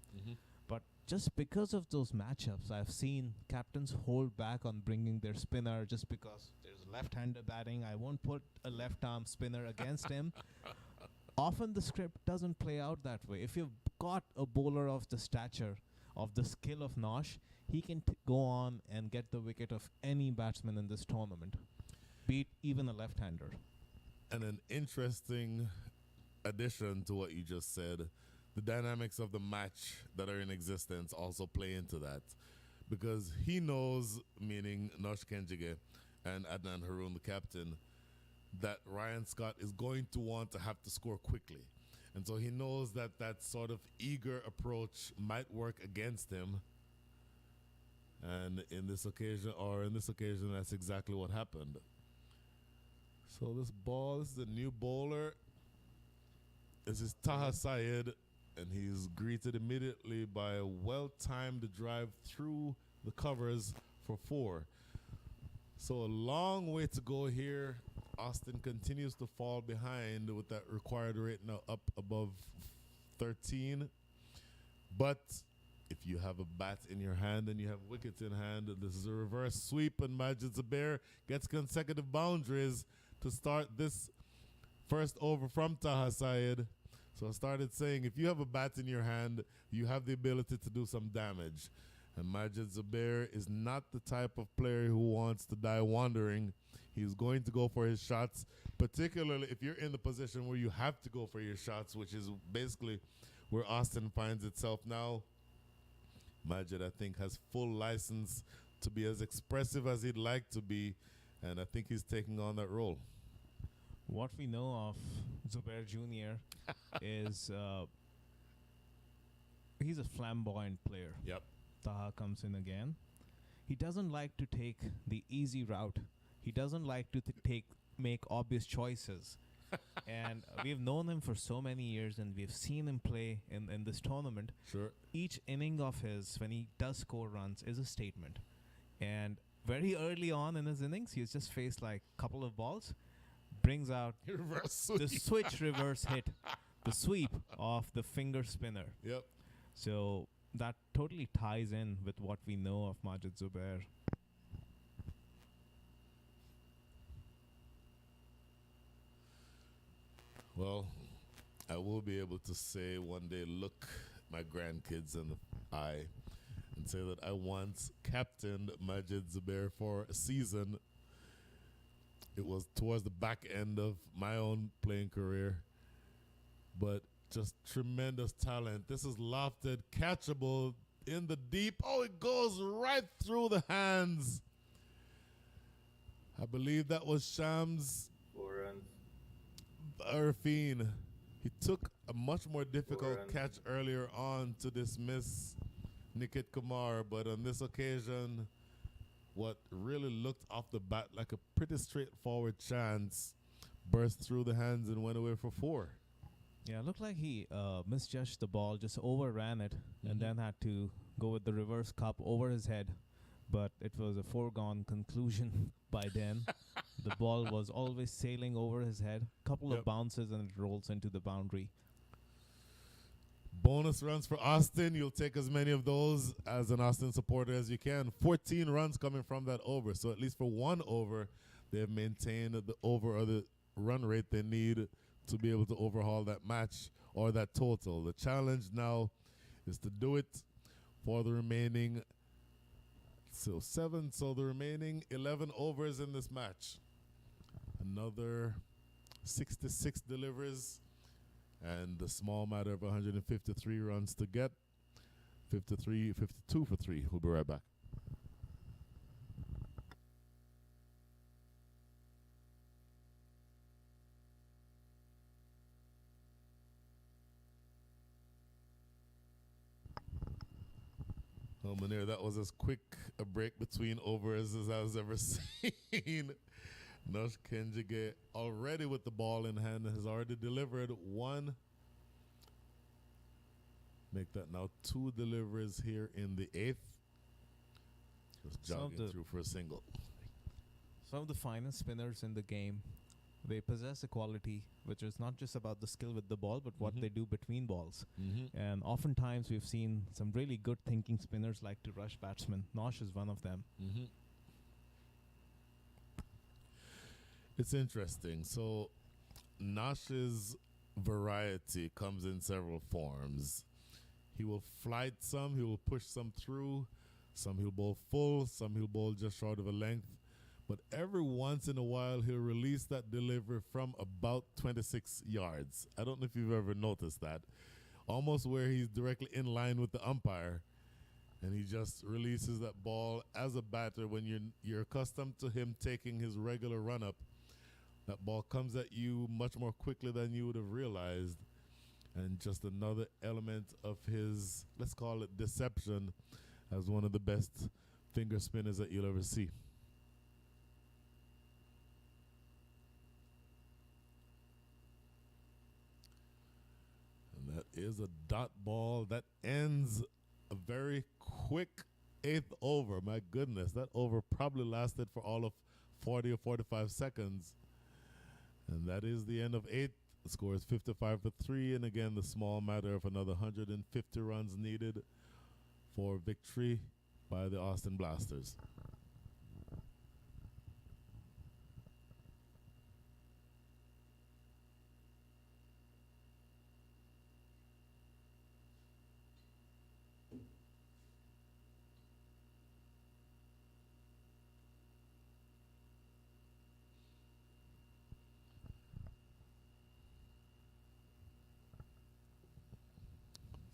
But just because of those matchups, I've seen captains hold back on bringing their spinner just because there's a left-hander batting. I won't put a left-arm spinner against him. Often the script doesn't play out that way. If you've got a bowler of the stature, of the skill of Nosh, he can go on and get the wicket of any batsman in this tournament, be it even a left-hander. And an interesting addition to what you just said, the dynamics of the match that are in existence also play into that. Because he knows, meaning Nosh Kenjige and Adnan Haroon, the captain, that Ryan Scott is going to want to have to score quickly. And so he knows that that sort of eager approach might work against him. And in this occasion, that's exactly what happened. So this is a new bowler. This is Taha Syed, and he's greeted immediately by a well-timed drive through the covers for 4. So a long way to go here. Austin continues to fall behind with that required rate now up above 13. But if you have a bat in your hand and you have wickets in hand, this is a reverse sweep, and Majid Zubair gets consecutive boundaries to start this first over from Taha Syed. So I started saying, if you have a bat in your hand, you have the ability to do some damage. And Majid Zubair is not the type of player who wants to die wandering. He's going to go for his shots, particularly if you're in the position where you have to go for your shots, which is basically where Austin finds itself now. Majid, I think, has full license to be as expressive as he'd like to be, and I think he's taking on that role. What we know of Zubair Jr. is he's a flamboyant player. Yep. Taha comes in again. He doesn't like to take the easy route. He doesn't like to make obvious choices. And we've known him for so many years, and we've seen him play in this tournament. Sure. Each inning of his, when he does score runs, is a statement. And very early on in his innings, he's just faced like a couple of balls, brings out the switch reverse hit, the sweep of the finger spinner. Yep. So that totally ties in with what we know of Majid Zubair. Well, I will be able to say one day, look my grandkids in the eye and say that I once captained Majid Zubair for a season. It was towards the back end of my own playing career, but just tremendous talent. This is lofted, catchable in the deep. Oh, it goes right through the hands. I believe that was Shams 4 runs. Arfin. He took a much more difficult catch earlier on to dismiss Niket Kumar, but on this occasion, what really looked off the bat like a pretty straightforward chance burst through the hands and went away for 4. Yeah, it looked like he misjudged the ball, just overran it, and then had to go with the reverse cup over his head. But it was a foregone conclusion by then. The ball was always sailing over his head. Couple of bounces and it rolls into the boundary. Bonus runs for Austin. You'll take as many of those as an Austin supporter as you can. 14 runs coming from that over. So at least for one over, they have maintained the over or the run rate they need to be able to overhaul that match or that total. The challenge now is to do it for the remaining the remaining 11 overs in this match. Another 66 deliveries, and the small matter of 153 runs to get. 52 for 3. We'll be right back. Oh, Munir, that was as quick a break between overs as I was ever seen. Nosh Kenjige already with the ball in hand has already delivered one. Make that now 2 deliveries here in the 8th. Just jogging through for a single. Some of the finest spinners in the game, they possess a quality which is not just about the skill with the ball, but what they do between balls. And oftentimes we've seen some really good thinking spinners like to rush batsmen. Nosh is one of them. It's interesting. So Nosh's variety comes in several forms. He will flight some, he will push some through, some he'll bowl full, some he'll bowl just short of a length. But every once in a while, he'll release that delivery from about 26 yards. I don't know if you've ever noticed that. Almost where he's directly in line with the umpire. And he just releases that ball as a batter. When you're accustomed to him taking his regular run-up, that ball comes at you much more quickly than you would have realized. And just another element of his, let's call it deception, as one of the best finger spinners that you'll ever see. And that is a dot ball that ends a very quick 8th over. My goodness, that over probably lasted for all of 40 or 45 seconds. And that is the end of 8th. The score is 55 for 3, and again, the small matter of another 150 runs needed for victory by the Austin Blasters.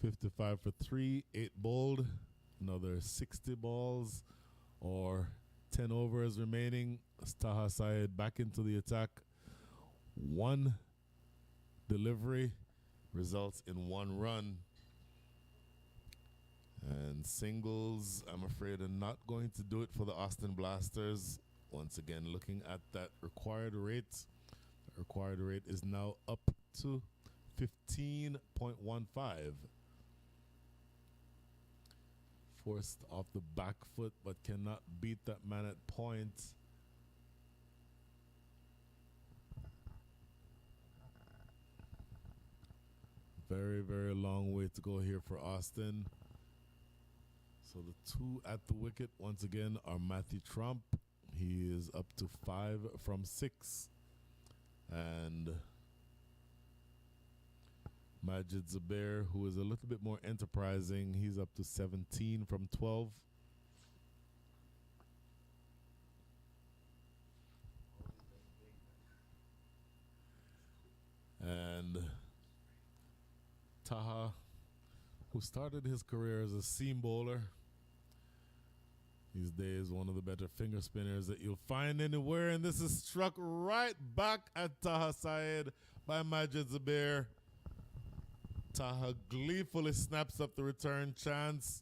$55 for 3, 8 bowled, another 60 balls or 10 overs remaining. Taha Syed back into the attack. 1 delivery results in 1 run. And singles, I'm afraid, are not going to do it for the Austin Blasters. Once again, looking at that required rate. The required rate is now up to 15.15. Forced off the back foot, but cannot beat that man at point. Very, very long way to go here for Austin. So the 2 at the wicket once again are Matthew Trump. He is up to 5 from 6. And Majid Zubair, who is a little bit more enterprising, he's up to 17 from 12. And Taha, who started his career as a seam bowler, these days one of the better finger spinners that you'll find anywhere, and this is struck right back at Taha Syed by Majid Zubair. Taha gleefully snaps up the return chance,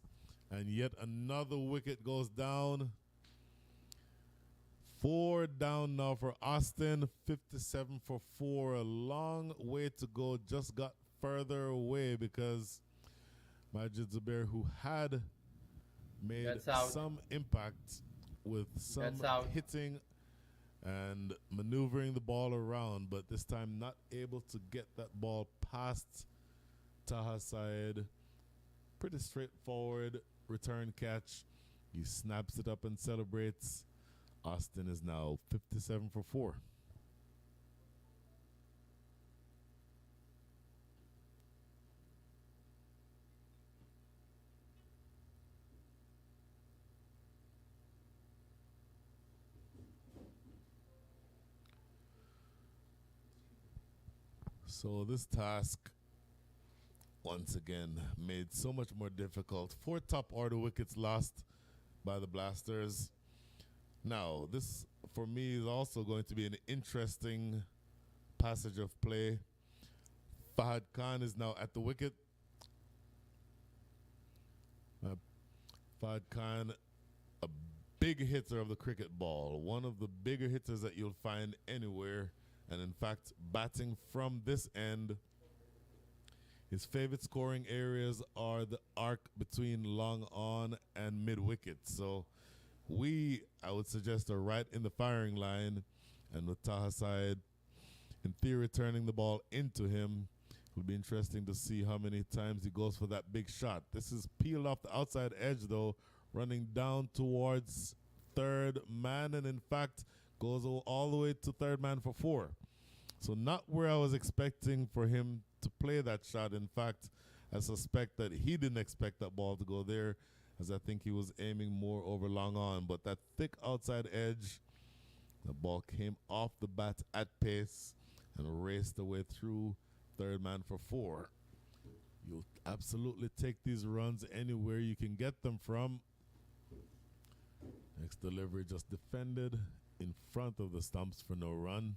and yet another wicket goes down. 4 down now for Austin, 57 for 4. A long way to go, just got further away because Majid Zubair, who had made some impact with some hitting and maneuvering the ball around, but this time not able to get that ball past Taha Syed. Pretty straightforward return catch. He snaps it up and celebrates. Austin is now 57 for 4. So this task, once again, made so much more difficult. 4 top order wickets lost by the Blasters. Now, this for me is also going to be an interesting passage of play. Fahad Khan is now at the wicket. Fahad Khan, a big hitter of the cricket ball, one of the bigger hitters that you'll find anywhere. And in fact, batting from this end, his favorite scoring areas are the arc between long on and mid wicket. So I would suggest, are right in the firing line. And with Taha side, in theory, turning the ball into him, it would be interesting to see how many times he goes for that big shot. This is peeled off the outside edge, though, running down towards third man, and in fact, goes all the way to third man for 4. So not where I was expecting for him to play that shot. In fact, I suspect that he didn't expect that ball to go there, as I think he was aiming more over long on. But that thick outside edge, the ball came off the bat at pace and raced away through third man for 4. You'll absolutely take these runs anywhere you can get them from. Next delivery just defended in front of the stumps for no run.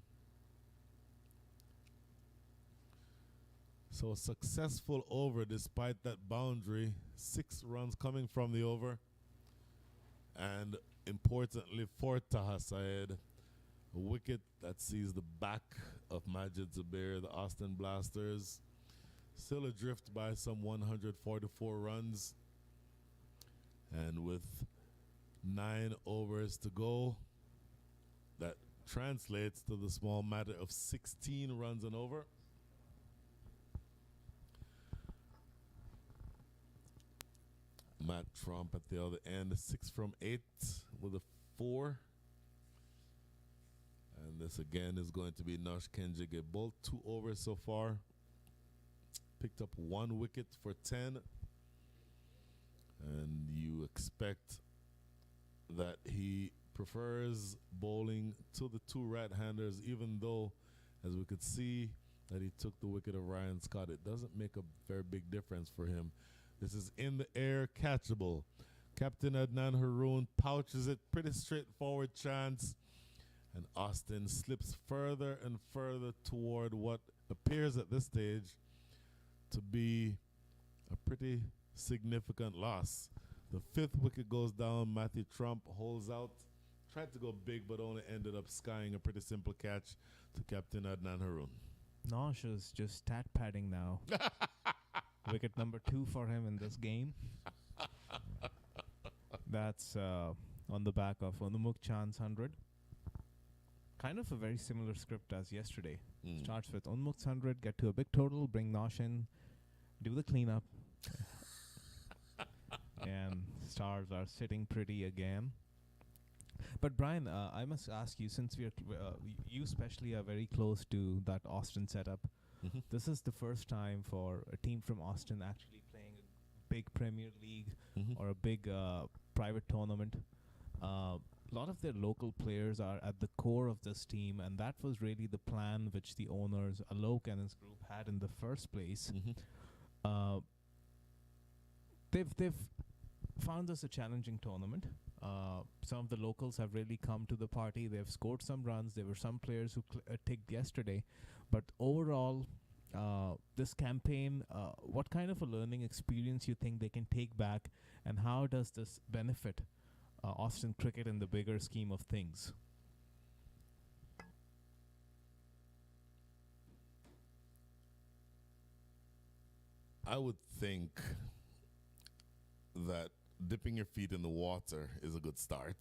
So a successful over despite that boundary. 6 runs coming from the over. And importantly for Taha Syed, a wicket that sees the back of Majid Zubair, the Austin Blasters, still adrift by some 144 runs. And with 9 overs to go, that translates to the small matter of 16 runs and over. Matt Trump at the other end, 6 from 8 with a 4. And this again is going to be Nosh Kenjige. Both 2 overs so far. Picked up 1 wicket for 10. And you expect that he prefers bowling to the 2 right-handers, even though, as we could see, that he took the wicket of Ryan Scott. It doesn't make a very big difference for him. This is in the air, catchable. Captain Adnan Haroon pouches it, pretty straightforward chance. And Austin slips further and further toward what appears at this stage to be a pretty significant loss. The 5th wicket goes down. Matthew Trump holds out. Tried to go big, but only ended up skying a pretty simple catch to Captain Adnan Haroon. Nosh is just stat padding now. Wicket number 2 for him in this game. That's on the back of Unmukt Chand's 100. Kind of a very similar script as yesterday. Starts with Unmukt's 100, get to a big total, bring Nosh in, do the cleanup. And stars are sitting pretty again. But Brian, I must ask you, since you especially are very close to that Austin setup, this is the first time for a team from Austin actually playing a big Premier League or a big private tournament. A lot of their local players are at the core of this team, and that was really the plan which the owners, Alok and his group, had in the first place. They've found this a challenging tournament. Some of the locals have really come to the party. They've scored some runs. There were some players who ticked yesterday. But overall, this campaign, what kind of a learning experience you think they can take back, and how does this benefit Austin cricket in the bigger scheme of things? I would think that dipping your feet in the water is a good start.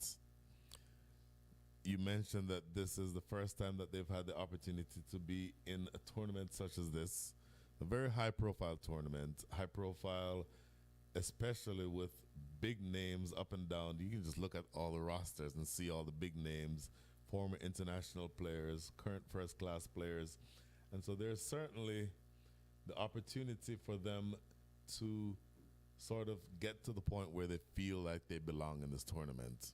You mentioned that this is the first time that they've had the opportunity to be in a tournament such as this, a very high-profile tournament, high-profile, especially with big names up and down. You can just look at all the rosters and see all the big names, former international players, current first-class players. And so there's certainly the opportunity for them to sort of get to the point where they feel like they belong in this tournament.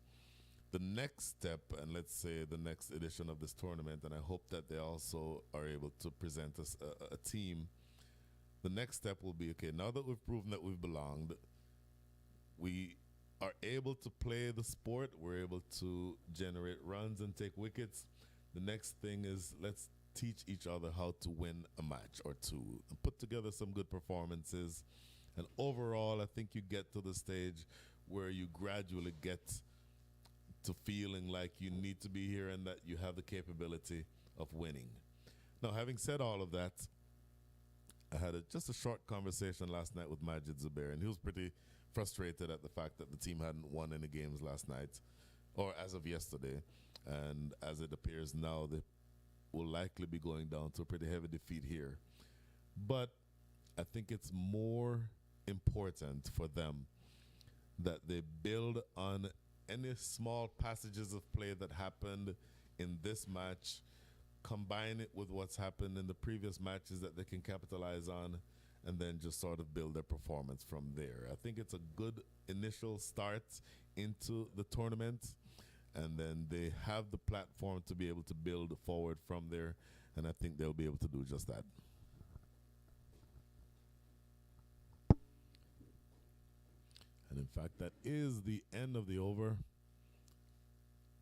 the next step, and let's say the next edition of this tournament, and I hope that they also are able to present us a team. The next step will be, okay, now that we've proven that we've belonged, we are able to play the sport, we're able to generate runs and take wickets. The next thing is, let's teach each other how to win a match or two and put together some good performances. And overall, I think you get to the stage where you gradually get to feeling like you need to be here and that you have the capability of winning. Now, having said all of that, I had just a short conversation last night with Majid Zubair, and he was pretty frustrated at the fact that the team hadn't won any games last night, or as of yesterday. And as it appears now, they will likely be going down to a pretty heavy defeat here. But I think it's more important for them that they build on any small passages of play that happened in this match, combine it with what's happened in the previous matches that they can capitalize on, and then just sort of build their performance from there. I think it's a good initial start into the tournament, and then they have the platform to be able to build forward from there, and I think they'll be able to do just that. And in fact, that is the end of the over.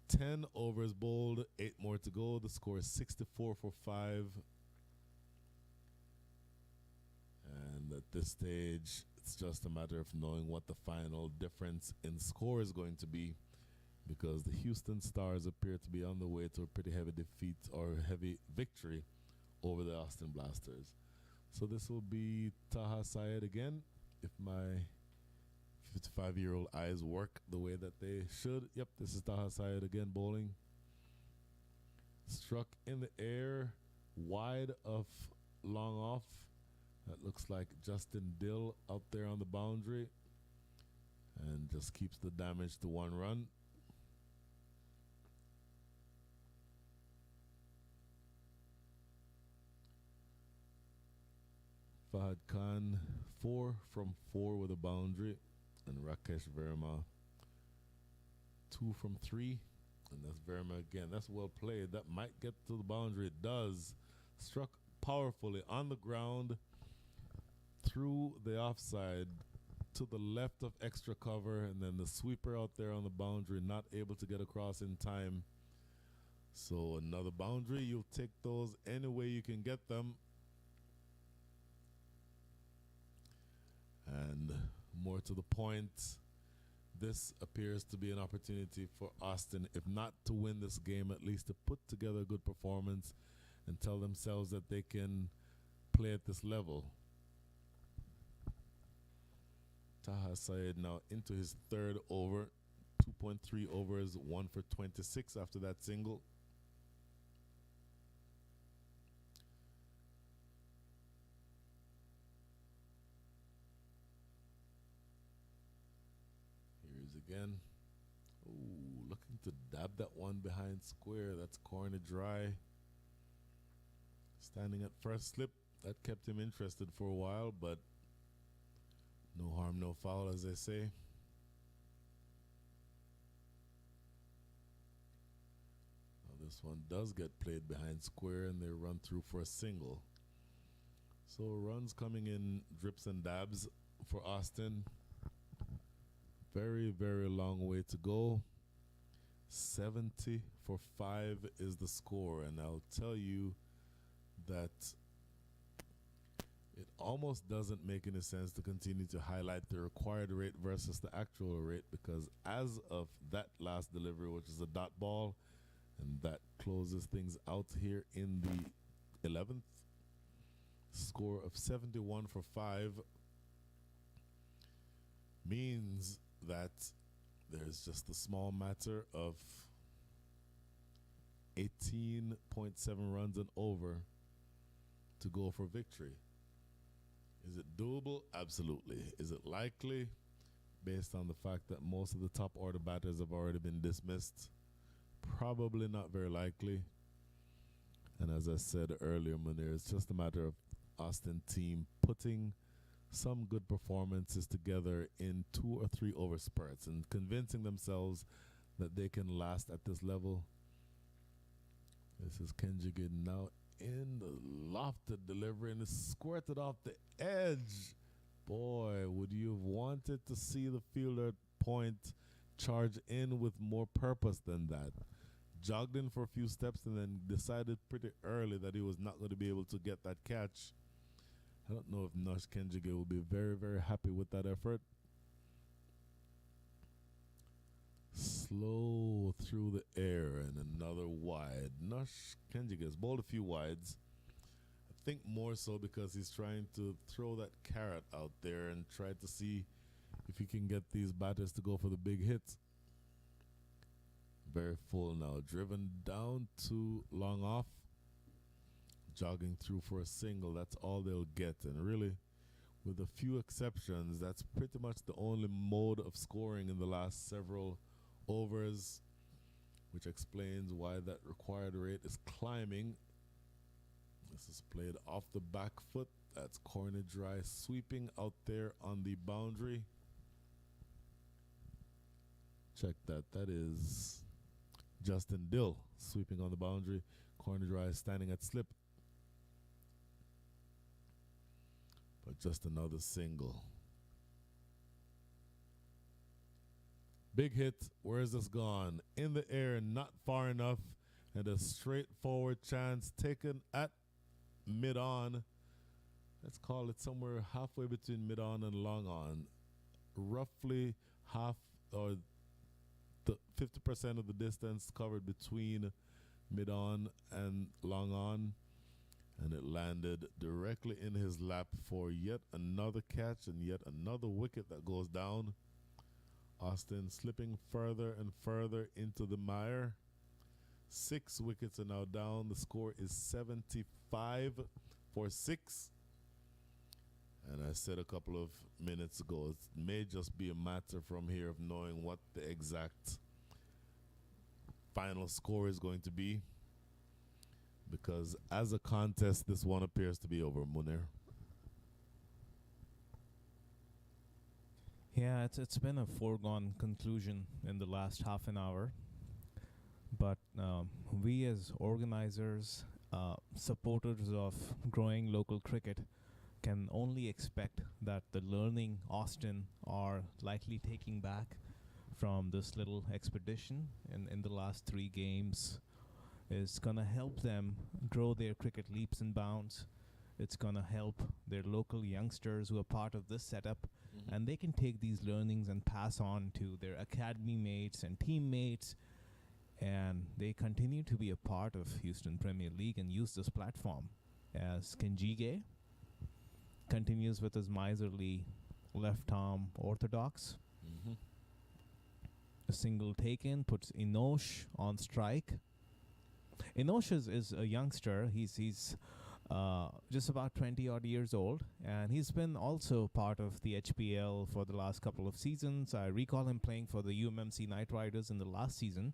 10 overs bowled, 8 more to go. The score is 64 for 5. And at this stage, it's just a matter of knowing what the final difference in score is going to be, because the Houston Stars appear to be on the way to a pretty heavy defeat or heavy victory over the Austin Blasters. So this will be Taha Syed again, if my 55-year-old eyes work the way that they should. Yep, this is Taha Syed again bowling. Struck in the air, wide of long off. That looks like Justin Dill out there on the boundary, and just keeps the damage to 1 run. Fahad Khan 4 from 4 with a boundary, and Rakesh Verma 2 from 3, and that's Verma again. That's well played. That might get to the boundary. It does. Struck powerfully on the ground through the offside to the left of extra cover, and then the sweeper out there on the boundary not able to get across in time. So another boundary. You'll take those any way you can get them. And more to the point, this appears to be an opportunity for Austin, if not to win this game, at least to put together a good performance and tell themselves that they can play at this level. Taha Syed now into his 3rd over, 2.3 overs, 1 for 26 after that single. Again. Ooh, looking to dab that one behind square. That's corner dry. Standing at first slip. That kept him interested for a while, but no harm, no foul, as they say. Now this one does get played behind square, and they run through for a single. So runs coming in drips and dabs for Austin. Very, very long way to go. 70 for 5 is the score, and I'll tell you that it almost doesn't make any sense to continue to highlight the required rate versus the actual rate, because as of that last delivery, which is a dot ball, and that closes things out here in the 11th, score of 71 for 5 means that there's just a small matter of 18.7 runs and over to go for victory. Is it doable? Absolutely. Is it likely? Based on the fact that most of the top order batters have already been dismissed, probably not very likely. And as I said earlier, Munir, it's just a matter of Austin team putting some good performances together in 2 or 3 over spurts and convincing themselves that they can last at this level. This is Kenjige now in the lofted delivery and it's squirted off the edge. Boy, would you have wanted to see the fielder point charge in with more purpose than that? Jogged in for a few steps and then decided pretty early that he was not going to be able to get that catch. I don't know if Nosh Kenjige will be very, very happy with that effort. Slow through the air and another wide. Nosh Kenjige has bowled a few wides. I think more so because he's trying to throw that carrot out there and try to see if he can get these batters to go for the big hits. Very full now. Driven down to long off. Jogging through for a single. That's all they'll get. And really, with a few exceptions, that's pretty much the only mode of scoring in the last several overs, which explains why that required rate is climbing. This is played off the back foot. That's corner dry, sweeping out there on the boundary. Check that. That is Justin Dill sweeping on the boundary. Corner dry standing at slip. But just another single. Big hit. Where is this gone? In the air, not far enough. And a straightforward chance taken at mid-on. Let's call it somewhere halfway between mid-on and long-on. Roughly half or the 50% of the distance covered between mid-on and long-on. And it landed directly in his lap for yet another catch and yet another wicket that goes down. Austin slipping further and further into the mire. 6 wickets are now down. The score is 75 for 6. And I said a couple of minutes ago, it may just be a matter from here of knowing what the exact final score is going to be. Because as a contest, this one appears to be over, Munir. Yeah, it's been a foregone conclusion in the last half an hour. But we as organizers, supporters of growing local cricket, can only expect that the learning Austin are likely taking back from this little expedition in the last 3 games is going to help them grow their cricket leaps and bounds. It's going to help their local youngsters who are part of this setup, and they can take these learnings and pass on to their academy mates and teammates, and they continue to be a part of Houston Premier League and use this platform. As Kenjige continues with his miserly left-arm orthodox. A single taken puts Inosh on strike. Inosh is a youngster. He's just about 20 odd years old, and he's been also part of the HPL for the last couple of seasons. I recall him playing for the UMMC Knight Riders in the last season.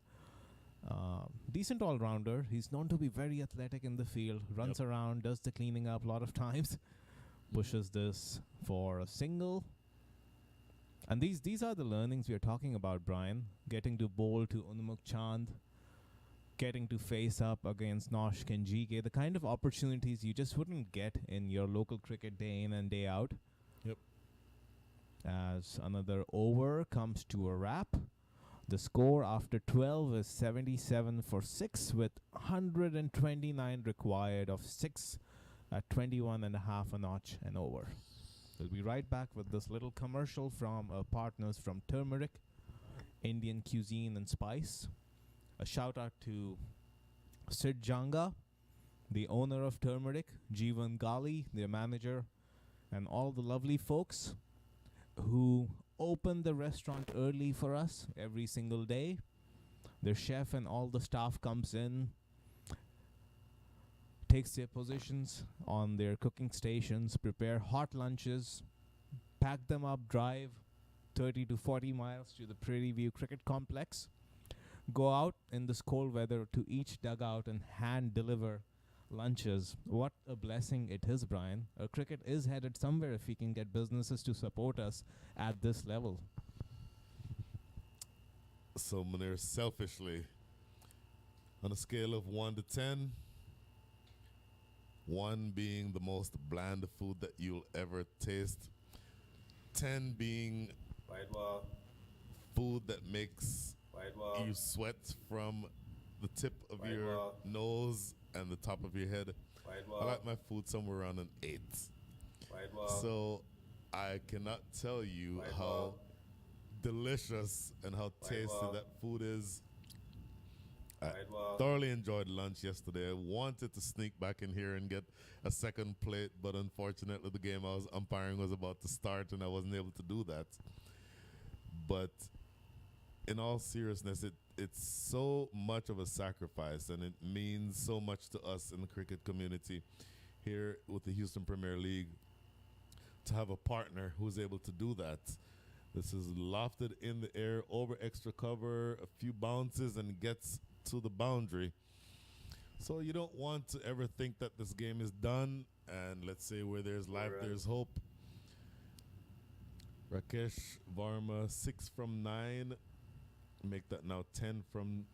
Decent all-rounder. He's known to be very athletic in the field, runs around, does the cleaning up a lot of times, pushes this for a single. And these are the learnings we are talking about, Brian. Getting to bowl to Unmukt Chand, getting to face up against Nosh Kenjige, the kind of opportunities you just wouldn't get in your local cricket day in and day out. Yep. As another over comes to a wrap. The score after 12 is 77 for 6 with 129 required of 6 at 21 and a half a notch and over. We'll be right back with this little commercial from our partners from Turmeric, Indian Cuisine and Spice. A shout out to Sid Janga, the owner of Turmeric, Jeevan Gali, their manager, and all the lovely folks who open the restaurant early for us every single day. Their chef and all the staff comes in, takes their positions on their cooking stations, prepare hot lunches, pack them up, drive 30 to 40 miles to the Prairie View Cricket Complex, go out in this cold weather to each dugout and hand deliver lunches. What a blessing it is, Brian. Our cricket is headed somewhere if we can get businesses to support us at this level. So, Munir, selfishly, on a scale of 1 to 10, 1 being the most bland food that you'll ever taste, 10 being White wall. food that makes White wall. you sweat from the tip of White your wall. nose and the top of your head. White I wall. like my food somewhere around an 8. White wall. So I cannot tell you White how wall. delicious and how White tasty wall. that food is. I White wall. thoroughly enjoyed lunch yesterday. I wanted to sneak back in here and get a second plate, but unfortunately the game I was umpiring was about to start and I wasn't able to do that. But in all seriousness, it's so much of a sacrifice and it means so much to us in the cricket community here with the Houston Premier League to have a partner who's able to do that. This is lofted in the air over extra cover, a few bounces, and gets to the boundary. So you don't want to ever think that this game is done. And let's say where there's life, Alright. there's hope. Rakesh Varma, 6 from 9. Make that now 10 from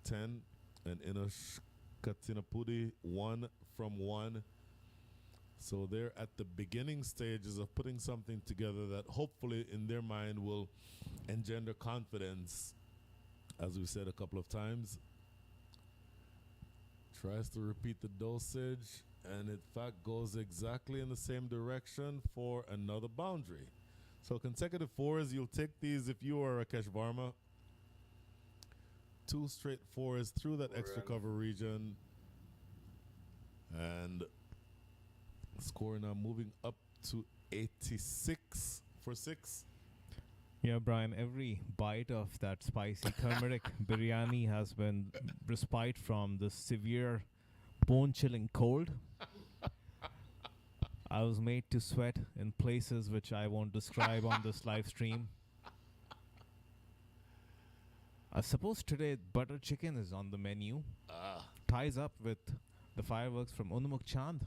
10. And Inosh Katinapudi, 1 from 1. So they're at the beginning stages of putting something together that hopefully in their mind will engender confidence, as we said a couple of times. Tries to repeat the dosage and in fact goes exactly in the same direction for another boundary. So consecutive 4s, you'll take these if you are Rakesh Varma. 2 straight 4s through that 4 extra runs. cover region. And score now moving up to 86 for 6. Yeah, Brian, every bite of that spicy turmeric biryani has been respite from the severe bone-chilling cold. I was made to sweat in places which I won't describe on this live stream. I suppose today butter chicken is on the menu. Ties up with the fireworks from Unmukt Chand.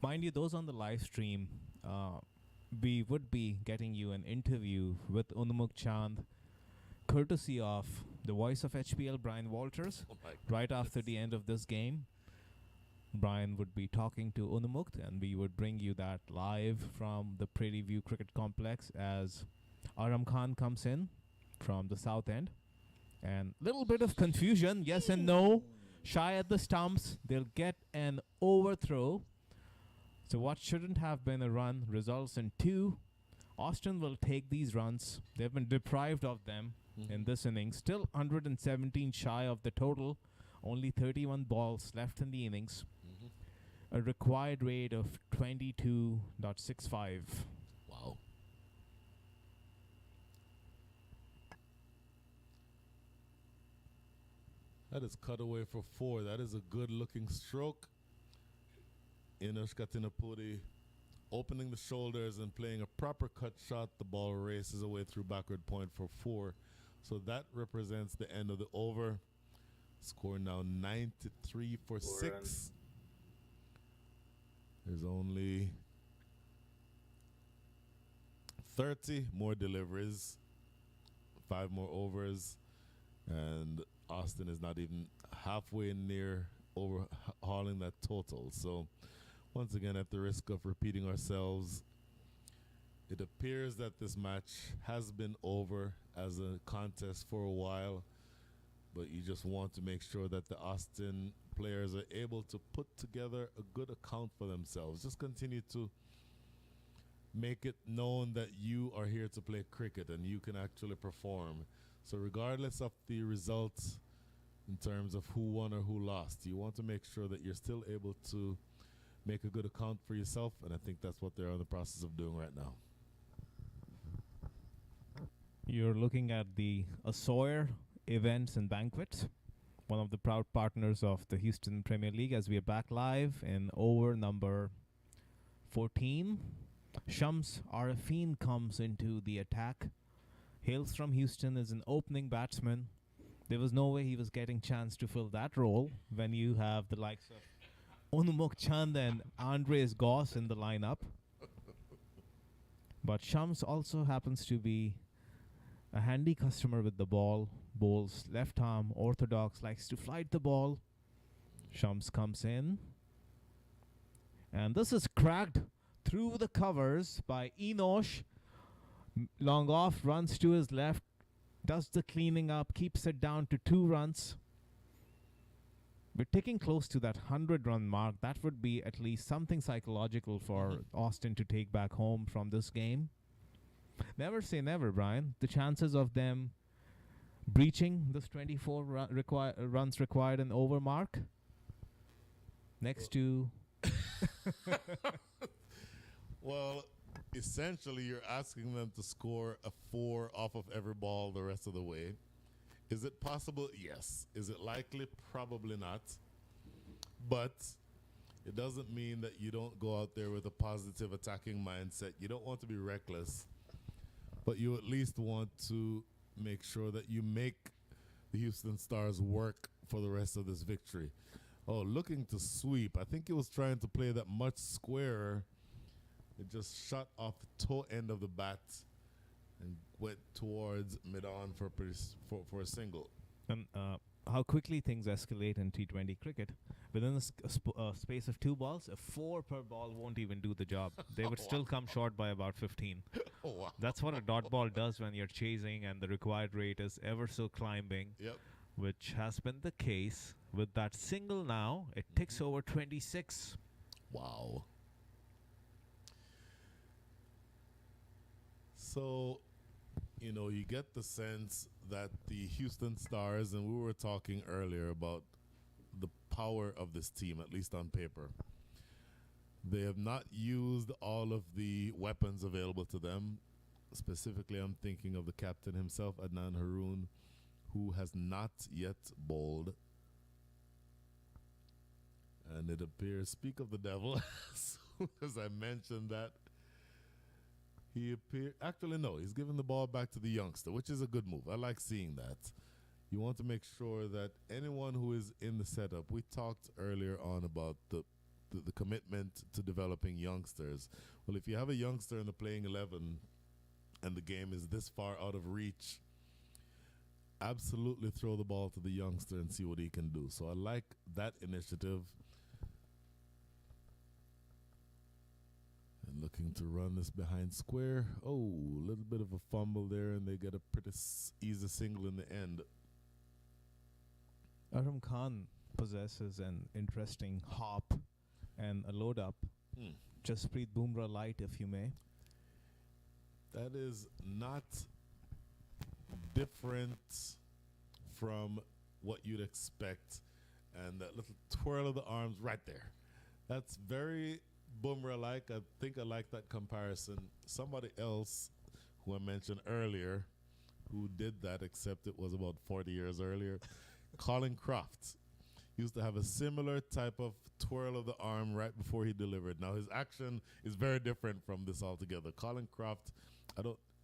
Mind you, those on the live stream, we would be getting you an interview with Unmukt Chand, courtesy of the voice of HPL, Brian Walters. Oh my Right after the end of this game, Brian would be talking to Unmukt, and we would bring you that live from the Prairie View Cricket Complex as Aram Khan comes in from the south end. And little bit of confusion, yes and no. Shy at the stumps, they'll get an overthrow. So what shouldn't have been a run results in 2. Austin will take these runs. They've been deprived of them in this innings. Still 117 shy of the total. Only 31 balls left in the innings. A required rate of 22.65. Wow. That is cut away for 4. That is a good looking stroke. Inosh Katinapudi opening the shoulders and playing a proper cut shot. The ball races away through backward point for 4. So that represents the end of the over. Score now 93 for 4 6. runs. There's only 30 more deliveries, 5 more overs, and Austin is not even halfway near overhauling that total. So once again, at the risk of repeating ourselves, it appears that this match has been over as a contest for a while, but you just want to make sure that the Austin players are able to put together a good account for themselves. Just continue to make it known that you are here to play cricket and you can actually perform. So regardless of the results in terms of who won or who lost, you want to make sure that you're still able to make a good account for yourself, and I think that's what they're in the process of doing right now. You're looking at the Sawyer Events and Banquets, one of the proud partners of the Houston Premier League, as we are back live in over number 14. Shams Arifin comes into the attack. Hails from Houston, is an opening batsman. There was no way he was getting chance to fill that role when you have the likes of Unmukt Chand and Andries Gous in the lineup. But Shams also happens to be A handy customer with the ball. Bowls left arm. Orthodox likes to flight the ball. Shams comes in. And this is cracked through the covers by Enosh. Long off, runs to his left. Does the cleaning up. Keeps it down to 2 runs. We're ticking close to that 100-run mark. That would be at least something psychological for Austin to take back home from this game. Never say never, Brian. The chances of them breaching this 24 runs required and over mark next to... Well, essentially, you're asking them to score a 4 off of every ball the rest of the way. Is it possible? Yes. Is it likely? Probably not. But it doesn't mean that you don't go out there with a positive attacking mindset. You don't want to be reckless, but you at least want to make sure that you make the Houston Stars work for the rest of this victory. Oh, looking to sweep. I think he was trying to play that much squarer. It just shot off the toe end of the bat and went towards mid-on for a single. And how quickly things escalate in T20 cricket. Within a space of 2 balls, a 4 per ball won't even do the job. They would still come short by about 15. Oh, wow. That's what a dot ball does when you're chasing and the required rate is ever so climbing, Yep. which has been the case. With that single now, it ticks over 26. Wow. So, you get the sense that the Houston Stars, and we were talking earlier about the power of this team, at least on paper. They have not used all of the weapons available to them. Specifically, I'm thinking of the captain himself, Adnan Haroon, who has not yet bowled. And it appears, speak of the devil, as soon as I mentioned that, he appeared, actually no, he's giving the ball back to the youngster, which is a good move. I like seeing that. You want to make sure that anyone who is in the setup, we talked earlier on about the commitment to developing youngsters. Well, if you have a youngster in the playing 11 and the game is this far out of reach, absolutely throw the ball to the youngster and see what he can do. So I like that initiative. And looking to run this behind square. Oh, a little bit of a fumble there, and they get a pretty easy single in the end. Aram Khan possesses an interesting hop and a load up. Jasprit Bumrah light, if you may. That is not different from what you'd expect. And that little twirl of the arms right there. That's very Bumrah-like. I think I like that comparison. Somebody else who I mentioned earlier who did that, except it was about 40 years earlier, Colin Croft used to have a similar type of twirl of the arm right before he delivered. Now his action is very different from this altogether. Colin Croft,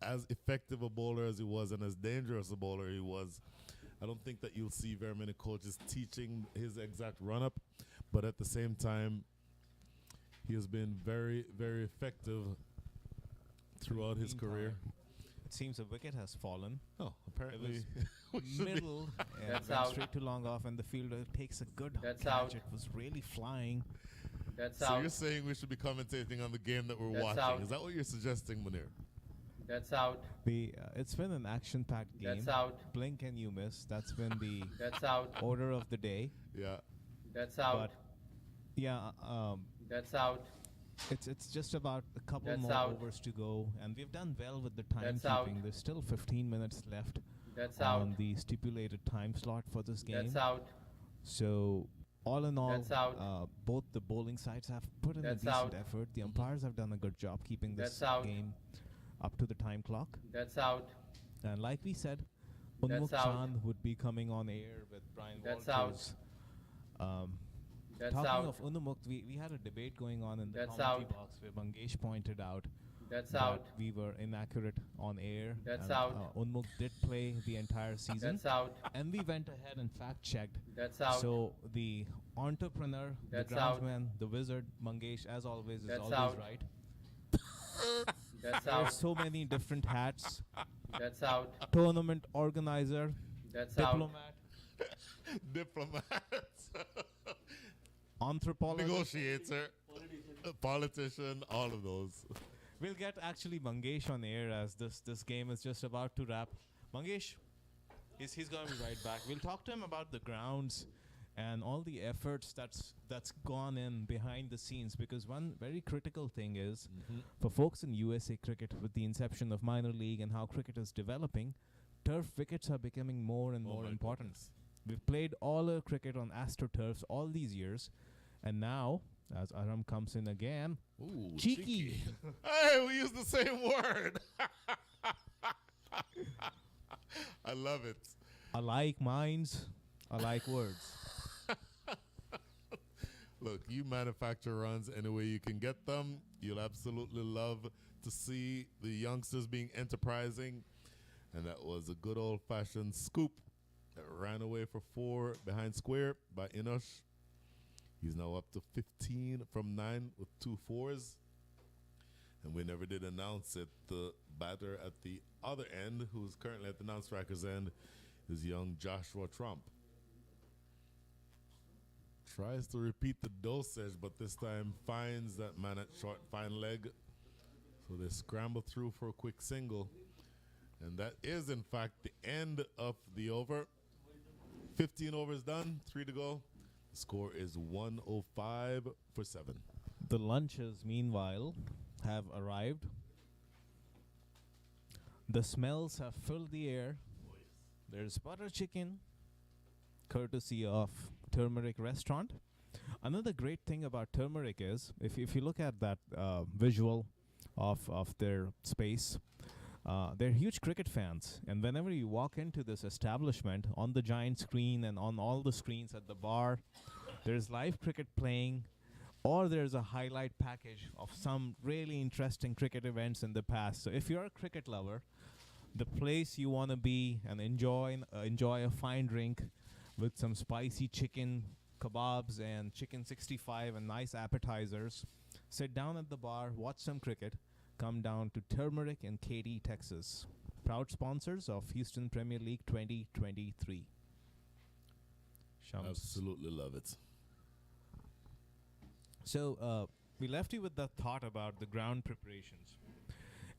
as effective a bowler as he was and as dangerous a bowler he was, I don't think that you'll see very many coaches teaching his exact run-up, but at the same time, he has been very, very effective throughout his career. It seems a wicket has fallen. Oh, apparently. Middle and That's went out. straight to long off, and the fielder takes a good That's catch. out. It was really flying. That's So out. you're saying we should be commentating on the game that we're That's watching. out. Is that what you're suggesting, Munir? That's out. It's been an action-packed game. That's out. Blink and you miss. That's been the That's out. order of the day. Yeah. That's out. But yeah, That's out. it's just about a couple That's more out. overs to go, and we've done well with the That's out. timekeeping. There's still 15 minutes left That's on out. the stipulated time slot for this game. That's out. So all in all, That's out. both the bowling sides have put in That's a decent out. effort. The umpires have done a good job keeping this That's out. game up to the time clock. That's out. And like we said, That's Unmukt out. Chand would be coming on air with Brian That's Walters. Talking That's out. of Unmukt, we had a debate going on in the That's commentary out. box where Mangesh pointed out That's that out. we were inaccurate on air. That's and, out. Unmukt did play the entire season. That's out. And we went ahead and fact-checked. That's out. So the entrepreneur, That's the out. groundsman, the wizard, Mangesh, as always, is That's always out. right. That's There are out. so many different hats That's out. tournament organizer, That's out. diplomat, Diplomats, anthropologist. negotiator, politician, all of those. We'll get actually Mangesh on air as this game is just about to wrap. Mangesh, he's going to be right back. We'll talk to him about the grounds and all the efforts that's gone in behind the scenes, because one very critical thing is for folks in USA cricket, with the inception of minor league and how cricket is developing, turf wickets are becoming more and more important. We've played all our cricket on AstroTurfs all these years, and now, as Aram comes in again, Ooh, cheeky. Hey, we use the same word. I love it. Alike minds, alike words. Look, you manufacture runs any way you can get them. You'll absolutely love to see the youngsters being enterprising. And that was a good old-fashioned scoop that ran away for 4 behind square by Inosh. He's now up to 15 from 9 with 2 fours. And we never did announce it. The batter at the other end, who's currently at the non-striker's end, is young Joshua Trump. Tries to repeat the dosage, but this time finds that man at short fine leg. So they scramble through for a quick single. And that is, in fact, the end of the over. 15 overs done, 3 to go. The score is 105 for 7. The lunches, meanwhile, have arrived. The smells have filled the air. There's butter chicken, courtesy of Turmeric restaurant. Another great thing about Turmeric is, if you look at that visual of their space, they're huge cricket fans. And whenever you walk into this establishment, on the giant screen and on all the screens at the bar, there's live cricket playing, or there's a highlight package of some really interesting cricket events in the past. So if you're a cricket lover, the place you want to be and enjoy a fine drink with some spicy chicken kebabs and chicken 65 and nice appetizers, sit down at the bar, watch some cricket, come down to Turmeric in Katy, Texas. Proud sponsors of Houston Premier League 2023. Shams. Absolutely love it. So we left you with that thought about the ground preparations.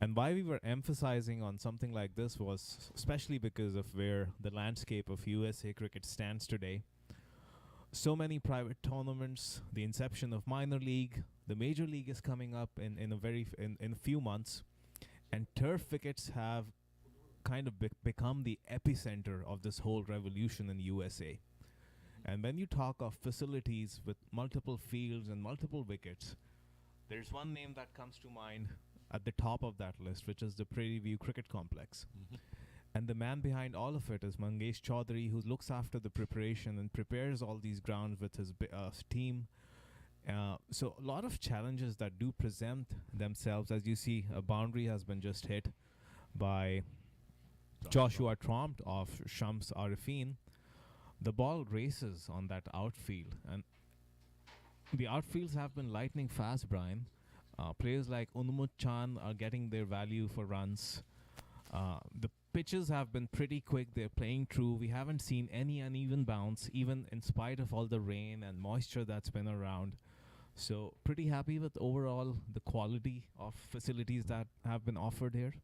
And why we were emphasizing on something like this was especially because of where the landscape of USA cricket stands today. So many private tournaments, the inception of minor league, the major league is coming up in a few months, and turf wickets have kind of become the epicenter of this whole revolution in USA. And when you talk of facilities with multiple fields and multiple wickets, there's one name that comes to mind at the top of that list, which is the Prairie View Cricket Complex. And the man behind all of it is Mangesh Chaudhary, who looks after the preparation and prepares all these grounds with his team. So a lot of challenges that do present themselves. As you see, a boundary has been just hit by Joshua Trompt of Shams Arifin. The ball races on that outfield, and the outfields have been lightning fast, Brian. Players like Unmukt Chand are getting their value for runs. The pitches have been pretty quick. They're playing true. We haven't seen any uneven bounce, even in spite of all the rain and moisture that's been around. So pretty happy with overall the quality of facilities that have been offered here.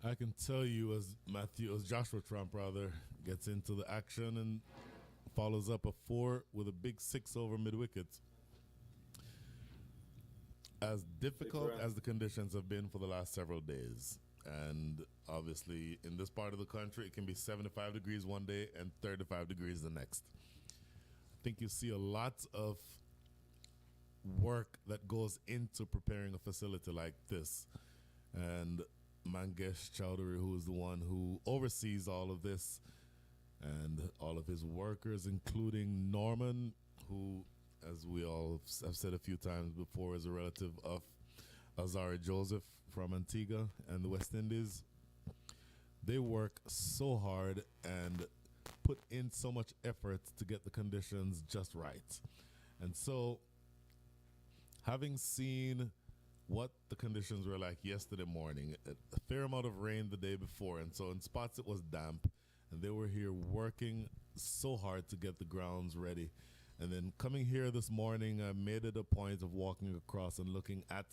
I can tell you, as Joshua Trump rather gets into the action and follows up a 4 with a big 6 over mid wicket. As difficult as the conditions have been for the last several days, and obviously in this part of the country it can be 75 degrees one day and 35 degrees the next. I think you see a lot of work that goes into preparing a facility like this, and Mangesh Chaudhary, who is the one who oversees all of this, and all of his workers, including Norman, who, as we all have said a few times before, is a relative of Azari Joseph from Antigua and the West Indies. They work so hard and put in so much effort to get the conditions just right. And so, having seen what the conditions were like yesterday morning. A fair amount of rain the day before, and so in spots it was damp, and they were here working so hard to get the grounds ready. And then coming here this morning, I made it a point of walking across and looking at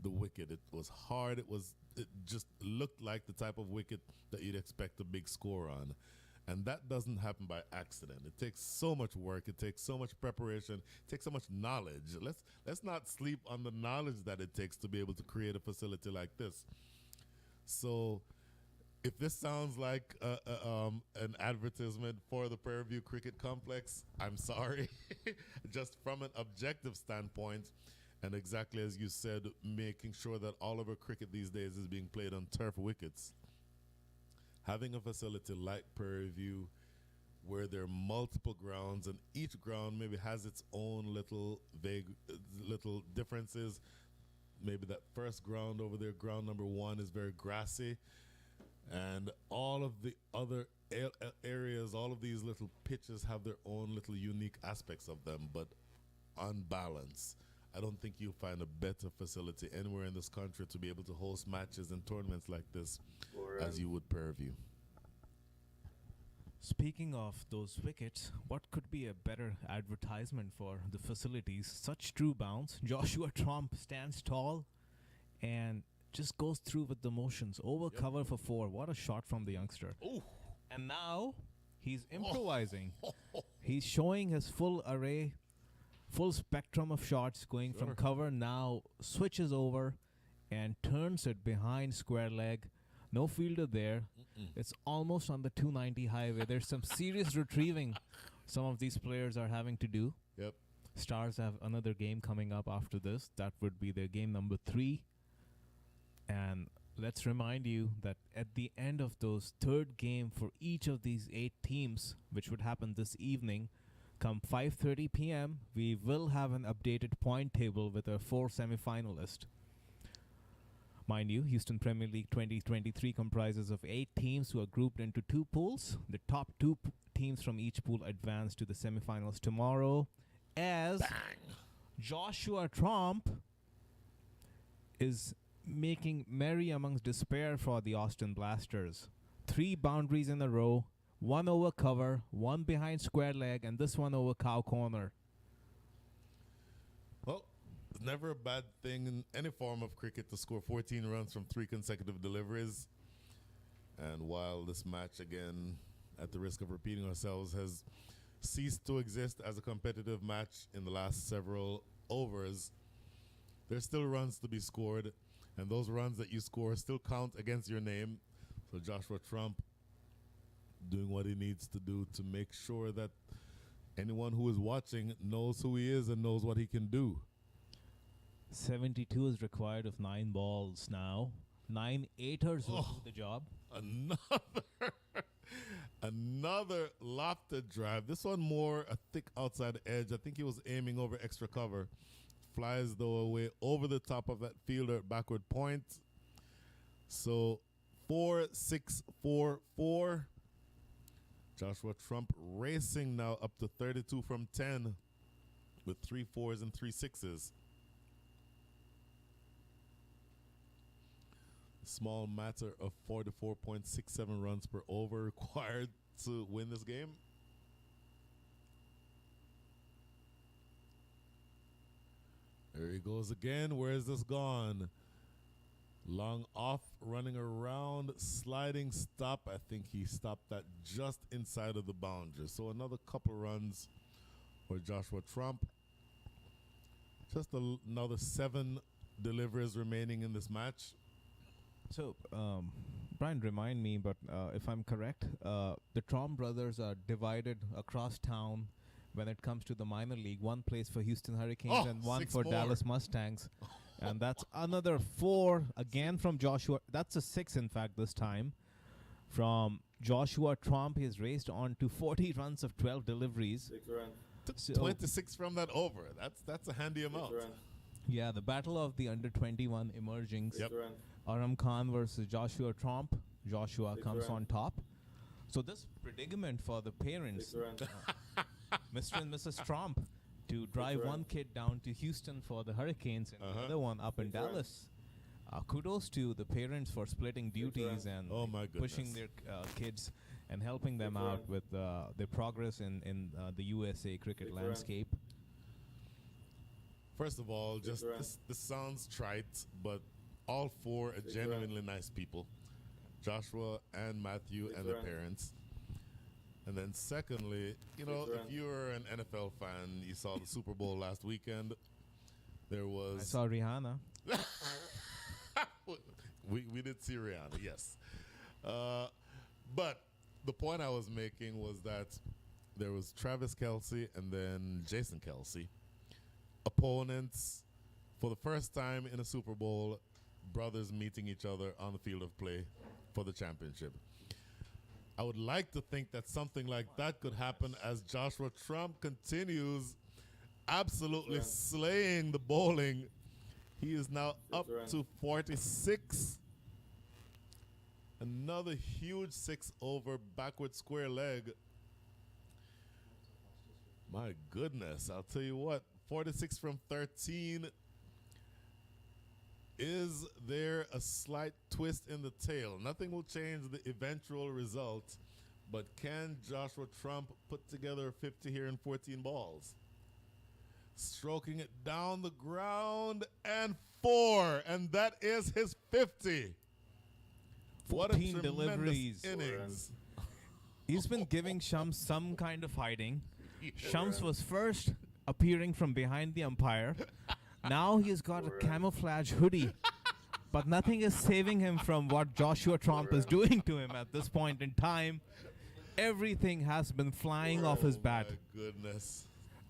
the wicket. It was hard. It just looked like the type of wicket that you'd expect a big score on. And that doesn't happen by accident. It takes so much work. It takes so much preparation. It takes so much knowledge. Let's not sleep on the knowledge that it takes to be able to create a facility like this. So if this sounds like an advertisement for the Prairie View Cricket Complex, I'm sorry. Just from an objective standpoint, and exactly as you said, making sure that all of our cricket these days is being played on turf wickets. Having a facility like Prairie View, where there are multiple grounds and each ground maybe has its own little little differences. Maybe that first ground over there, ground number 1, is very grassy, and all of the other areas, all of these little pitches have their own little unique aspects of them. But on balance, I don't think you'll find a better facility anywhere in this country to be able to host matches and tournaments like this as you would Prairie View. Speaking of those wickets, what could be a better advertisement for the facilities? Such true bounce. Joshua Trump stands tall and just goes through with the motions. Over cover for 4. What a shot from the youngster. Ooh. And now he's improvising. He's showing his full array, full spectrum of shots, going from cover, now switches over and turns it behind square leg. No fielder there. It's almost on the 290 highway. There's some serious retrieving some of these players are having to do. Yep. Stars have another game coming up after this. That would be their game number 3. And let's remind you that at the end of those third game for each of these 8 teams, which would happen this evening, come 5:30 p.m., we will have an updated point table with our 4 semifinalists. Mind you, Houston Premier League 2023 comprises of 8 teams who are grouped into 2 pools. The top 2 teams from each pool advance to the semifinals tomorrow, as Joshua Trump is making merry amongst despair for the Austin Blasters. 3 boundaries in a row, 1 over cover, 1 behind square leg, and this one over cow corner. Well, it's never a bad thing in any form of cricket to score 14 runs from 3 consecutive deliveries. And while this match, again, at the risk of repeating ourselves, has ceased to exist as a competitive match in the last several overs, there's still runs to be scored, and those runs that you score still count against your name. So Joshua Trump doing what he needs to do to make sure that anyone who is watching knows who he is and knows what he can do. 72 is required of 9 balls now. 9 eighters will do the job. Another lofted drive. This one more a thick outside edge. I think he was aiming over extra cover. Flies though away over the top of that fielder at backward point. So 4-6-4-4. Joshua Trump racing now up to 32 from 10 with 3 4s and 3 6s. Small matter of 44.67 runs per over required to win this game. There he goes again. Where is this gone? Long off, running around, sliding stop. I think he stopped that just inside of the boundary. So another couple runs for Joshua Trump. Just another 7 deliveries remaining in this match. So, Brian, remind me, but if I'm correct, the Trump brothers are divided across town when it comes to the minor league. 1 plays for Houston Hurricanes and 1 for more. Dallas Mustangs. And that's another 4 again from Joshua. That's a 6, in fact, this time. From Joshua Trump, he's raised on to 40 runs of 12 deliveries. 6 runs. So 26 from that over. That's a handy amount. 6 runs. yeah, the battle of the under-21 emerging. 6 runs. Aram Khan versus Joshua Trump. Joshua 6 comes runs. on top. So this predicament for the parents, 6 runs. Mr. and Mrs. Trump, to drive one kid down to Houston for the Hurricanes and the other one up in Dallas. Kudos to the parents for splitting duties and pushing their kids and helping them out with their progress in the USA cricket landscape. First of all, just this sounds trite, but all four are genuinely nice people. Joshua and Matthew and the parents. And then secondly, you know, if you're an NFL fan, you saw the Super Bowl last weekend. There was... I saw Rihanna. we did see Rihanna, yes. But the point I was making was that there was Travis Kelce and then Jason Kelce. Opponents, for the first time in a Super Bowl, brothers meeting each other on the field of play for the championship. I would like to think that something like that could happen as Joshua Trump continues absolutely slaying the bowling. He is now up to 46. Another huge 6 over backward square leg. My goodness, I'll tell you what, 46 from 13. Is there a slight twist in the tail? Nothing will change the eventual result, but can Joshua Trump put together 50 here in 14 balls? Stroking it down the ground and 4, and that is his 50. What a tremendous deliveries. innings. He's been giving Shams some kind of hiding. Shams was first appearing from behind the umpire. Now he's got a camouflage hoodie. But nothing is saving him from what Joshua Trump is doing to him at this point in time. Everything has been flying off his bat. My goodness.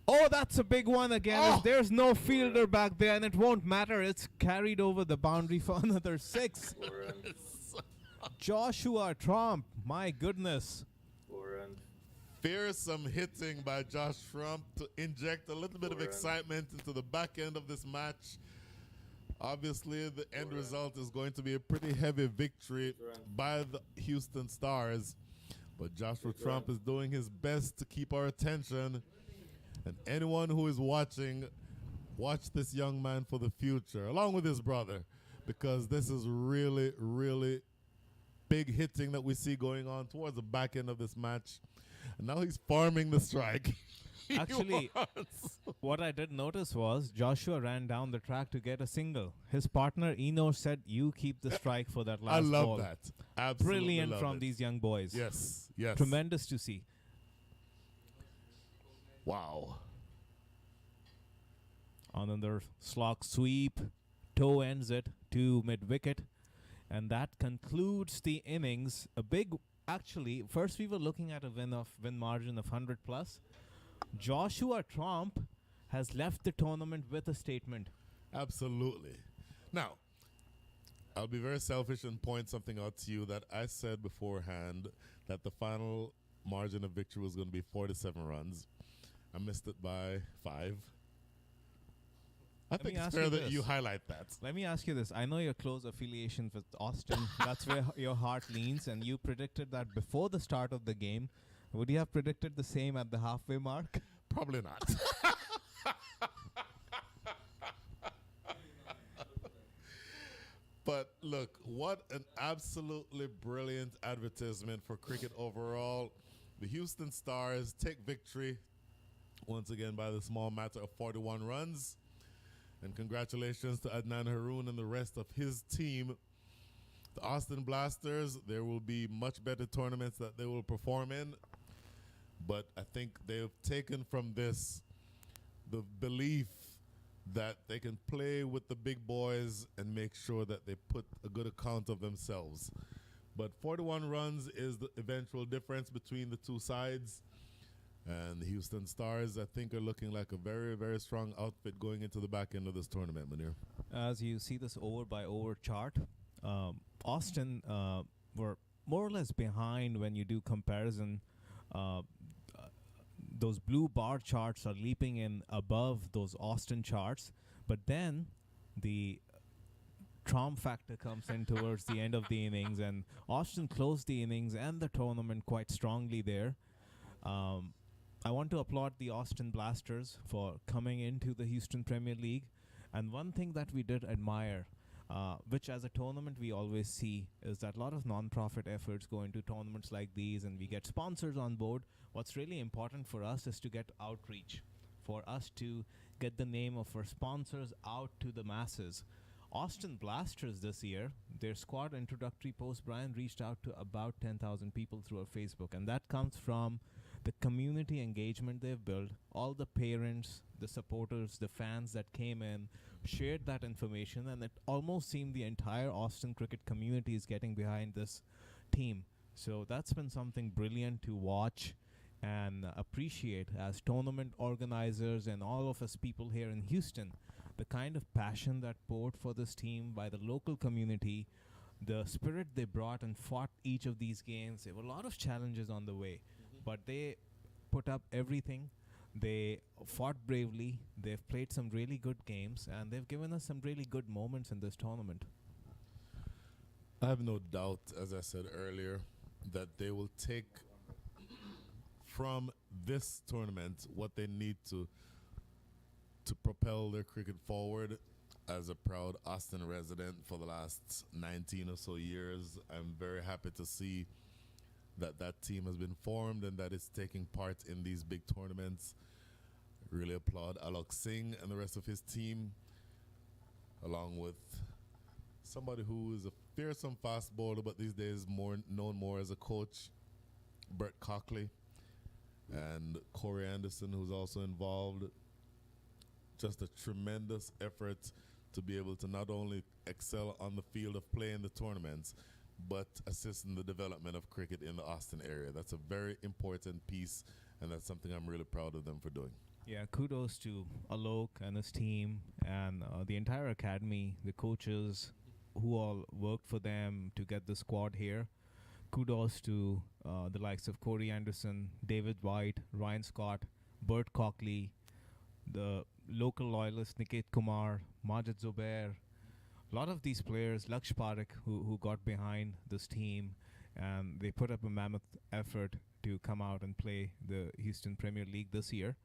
Oh, that's a big one again. If there's no fielder back there, and it won't matter. It's carried over the boundary for another 6. Joshua Trump, my goodness. Fearsome hitting by Josh Trump to inject a little bit of excitement into the back end of this match. Obviously, the end result is going to be a pretty heavy victory by the Houston Stars. But Joshua Trump is doing his best to keep our attention. And anyone who is watching, watch this young man for the future, along with his brother, because this is really, really big hitting that we see going on towards the back end of this match. And now he's farming the strike. Actually, what I did notice was Joshua ran down the track to get a single. His partner, Eno, said, you keep the strike for that last ball. I love that. Absolutely Brilliant love from it. these young boys. Yes, yes. Tremendous to see. Wow. Another slog sweep. Toe ends it to mid-wicket. And that concludes the innings. A big... Actually, first we were looking at a win margin of 100 plus. Joshua Trump has left the tournament with a statement. Absolutely. Now, I'll be very selfish and point something out to you that I said beforehand that the final margin of victory was going to be 47 runs. I missed it by 5. I think it's fair that you highlight that. Let me ask you this. I know your close affiliation with Austin. That's where your heart leans, and you predicted that before the start of the game. Would you have predicted the same at the halfway mark? Probably not. But look, what an absolutely brilliant advertisement for cricket overall. The Houston Stars take victory once again by the small matter of 41 runs. And congratulations to Adnan Haroon and the rest of his team. The Austin Blasters, there will be much better tournaments that they will perform in. But I think they've taken from this the belief that they can play with the big boys and make sure that they put a good account of themselves. But 41 runs is the eventual difference between the two sides. And the Houston Stars, I think, are looking like a very, very strong outfit going into the back end of this tournament, Munir. As you see this over-by-over chart, Austin were more or less behind when you do comparison. Those blue bar charts are leaping in above those Austin charts. But then the Trump factor comes in towards the end of the innings, and Austin closed the innings and the tournament quite strongly there. I want to applaud the Austin Blasters for coming into the Houston Premier League. And one thing that we did admire, which as a tournament we always see, is that a lot of non-profit efforts go into tournaments like these and we get sponsors on board. What's really important for us is to get outreach, for us to get the name of our sponsors out to the masses. Austin Blasters this year, their squad introductory post, Brian, reached out to about 10,000 people through our Facebook. And that comes from the community engagement they've built, all the parents, the supporters, the fans that came in, shared that information, and it almost seemed the entire Austin cricket community is getting behind this team. So that's been something brilliant to watch and appreciate as tournament organizers and all of us people here in Houston. The kind of passion that poured for this team by the local community, the spirit they brought and fought each of these games. There were a lot of challenges on the way, but they put up everything. They fought bravely. They've played some really good games, and they've given us some really good moments in this tournament. I have no doubt, as I said earlier, that they will take from this tournament what they need to propel their cricket forward. As a proud Austin resident for the last 19 or so years, I'm very happy to see that team has been formed and that it's taking part in these big tournaments. Really applaud Alok Singh and the rest of his team, along with somebody who is a fearsome fast bowler, but these days known more as a coach, Bert Cockley, and Corey Anderson, who's also involved. Just a tremendous effort to be able to not only excel on the field of play in the tournaments, but assist in the development of cricket in the Austin area. That's a very important piece, and that's something I'm really proud of them for doing. Yeah, kudos to Alok and his team and the entire academy, the coaches who all worked for them to get the squad here. Kudos to the likes of Corey Anderson, David White, Ryan Scott, Bert Cockley, the local loyalists Niket Kumar, Majid Zubair. A lot of these players, Laksh Parekh, who got behind this team, and they put up a mammoth effort to come out and play the Houston Premier League this year.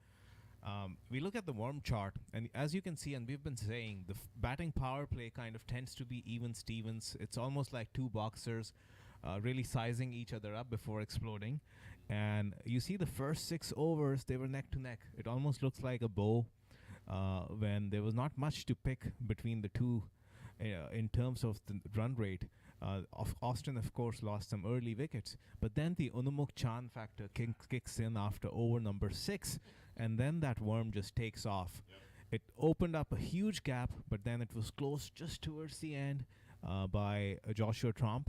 We look at the worm chart, and as you can see, and we've been saying, the batting power play kind of tends to be even Stevens. It's almost like two boxers really sizing each other up before exploding. And you see the first 6 overs, they were neck to neck. It almost looks like a bow when there was not much to pick between the two in terms of the run rate. Austin, of course, lost some early wickets, but then the Unmukt Chand factor kicks in after over number 6, and then that worm just takes off. Yep. It opened up a huge gap, but then it was closed just towards the end by Joshua Tromp,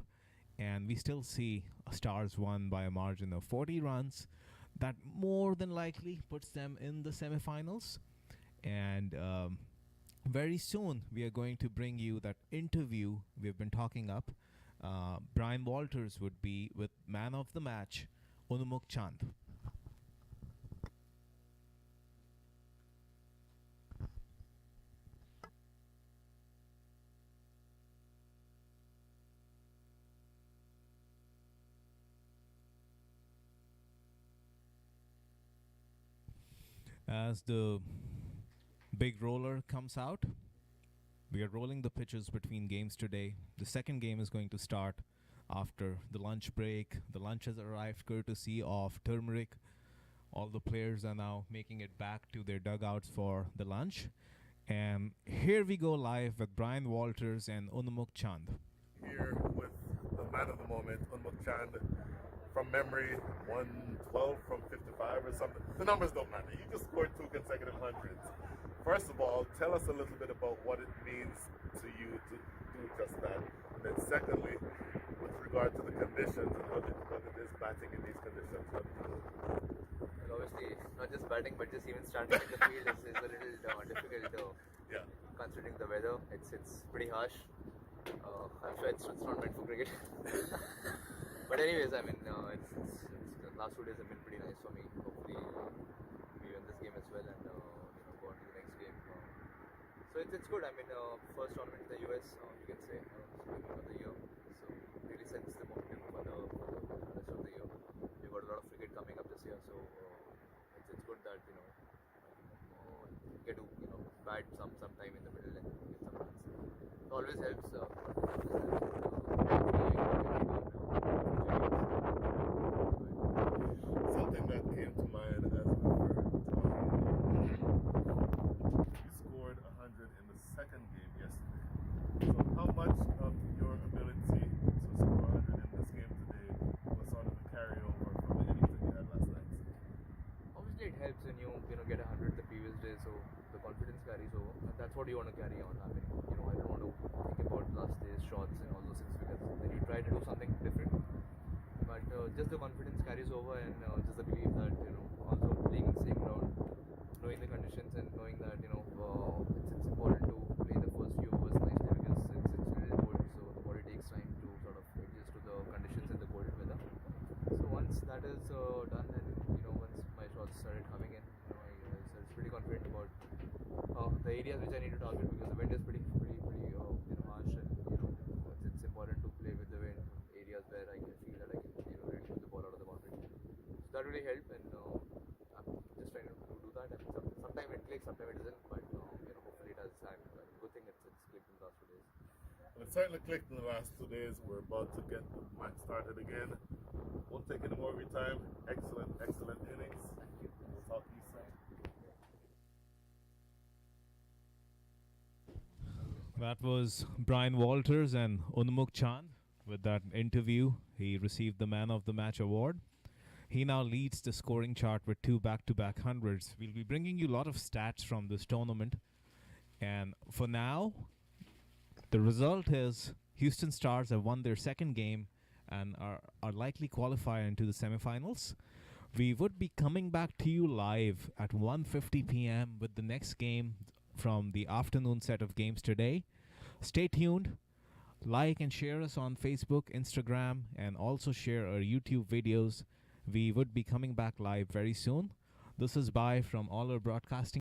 and we still see Stars won by a margin of 40 runs. That more than likely puts them in the semifinals, and very soon we are going to bring you that interview we've been talking up. Brian Walters would be with man of the match, Unmukt Chand. As the big roller comes out, we are rolling the pitches between games today. The second game is going to start after the lunch break. The lunch has arrived courtesy of Turmeric. All the players are now making it back to their dugouts for the lunch. And here we go live with Brian Walters and Unmukt Chand. Here with the man of the moment, Unmukt Chand. From memory, 112 from 55 or something. The numbers don't matter. You just scored 2 consecutive hundreds. First of all, tell us a little bit about what it means to you to do just that. And then secondly, with regard to the conditions and what it is batting in these conditions. Well, obviously, not just batting, but just even starting in the field is a little difficult. Yeah. Considering the weather, it's pretty harsh. I'm sure it's not meant for cricket. But anyways, I mean, it's the last 2 days have been pretty nice for me. Hopefully, we win this game as well and go on to the next game. So it's good. I mean, first tournament in the US, you can say, beginning of the year. So really sets the momentum for the rest of the year. We've got a lot of cricket coming up this year, so good that get to bat sometime in the middle and get some runs. It always helps. Something that came to mind as we were talking. You scored 100 in the second game yesterday. So how much of your ability to score 100 in this game today was sort of a carryover from the innings that you had last night? Obviously, it helps when you get 100 the previous day, so the confidence carries over, and that's what you want to carry on. I mean, I don't want to think about last day's shots and all those things because then you try to do something different. But just the confidence carries over, and just the belief that also playing in the same ground, knowing the conditions and knowing that it's important to play the first few overs nicely because it's really cold, so the body takes time to sort of adjust to the conditions in the cold weather. So once that is done, and once my shots started coming in, I was pretty confident about the areas which I need to target because the wind is pretty harsh, and it's important to play with the wind areas where I can feel that I can really put the ball out of the boundary. So that really helped, and I'm just trying to do that. And sometimes it clicks, sometimes it doesn't, but hopefully it does. And good thing it's clicked in the last 2 days. Well, it certainly clicked in the last 2 days. We're about to get the match started again. Won't take any more of your time. Excellent innings. Thank you. We'll talk to you soon. That was Brian Walters and Unmukt Chand. With that interview, he received the Man of the Match award. He now leads the scoring chart with 2 back-to-back hundreds. We'll be bringing you a lot of stats from this tournament. And for now, the result is Houston Stars have won their second game and are likely qualifier into the semifinals. We would be coming back to you live at 1:50 p.m. with the next game from the afternoon set of games today. Stay tuned. Like and share us on Facebook, Instagram, and also share our YouTube videos. We would be coming back live very soon. This is Bye from all our broadcasting